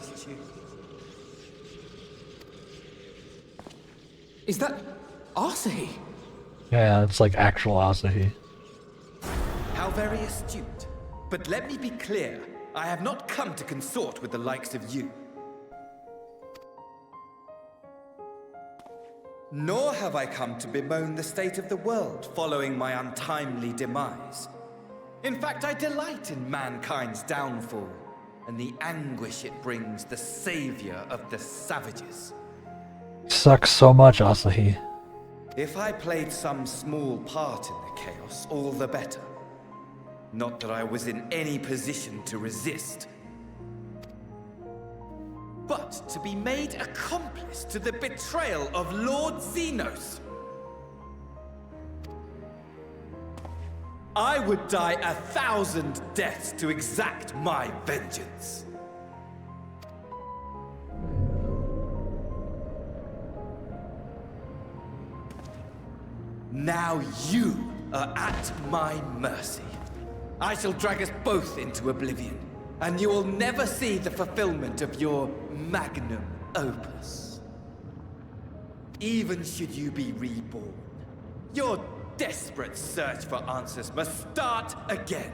Is that Asahi? Yeah, it's like actual Asahi. How very astute. But let me be clear, I have not come to consort with the likes of you. Nor have I come to bemoan the state of the world following my untimely demise. In fact, I delight in mankind's downfall, and the anguish it brings the savior of the savages. Sucks so much, Asahi. If I played some small part in the chaos, all the better. Not that I was in any position to resist. But to be made accomplice to the betrayal of Lord Xenos. I would die 1,000 deaths to exact my vengeance. Now you are at my mercy. I shall drag us both into oblivion, and you will never see the fulfillment of your magnum opus. Even should you be reborn, your desperate search for answers must start again.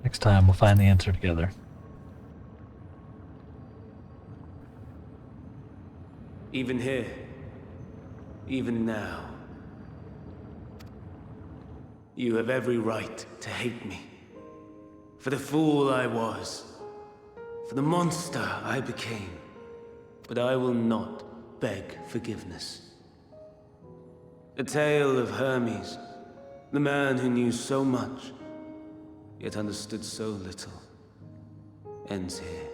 Next time we'll find the answer together. Even here, even now, you have every right to hate me. For the fool I was, for the monster I became. But I will not beg forgiveness. The tale of Hermes, the man who knew so much, yet understood so little, ends here.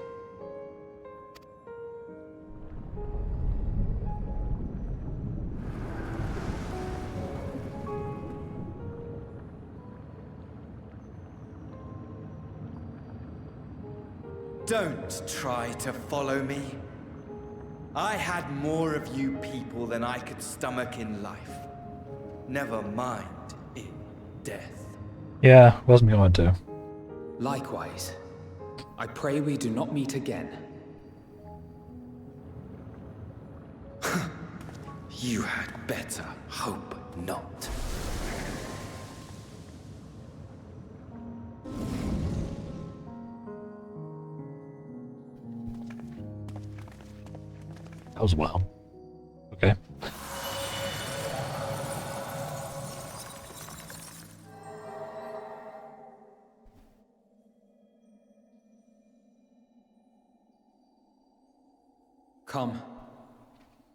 Don't try to follow me. I had more of you people than I could stomach in life. Never mind in death. Yeah, wasn't going to. Likewise. I pray we do not meet again. You had better hope not. That was wild. Okay. Come.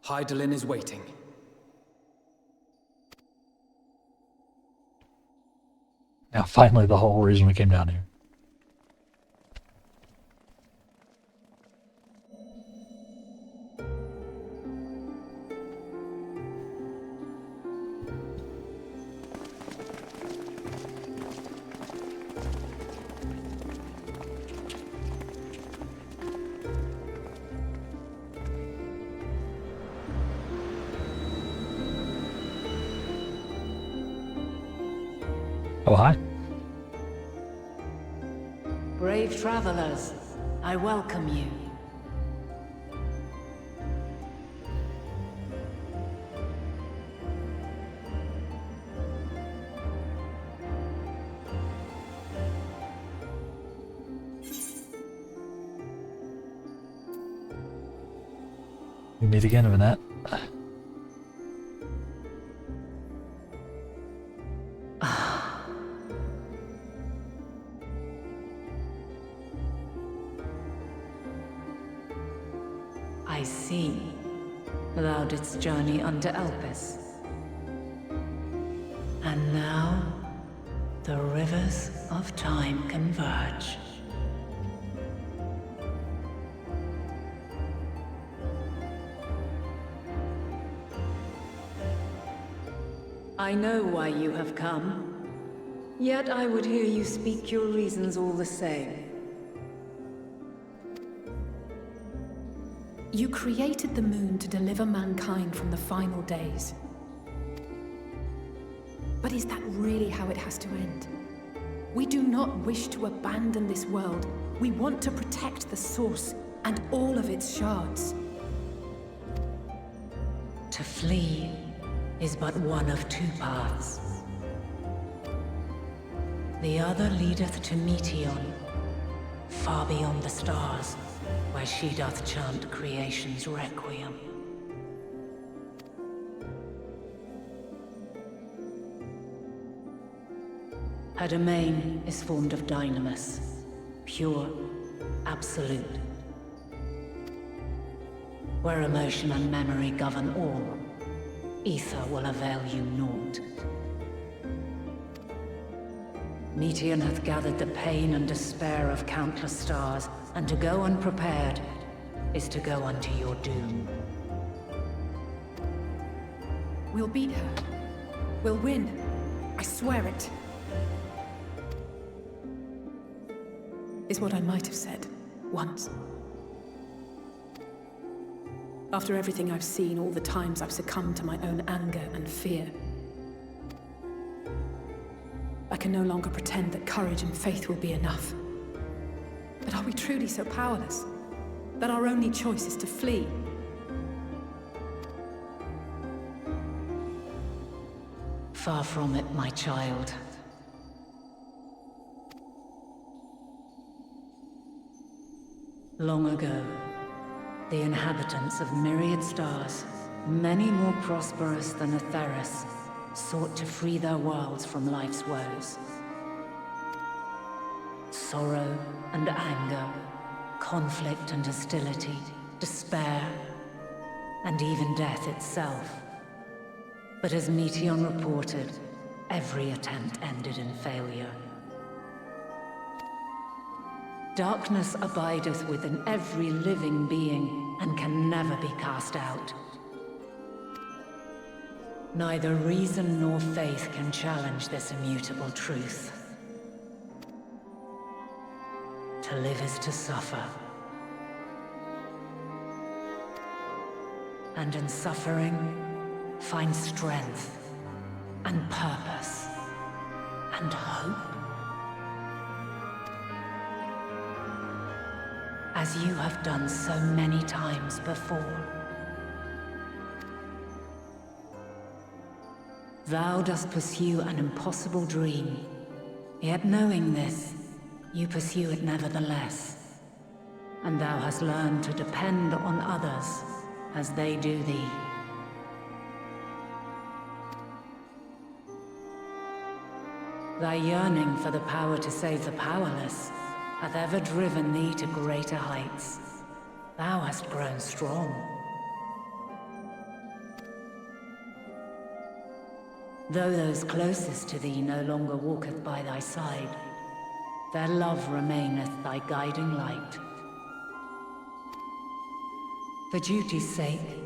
Hydaelyn is waiting. Now, finally, the whole reason we came down here. Oh, hi. Brave travelers, I welcome you. We meet again, Annette. I see. Thou didst journey unto Elpis. And now, the rivers of time converge. I know why you have come, yet I would hear you speak your reasons all the same. You created the moon to deliver mankind from the final days. But is that really how it has to end? We do not wish to abandon this world. We want to protect the source and all of its shards. To flee is but one of two paths. The other leadeth to Meteion, far beyond the stars, where she doth chant creation's requiem. Her domain is formed of dynamis, pure, absolute. Where emotion and memory govern all, ether will avail you naught. Meteion hath gathered the pain and despair of countless stars, and to go unprepared is to go unto your doom. We'll beat her. We'll win. I swear it. Is what I might have said once. After everything I've seen, all the times I've succumbed to my own anger and fear, I can no longer pretend that courage and faith will be enough. But are we truly so powerless that our only choice is to flee? Far from it, my child. Long ago, the inhabitants of myriad stars, many more prosperous than Atheris, sought to free their worlds from life's woes. Sorrow and anger, conflict and hostility, despair, and even death itself. But as Meteion reported, every attempt ended in failure. Darkness abideth within every living being, and can never be cast out. Neither reason nor faith can challenge this immutable truth. To live is to suffer, And in suffering, find strength, and purpose, and hope. As you have done so many times before. Thou dost pursue an impossible dream, yet knowing this, you pursue it nevertheless. And thou hast learned to depend on others as they do thee. Thy yearning for the power to save the powerless hath ever driven thee to greater heights. Thou hast grown strong. Though those closest to thee no longer walketh by thy side, their love remaineth thy guiding light. For duty's sake,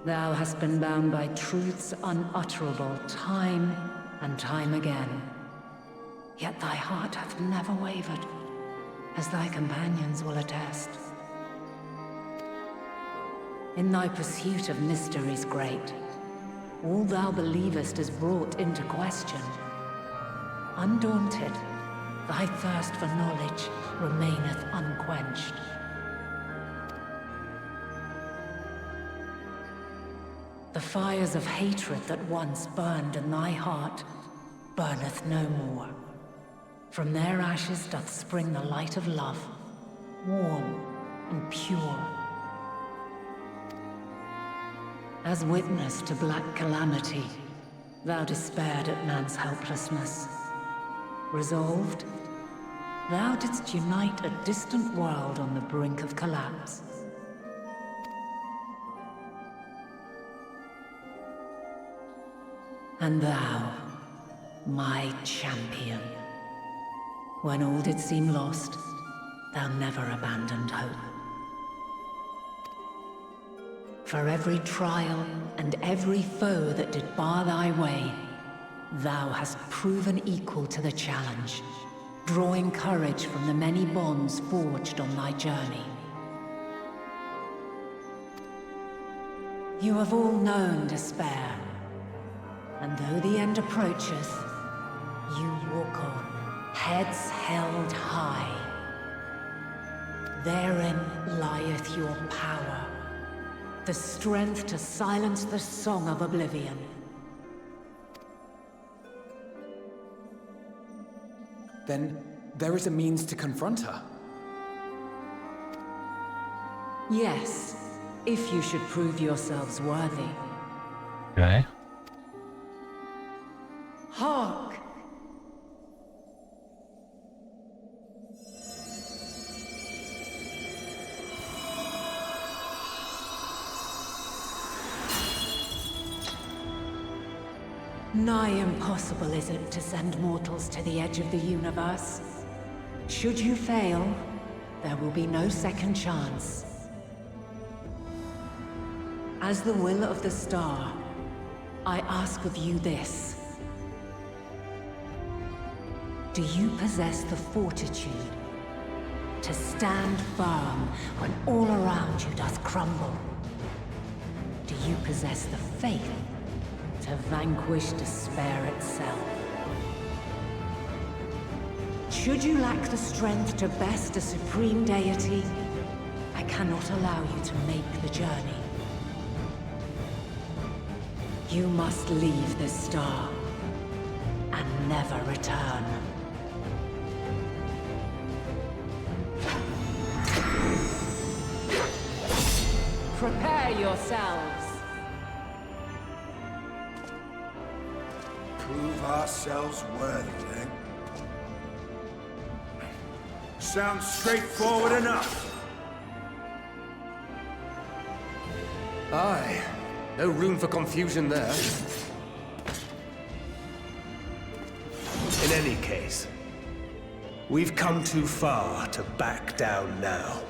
thou hast been bound by truths unutterable time and time again. Yet thy heart hath never wavered, as thy companions will attest. In thy pursuit of mysteries great, all thou believest is brought into question. Undaunted, thy thirst for knowledge remaineth unquenched. The fires of hatred that once burned in thy heart burneth no more. From their ashes doth spring the light of love, warm and pure. As witness to black calamity, thou despaired at man's helplessness. Resolved, thou didst unite a distant world on the brink of collapse. And thou, my champion, when all did seem lost, thou never abandoned hope. For every trial and every foe that did bar thy way, thou hast proven equal to the challenge, drawing courage from the many bonds forged on thy journey. You have all known despair, and though the end approacheth, you walk on, heads held high. Therein lieth your power, the strength to silence the song of oblivion. Then there is a means to confront her. Yes, if you should prove yourselves worthy. Okay. Hark! Nigh impossible is it to send mortals to the edge of the universe. Should you fail, there will be no second chance. As the will of the star, I ask of you this. Do you possess the fortitude to stand firm when all around you doth crumble? Do you possess the faith to vanquish despair itself? Should you lack the strength to best a supreme deity, I cannot allow you to make the journey. You must leave this star and never return. Prepare yourselves. Prove ourselves worthy, eh? Sounds straightforward enough. Aye. No room for confusion there. In any case, we've come too far to back down now.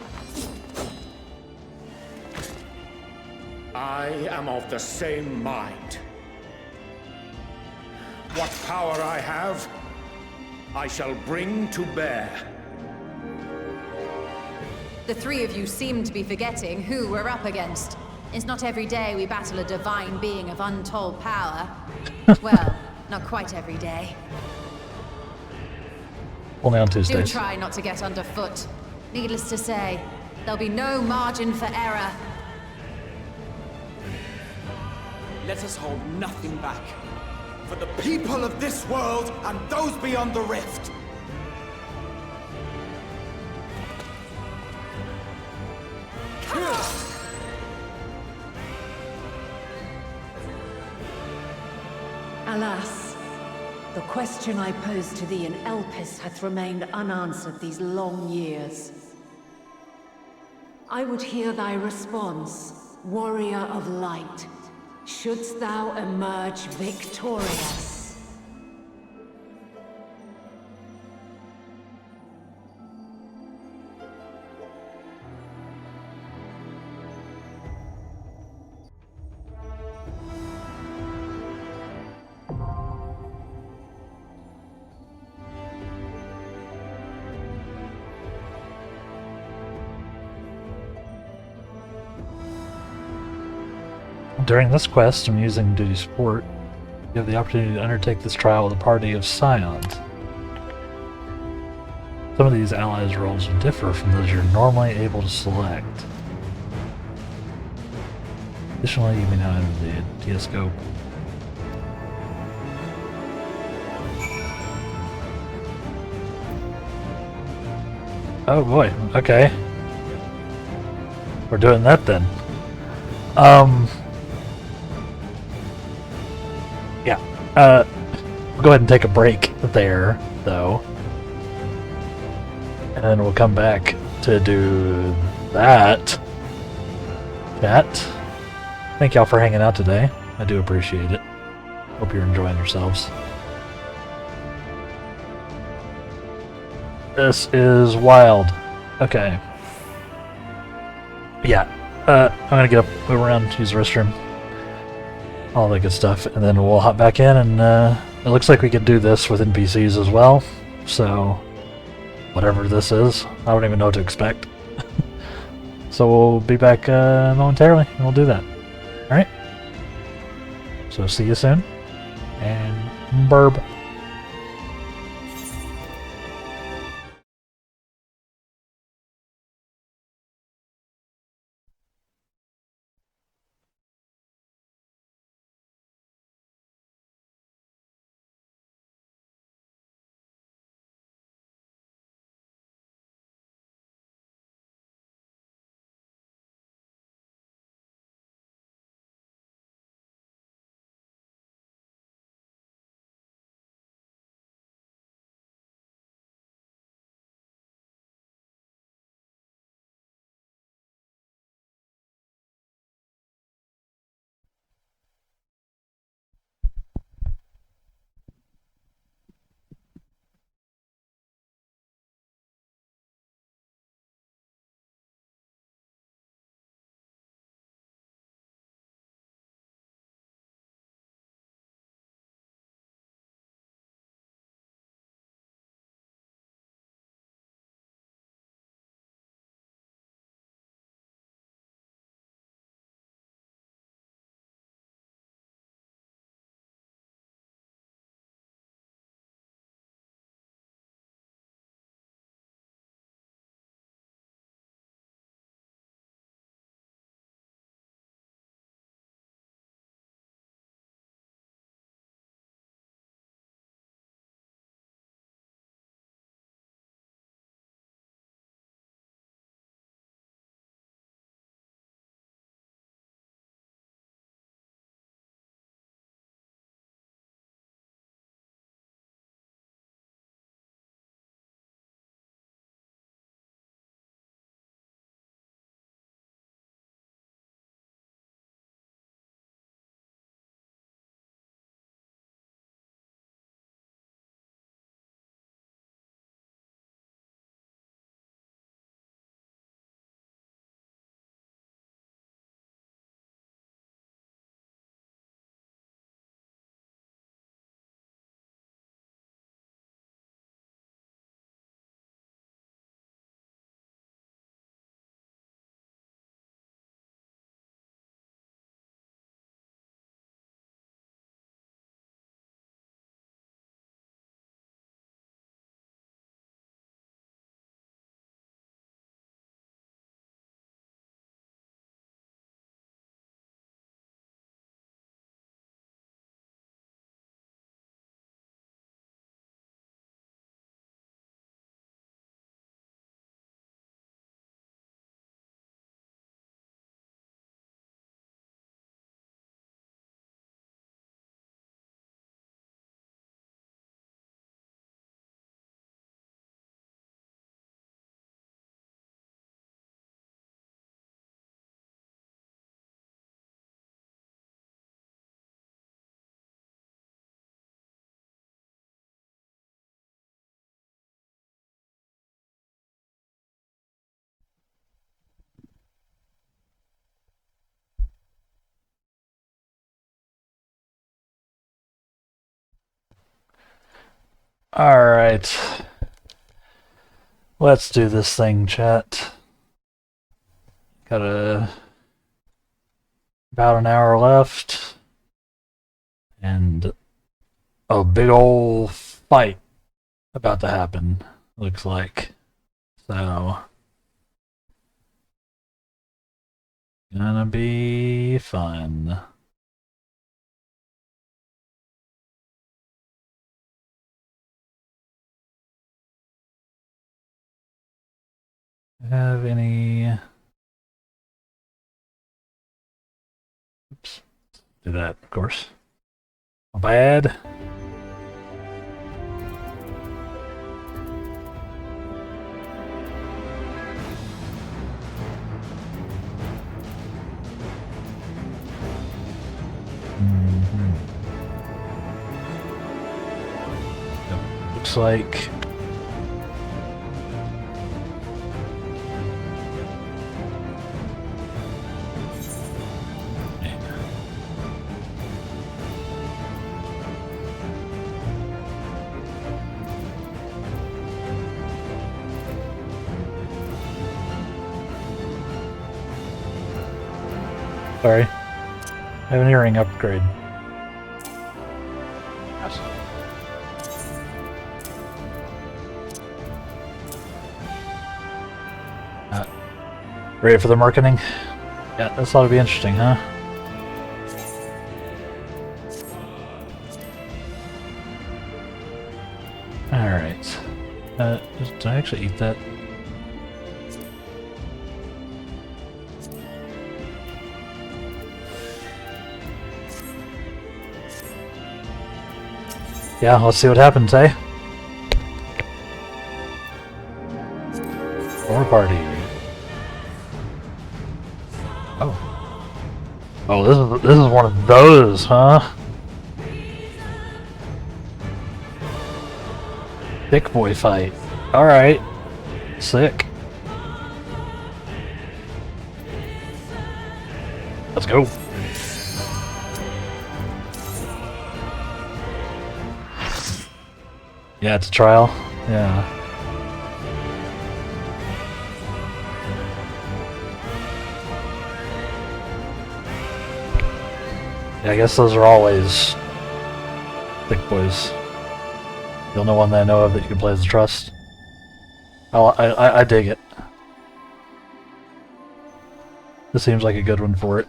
I am of the same mind. What power I have, I shall bring to bear. The three of you seem to be forgetting who we're up against. It's not every day we battle a divine being of untold power. Well, not quite every day. Only on Do Tuesdays. try not to get underfoot. Needless to say, there'll be no margin for error. Let us hold nothing back. For the people of this world and those beyond the rift. Alas, the question I posed to thee in Elpis hath remained unanswered these long years. I would hear thy response, warrior of light. Shouldst thou emerge victorious? During this quest, I'm using duty support. You have the opportunity to undertake this trial with a party of scions. Some of these allies' roles differ from those you're normally able to select. Additionally, you may now enter the Diascope. Oh boy, okay. We're doing that then. Yeah. We'll go ahead and take a break there, though. And then we'll come back to do that. Chat. Thank y'all for hanging out today. I do appreciate it. Hope you're enjoying yourselves. This is wild. Okay. Yeah. I'm gonna get up, move around, use the restroom. All that good stuff. And then we'll hop back in and it looks like we could do this with NPCs as well. So, whatever this is, I don't even know what to expect. So we'll be back momentarily and we'll do that. Alright? So see you soon. And burb. Alright. Let's do this thing, chat. Got about an hour left. And a big ol' fight about to happen, looks like. So, gonna be fun. Have any... Oops. Do that, of course. Bad. Looks like sorry. I have an earring upgrade. Ready for the marketing? Yeah, this ought to be interesting, huh? Alright. Did I actually eat that? Yeah, let's see what happens, eh? Or party. Oh. Oh, this is one of those, huh? Thick boy fight. Alright. Sick. Let's go. Yeah, it's a trial. Yeah. Yeah, I guess those are always thick boys. The only one that I know of that you can play as a trust. I dig it. This seems like a good one for it.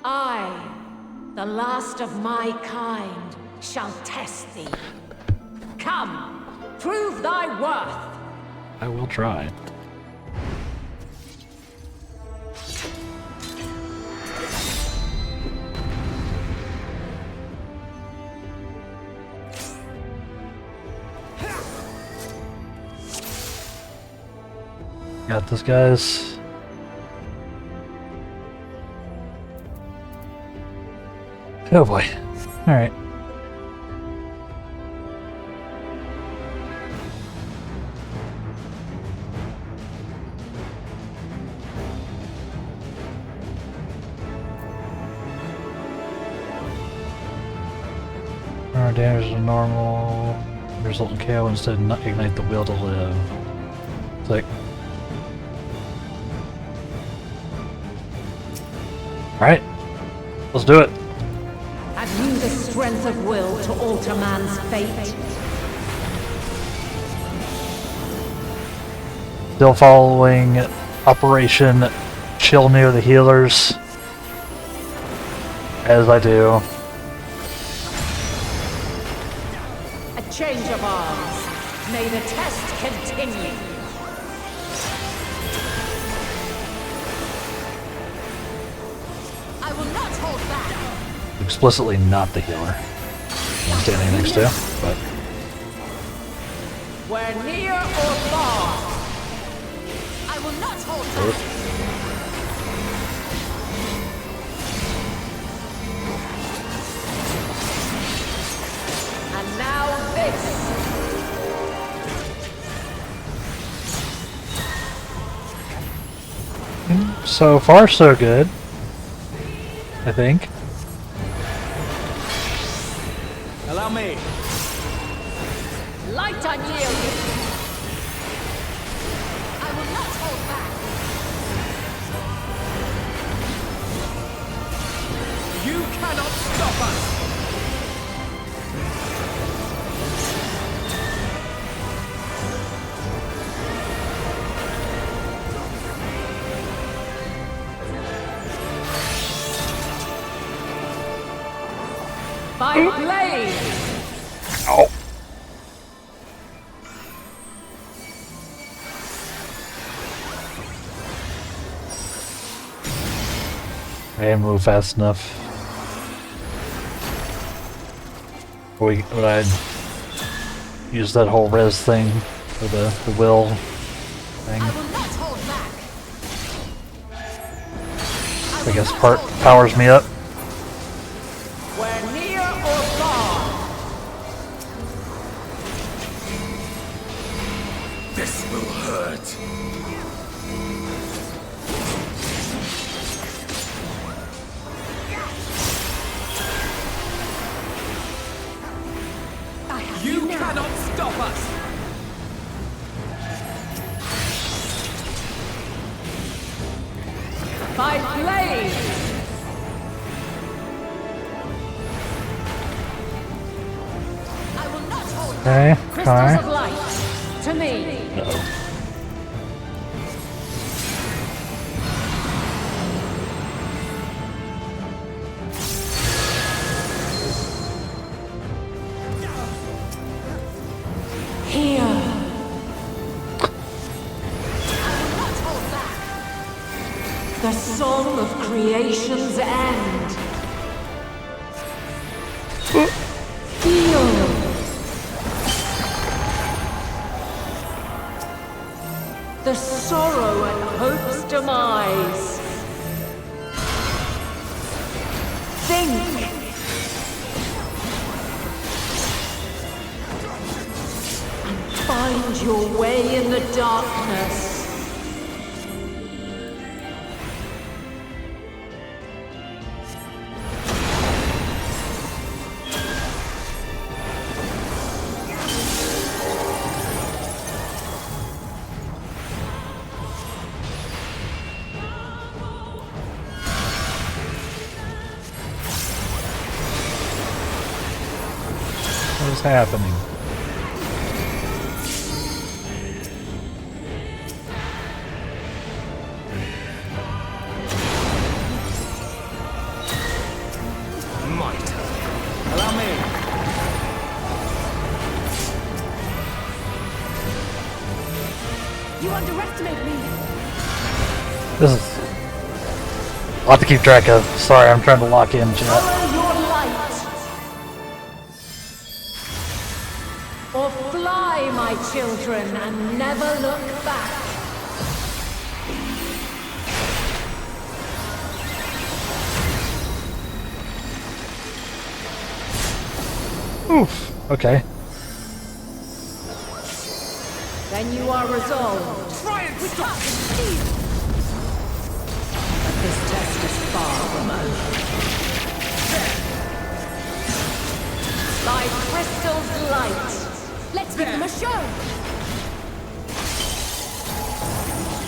I, the last of my kind, shall test thee. Come, prove thy worth. I will try. Got this, guys. Oh boy. Alright. Our damage is normal. Result in KO instead not ignite the will to live. It's like. Alright. Let's do it. Have you the strength of will to alter man's fate? Still following Operation Chill Near the Healers. As I do. A change of arms. May the test continue. I will not hold back. Explicitly not the healer I'm standing next to, but Where near or far, I will not hold back. And now this. so far so good. I think. Allow me. Light unyielding. I will not hold back. You cannot stop us. By blade! Oh. I didn't move fast enough. Would I use that whole res thing for the will thing? I will not hold back. I guess powers me up. Where near or far. This will hurt. You cannot stop us. By blade! I will not hold Okay, Crystals okay. of light. To me. Uh-oh. Here. The song of creation's end. Feel. The sorrow at hope's demise. Think. And find your way in the darkness. What is happening? Might. Allow me. You underestimate me. This is a lot to keep track of. Sorry, I'm trying to lock in chat. Follow your light. Or fly, my children, and never look back. Oof. Okay. Then you are resolved. Try and stop. But this test is far from over. By crystal's light. Let's give them a show.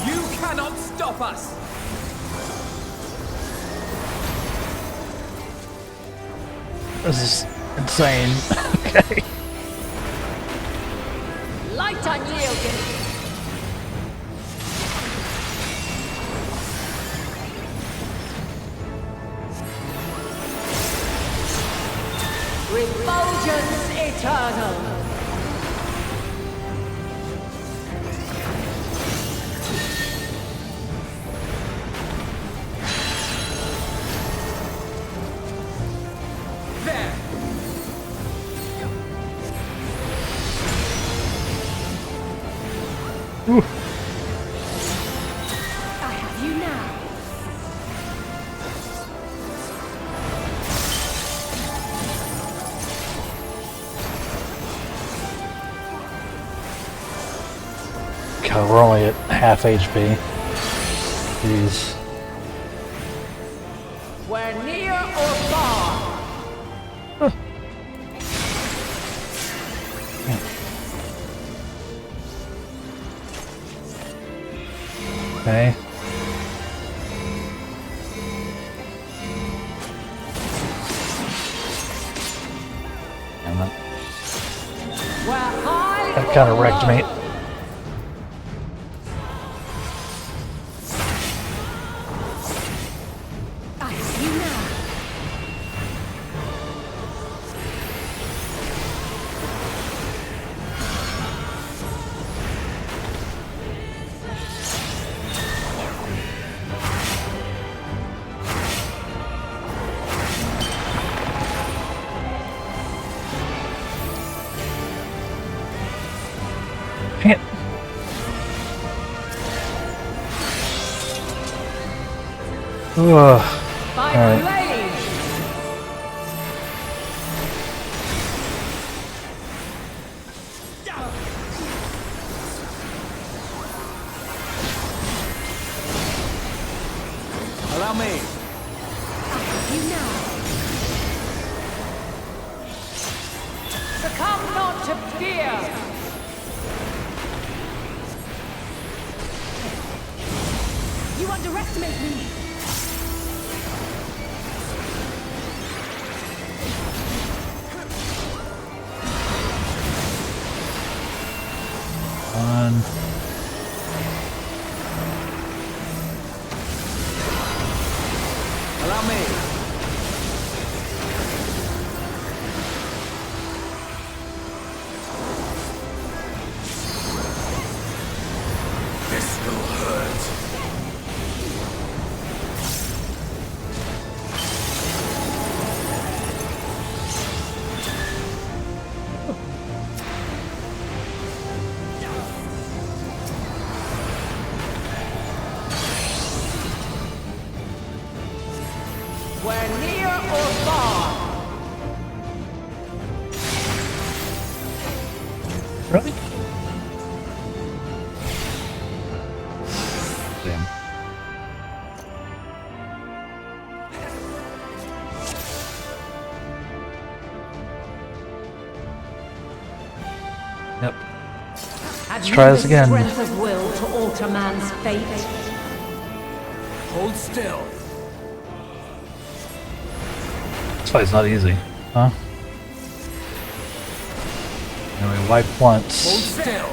You cannot stop us. This is insane. Okay. Light unyielding. Refulgence eternal. There. Ooh. I have you now. God, we're only at half HP. Jeez. Where near or far. Okay. Damn it. That kind of wrecked me. Dang it. Alright. Allow me. You now. Succumb not to fear. You underestimate me. Allow me. This will hurt. Where near or far. Really? Damn. Yep. Let's try this again. Strength of will to alter man's fate. Hold still. This fight's not easy, huh? And we wipe once. Hold still.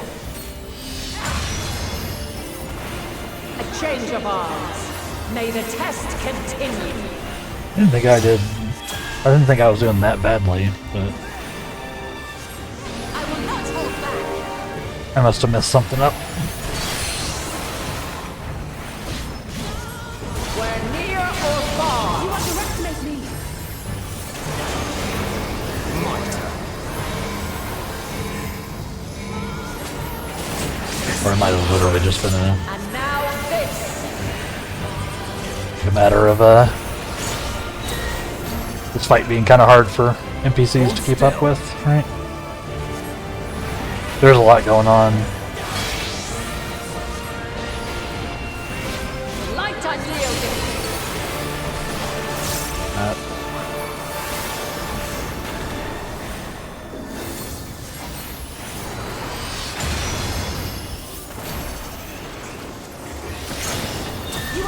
A change of arms. May the test continue. I didn't think I did. I didn't think I was doing that badly, but I will not hold back. I must have messed something up. Where near or far. You underestimate me. Or it might have literally just been And now this. a matter of this fight being kind of hard for NPCs to keep up with, right? There's a lot going on. Light unyielding.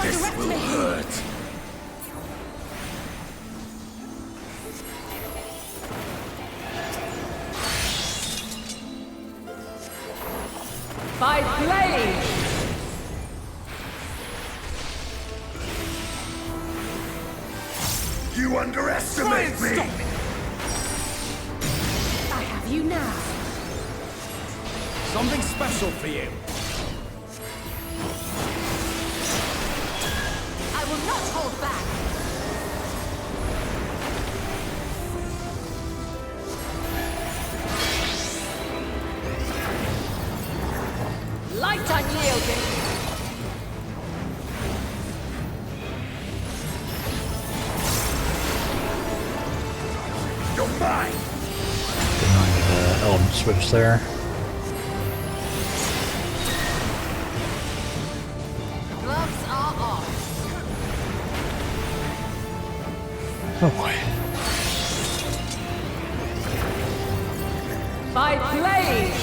This will hurt. By blade. You underestimate me! I have you now. Something special for you. I will not hold back. Light unyielding. You're mine! Didn't mind the element switch there. Gloves are off. Oh boy. By blade.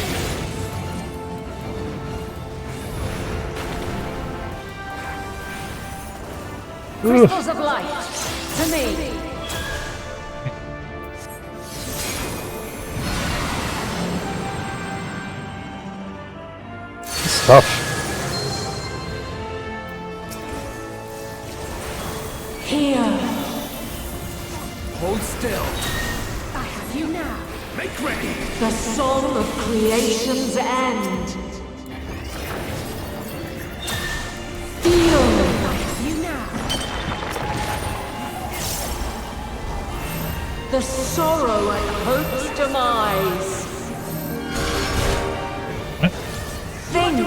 Crystals of light, to me. Stuff. Here. Hold still. I have you now. Make ready. The song of creation's end. Feel. I have you now. The sorrow at hope's demise. Think.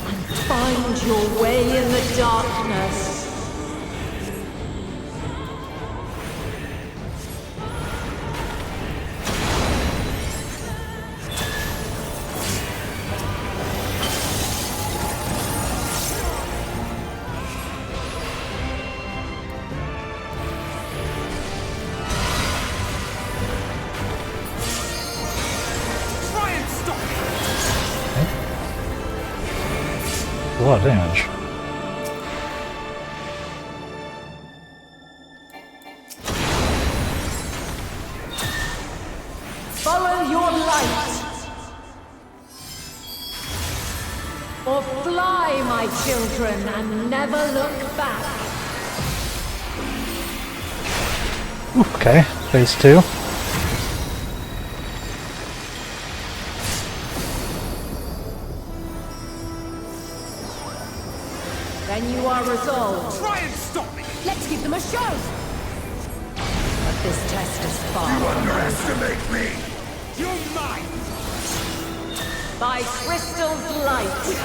And find your way in the darkness. A lot of damage. Follow your light. Or fly, my children, and never look back. Okay, phase 2. Then you are resolved. Try and stop me! Let's give them a show! But this test is far. You underestimate me! You're mine! By crystal's light.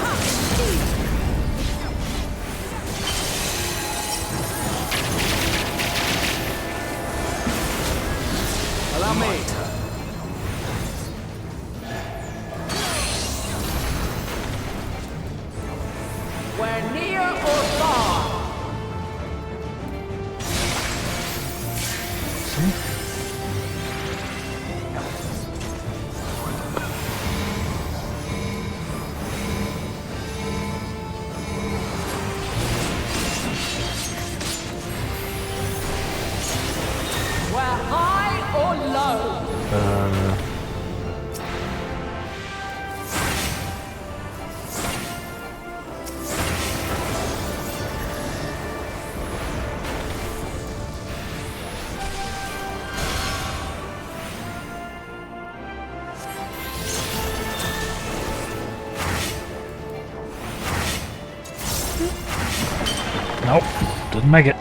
Allow me. We're near or far. We're high or low. Nope, didn't make it.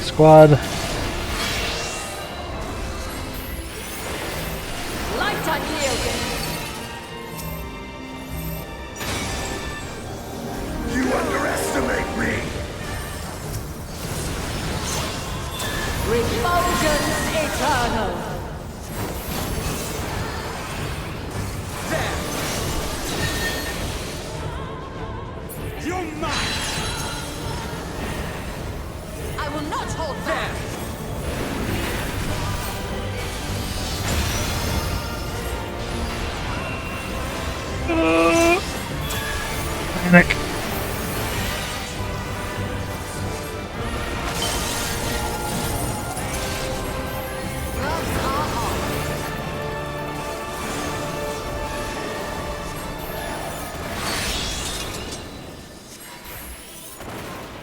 Squad. Light unyielding. You underestimate me! Refulgence eternal. You're mine! I will not hold back. Panic.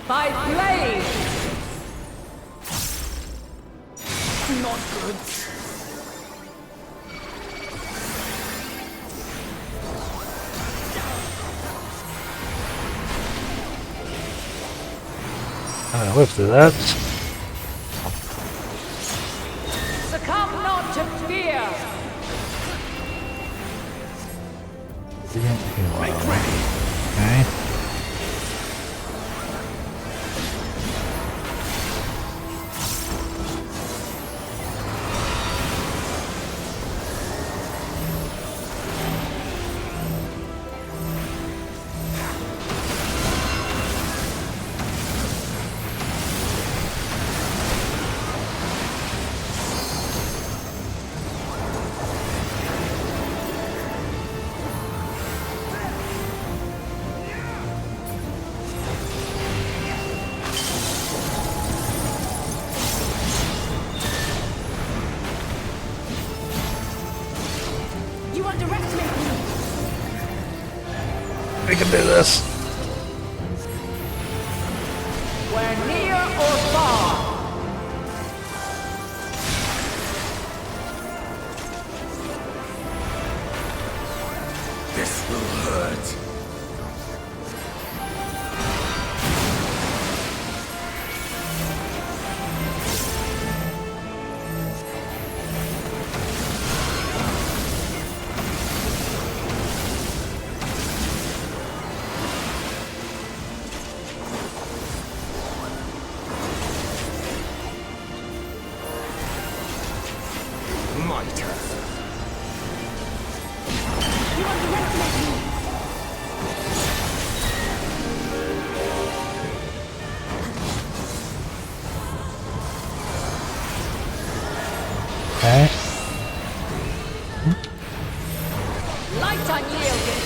By blade. Not good. I lived through that. Succumb not to fear. Okay. can do this. We're near or far. This will hurt. My turn. You underestimate me. Okay. Light unyielding.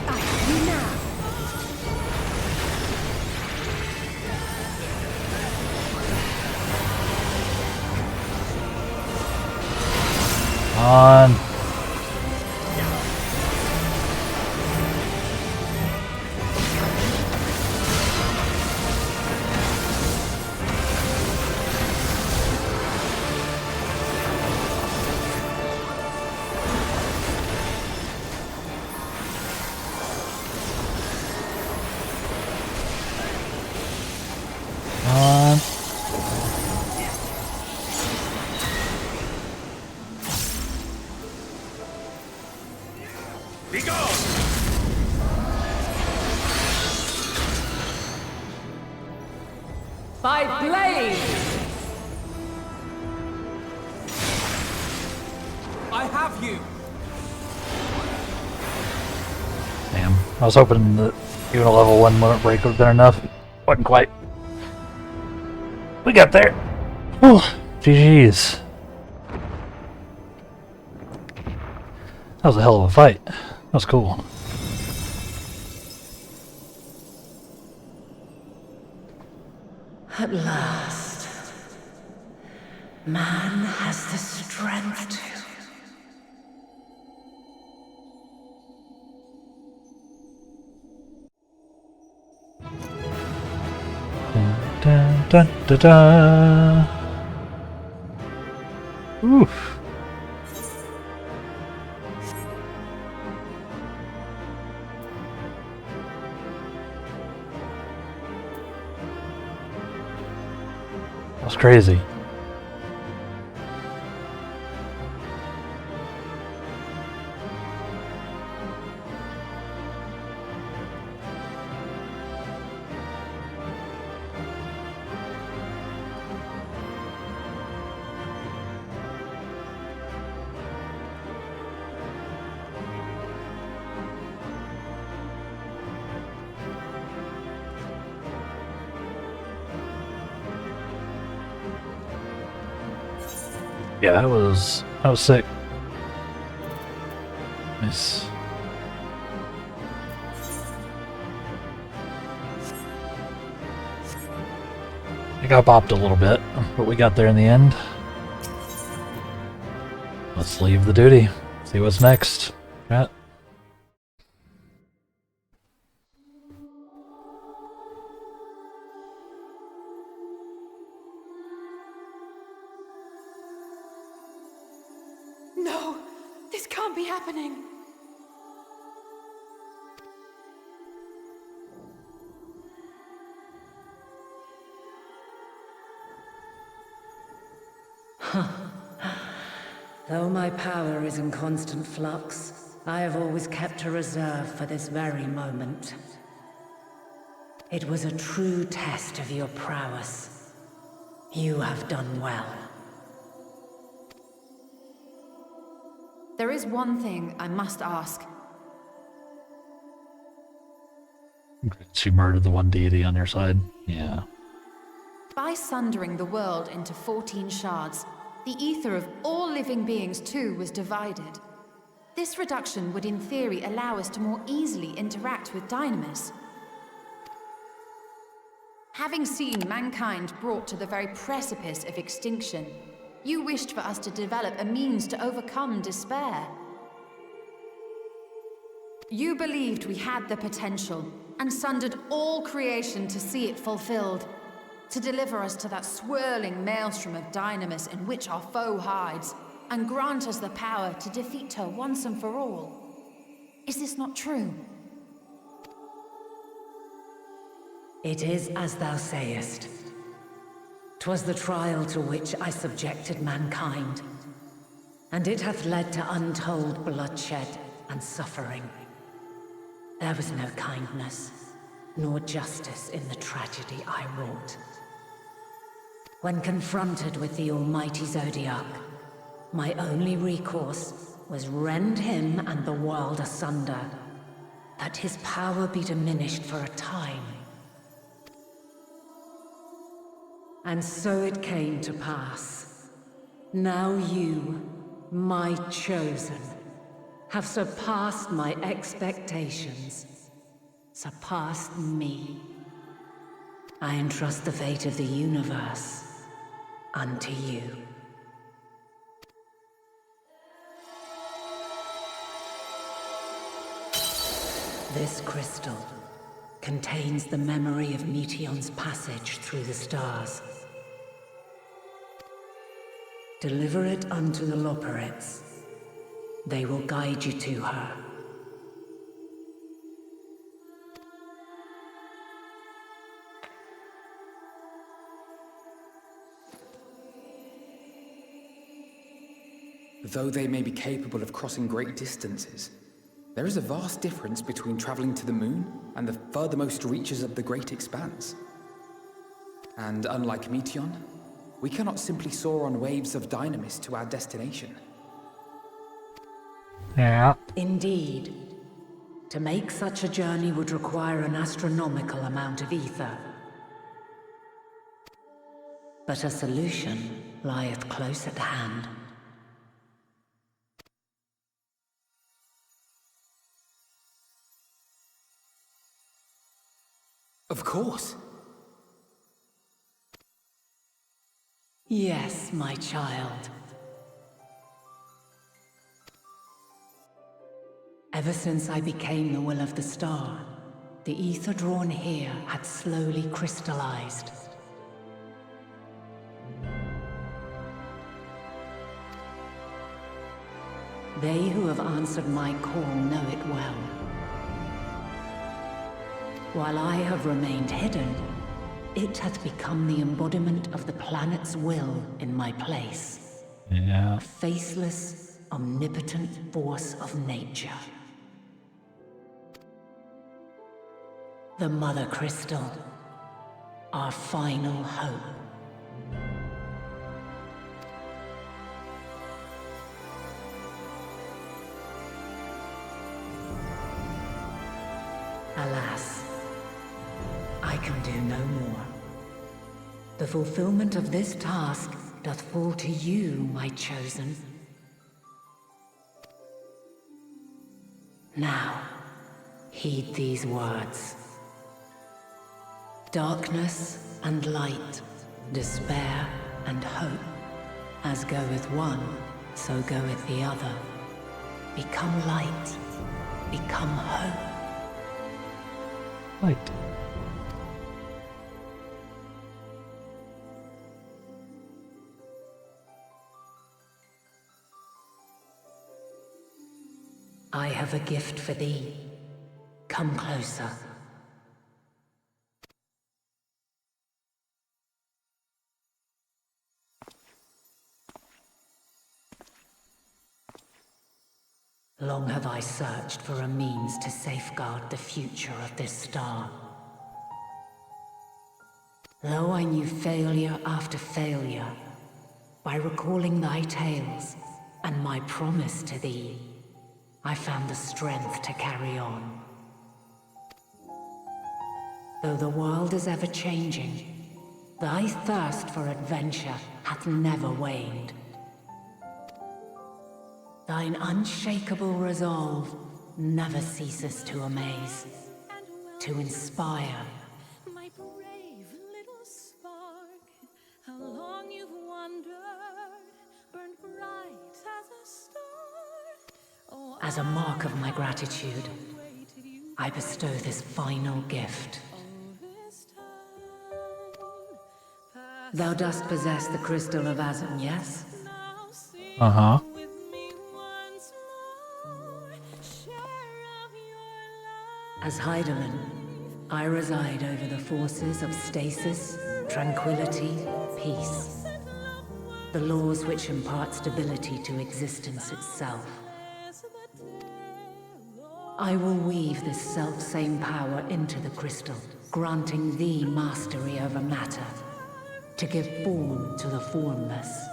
I have you now. On. On. Be gone! By blade. I have you. Damn. I was hoping that even a level 1 limit break would have been enough. Wasn't quite. We got there. Whew. GG's. That was a hell of a fight. That was cool. At last, man has the strength to. Dun, dun, dun, dun. Oof. That's crazy. Yeah, that was sick. Nice. I got bopped a little bit, but we got there in the end. Let's leave the duty. See what's next. Chat. No! This can't be happening! Though my power is in constant flux, I have always kept a reserve for this very moment. It was a true test of your prowess. You have done well. There is one thing I must ask. She murdered the one deity on your side. Yeah. By sundering the world into 14 shards, the ether of all living beings too was divided. This reduction would in theory allow us to more easily interact with Dynamis. Having seen mankind brought to the very precipice of extinction, you wished for us to develop a means to overcome despair. You believed we had the potential, and sundered all creation to see it fulfilled. To deliver us to that swirling maelstrom of dynamis in which our foe hides, and grant us the power to defeat her once and for all. Is this not true? It is as thou sayest. 'Twas the trial to which I subjected mankind, and it hath led to untold bloodshed and suffering. There was no kindness, nor justice in the tragedy I wrought. When confronted with the almighty Zodiac, my only recourse was rend him and the world asunder, that his power be diminished for a time. And so it came to pass. Now you, my chosen, have surpassed my expectations, surpassed me. I entrust the fate of the universe unto you. This crystal contains the memory of Meteion's passage through the stars. Deliver it unto the Loporrits. They will guide you to her. Though they may be capable of crossing great distances, there is a vast difference between traveling to the moon and the furthermost reaches of the great expanse. And unlike Meteion, we cannot simply soar on waves of dynamis to our destination. Yeah. Indeed. To make such a journey would require an astronomical amount of ether. But a solution lieth close at hand. Of course. Yes, my child. Ever since I became the will of the star, the ether drawn here had slowly crystallized. They who have answered my call know it well. While I have remained hidden, it hath become the embodiment of the planet's will in my place. Yeah. A faceless, omnipotent force of nature. The Mother Crystal, our final hope. Alas, I can do no more. The fulfillment of this task doth fall to you, my chosen. Now, heed these words. Darkness and light, despair and hope. As goeth one, so goeth the other. Become light, become hope. Light. I have a gift for thee. Come closer. Long have I searched for a means to safeguard the future of this star. Though I knew failure after failure, by recalling thy tales and my promise to thee, I found the strength to carry on. Though the world is ever changing, thy thirst for adventure hath never waned. Thine unshakable resolve never ceases to amaze, to inspire. My brave little spark, how long you've wandered, burned bright as a star. Oh, As a mark of my gratitude, I bestow this final gift. Thou dost possess the crystal of Azum, yes? Uh-huh. As Heidelin, I reside over the forces of stasis, tranquility, peace. The laws which impart stability to existence itself. I will weave this self-same power into the crystal, granting thee mastery over matter, to give form to the formless.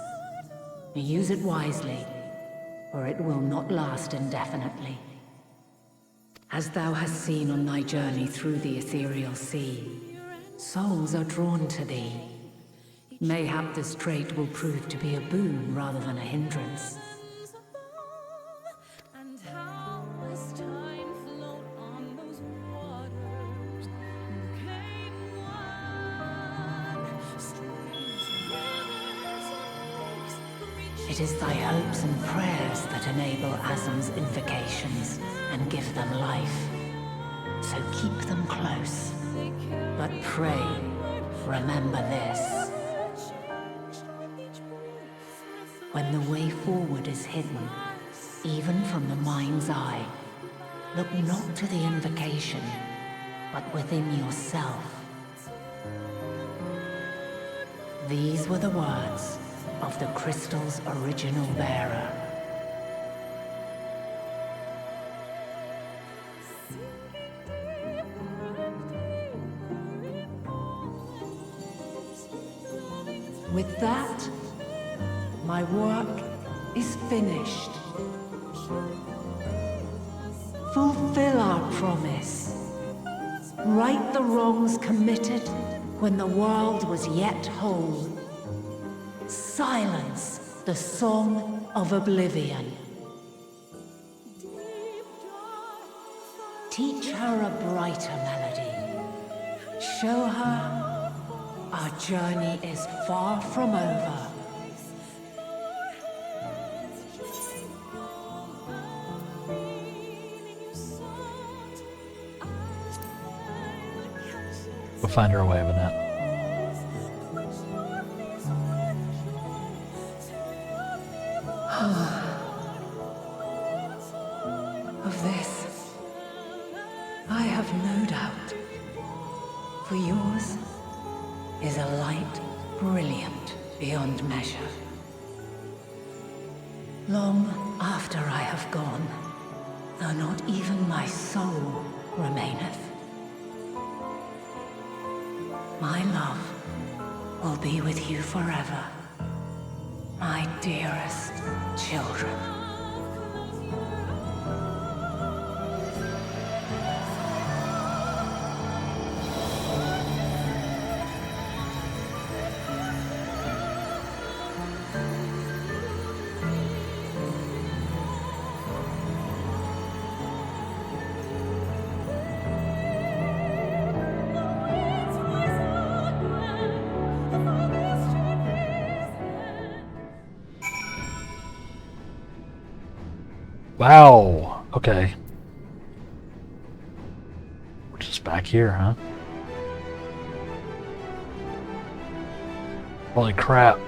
Use it wisely, or it will not last indefinitely. As thou hast seen on thy journey through the ethereal sea, souls are drawn to thee. Mayhap this trait will prove to be a boon rather than a hindrance. It is thy hopes and prayers that enable Azum's invocations and give them life. So keep them close. But pray, remember this. When the way forward is hidden, even from the mind's eye, look not to the invocation, but within yourself. These were the words of the crystal's original bearer. With that, my work is finished. Fulfill our promise. Right the wrongs committed when the world was yet whole. Silence the song of oblivion. Teach her a brighter melody. Show her our journey is far from over. We'll find our way of that. Of this, I have no doubt. For yours is a light brilliant beyond measure. Long after I have gone, though not even my soul remaineth, my love will be with you forever, my dearest children. Wow. Okay. We're just back here, huh? Holy crap.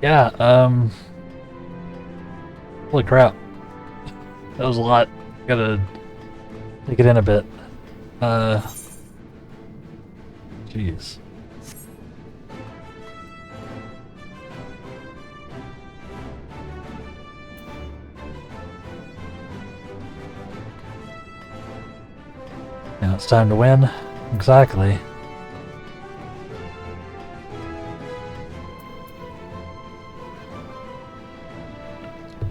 Yeah, holy crap. That was a lot. Gotta take it in a bit. Jeez. Now it's time to win. Exactly.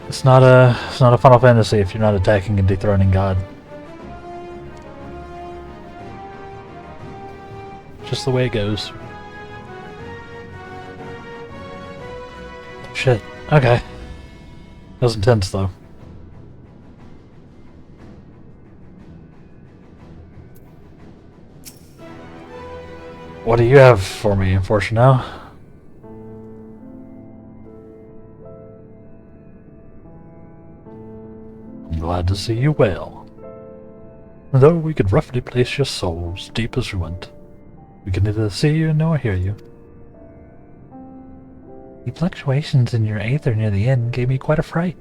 It's not a Final Fantasy if you're not attacking and dethroning God. Just the way it goes. Shit. Okay. That was intense, though. What do you have for me, Fortunel? I'm glad to see you well. Though we could roughly place your souls deep as we went, we can neither see you nor hear you. The fluctuations in your aether near the end gave me quite a fright.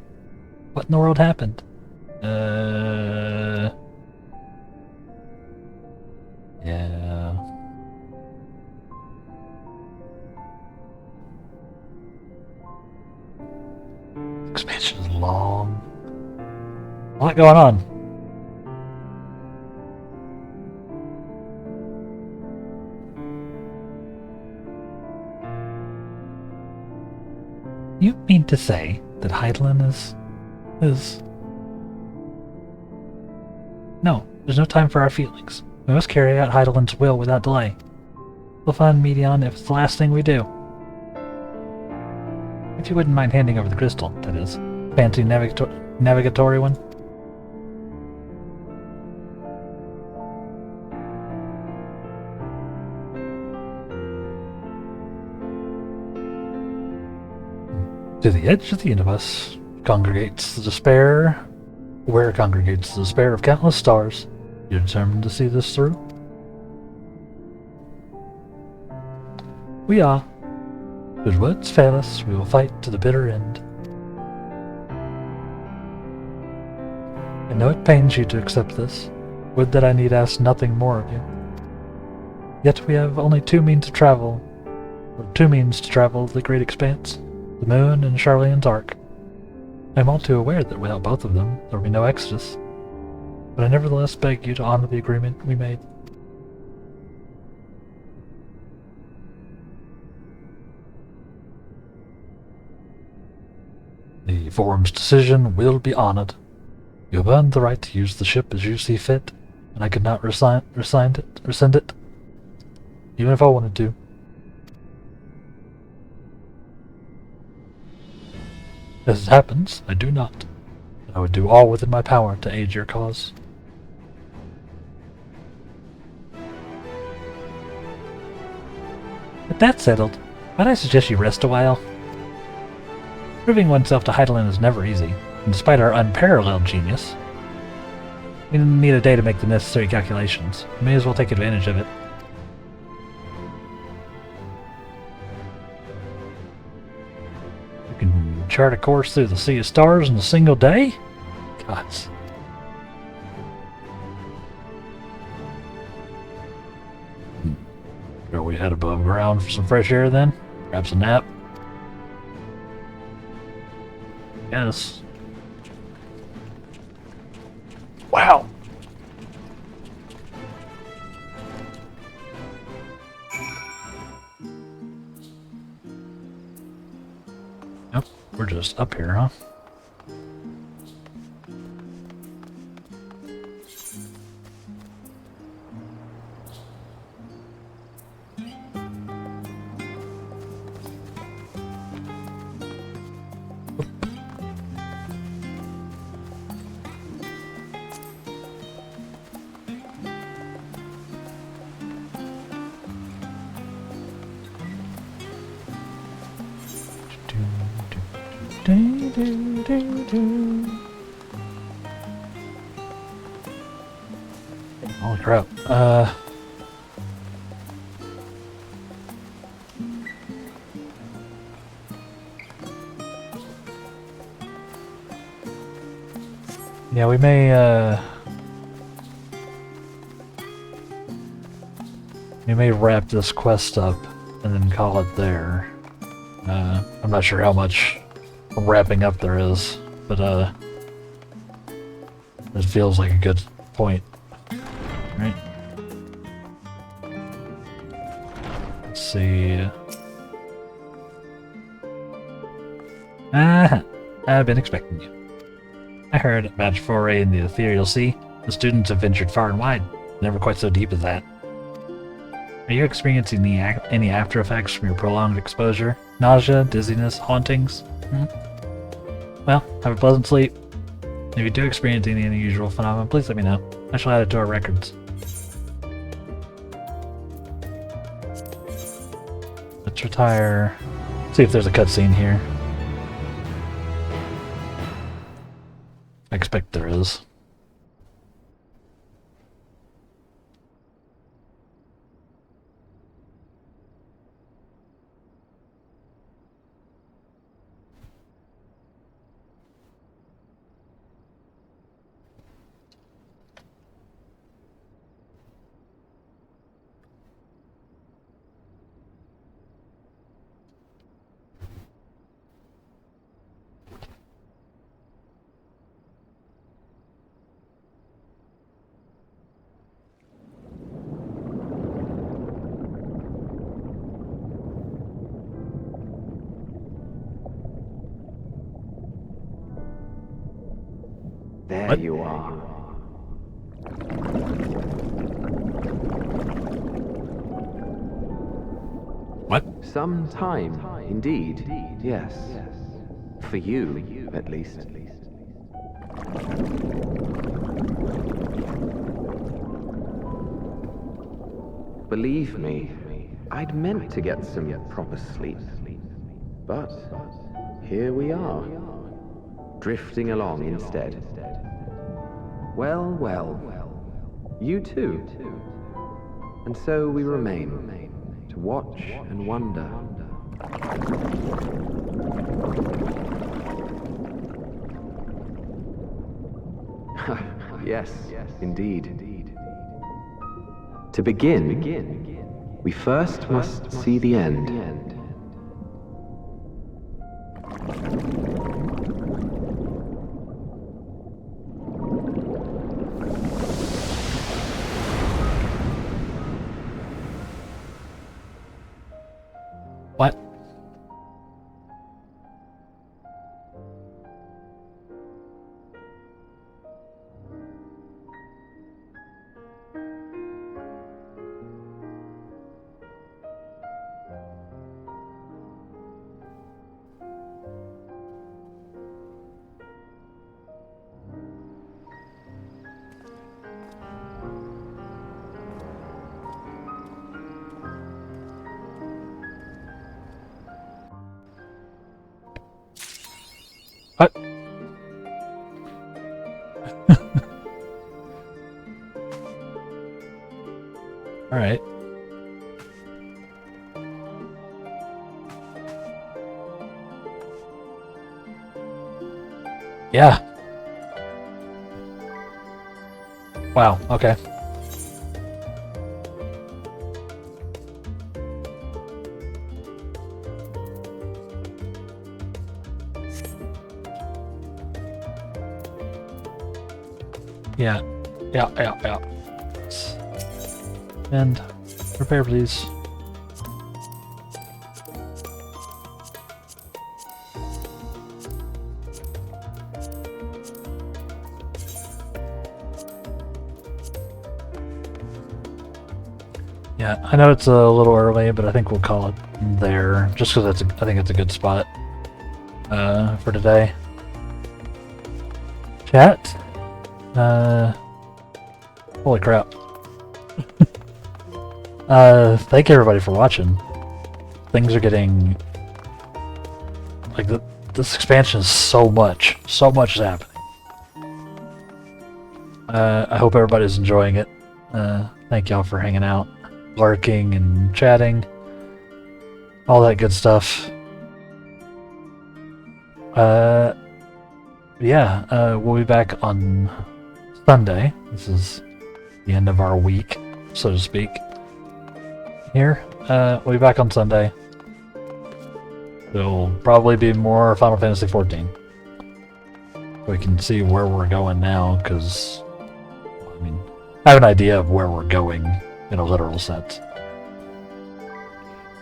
What in the world happened? Yeah. Expansion is long. A lot going on. You mean to say that Heidelin is... No, there's no time for our feelings. We must carry out Heidelin's will without delay. We'll find Medion if it's the last thing we do. If you wouldn't mind handing over the crystal, that is. Fancy navigatory one. To the edge of the universe congregates the despair. Where congregates the despair of countless stars. You're determined to see this through? We are. Should words fail us, we will fight to the bitter end. I know it pains you to accept this. Would that I need ask nothing more of you. Yet we have only two means to travel the great expanse. The moon and Charlene's Ark. I am all too aware that without both of them, there will be no Exodus. But I nevertheless beg you to honor the agreement we made. The Forum's decision will be honored. You have earned the right to use the ship as you see fit, and I could not rescind it, even if I wanted to. As it happens, I do not. I would do all within my power to aid your cause. With that settled, might I suggest you rest a while? Proving oneself to Heidelin is never easy, and despite our unparalleled genius, we need a day to make the necessary calculations. We may as well take advantage of it. You can chart a course through the Sea of Stars in a single day? Gods. Go we head above ground for some fresh air then? Perhaps a nap? Yes. Wow. Yep, we're just up here, huh? Holy crap. Yeah, we may wrap this quest up and then call it there. I'm not sure how much wrapping up there is, but it feels like a good point, right? Let's see. I've been expecting you. I heard about your foray in the ethereal sea. The students have ventured far and wide, never quite so deep as that. Are you experiencing any after effects from your prolonged exposure? Nausea, dizziness, hauntings? Well, have a pleasant sleep. If you do experience any unusual phenomena, please let me know. I shall add it to our records. Let's retire. See if there's a cutscene here. I expect there is. There you are. What? Some time, indeed. Yes. For you, at least. Believe me, I'd meant to get some proper sleep. But here we are, drifting along instead. Well, well, you too. And so we remain, to watch and wonder. Yes, indeed. To begin, we first must see the end. What? What? All right. Yeah. Wow, okay. Yeah. And repair, please. Yeah, I know it's a little early, but I think we'll call it there, just because I think it's a good spot for today. Chat. Holy crap. Thank you everybody for watching. Things are getting... like, this expansion is so much is happening. I hope everybody's enjoying it. Thank y'all for hanging out, lurking and chatting. All that good stuff. Yeah, we'll be back on Sunday. This is the end of our week, so to speak. Here, we'll be back on Sunday. There'll probably be more Final Fantasy XIV. We can see where we're going now, because, I mean, I have an idea of where we're going in a literal sense.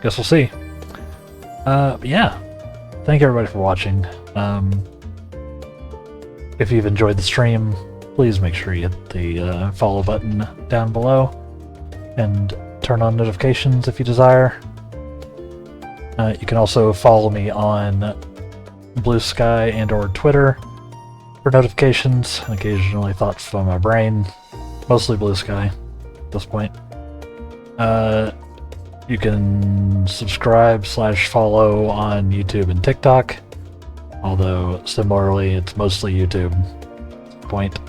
Guess we'll see. Yeah. Thank everybody for watching. If you've enjoyed the stream, please make sure you hit the follow button down below. And turn on notifications if you desire. You can also follow me on Blue Sky and or Twitter for notifications and occasionally thoughts from my brain. Mostly Blue Sky at this point. You can subscribe/follow on YouTube and TikTok. Although, similarly, it's mostly YouTube at this point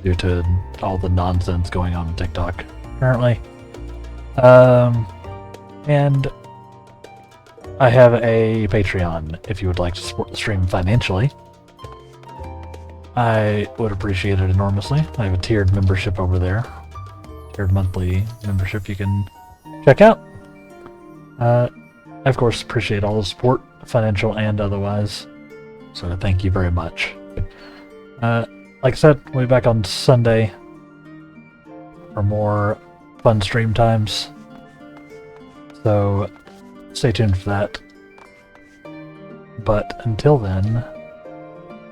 due to all the nonsense going on TikTok currently. And I have a Patreon if you would like to support the stream financially. I would appreciate it enormously. I have a tiered membership over there. Tiered monthly membership you can check out. I, of course, appreciate all the support, financial and otherwise. So thank you very much. Like I said, we'll be back on Sunday for more fun stream times. So stay tuned for that. But until then,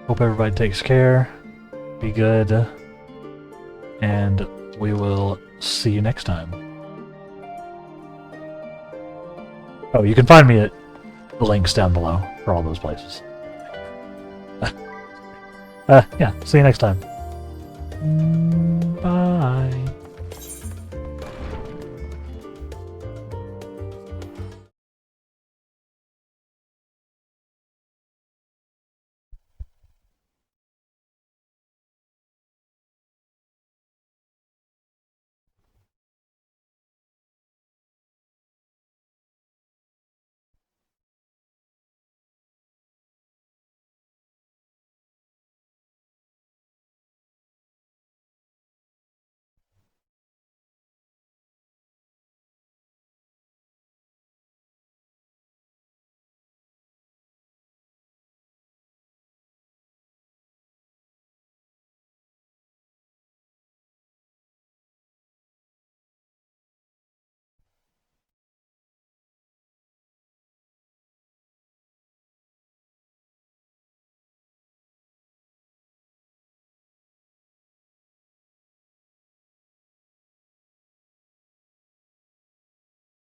hope everybody takes care, be good, and we will see you next time. Oh, you can find me at the links down below for all those places. Yeah, see you next time. Bye.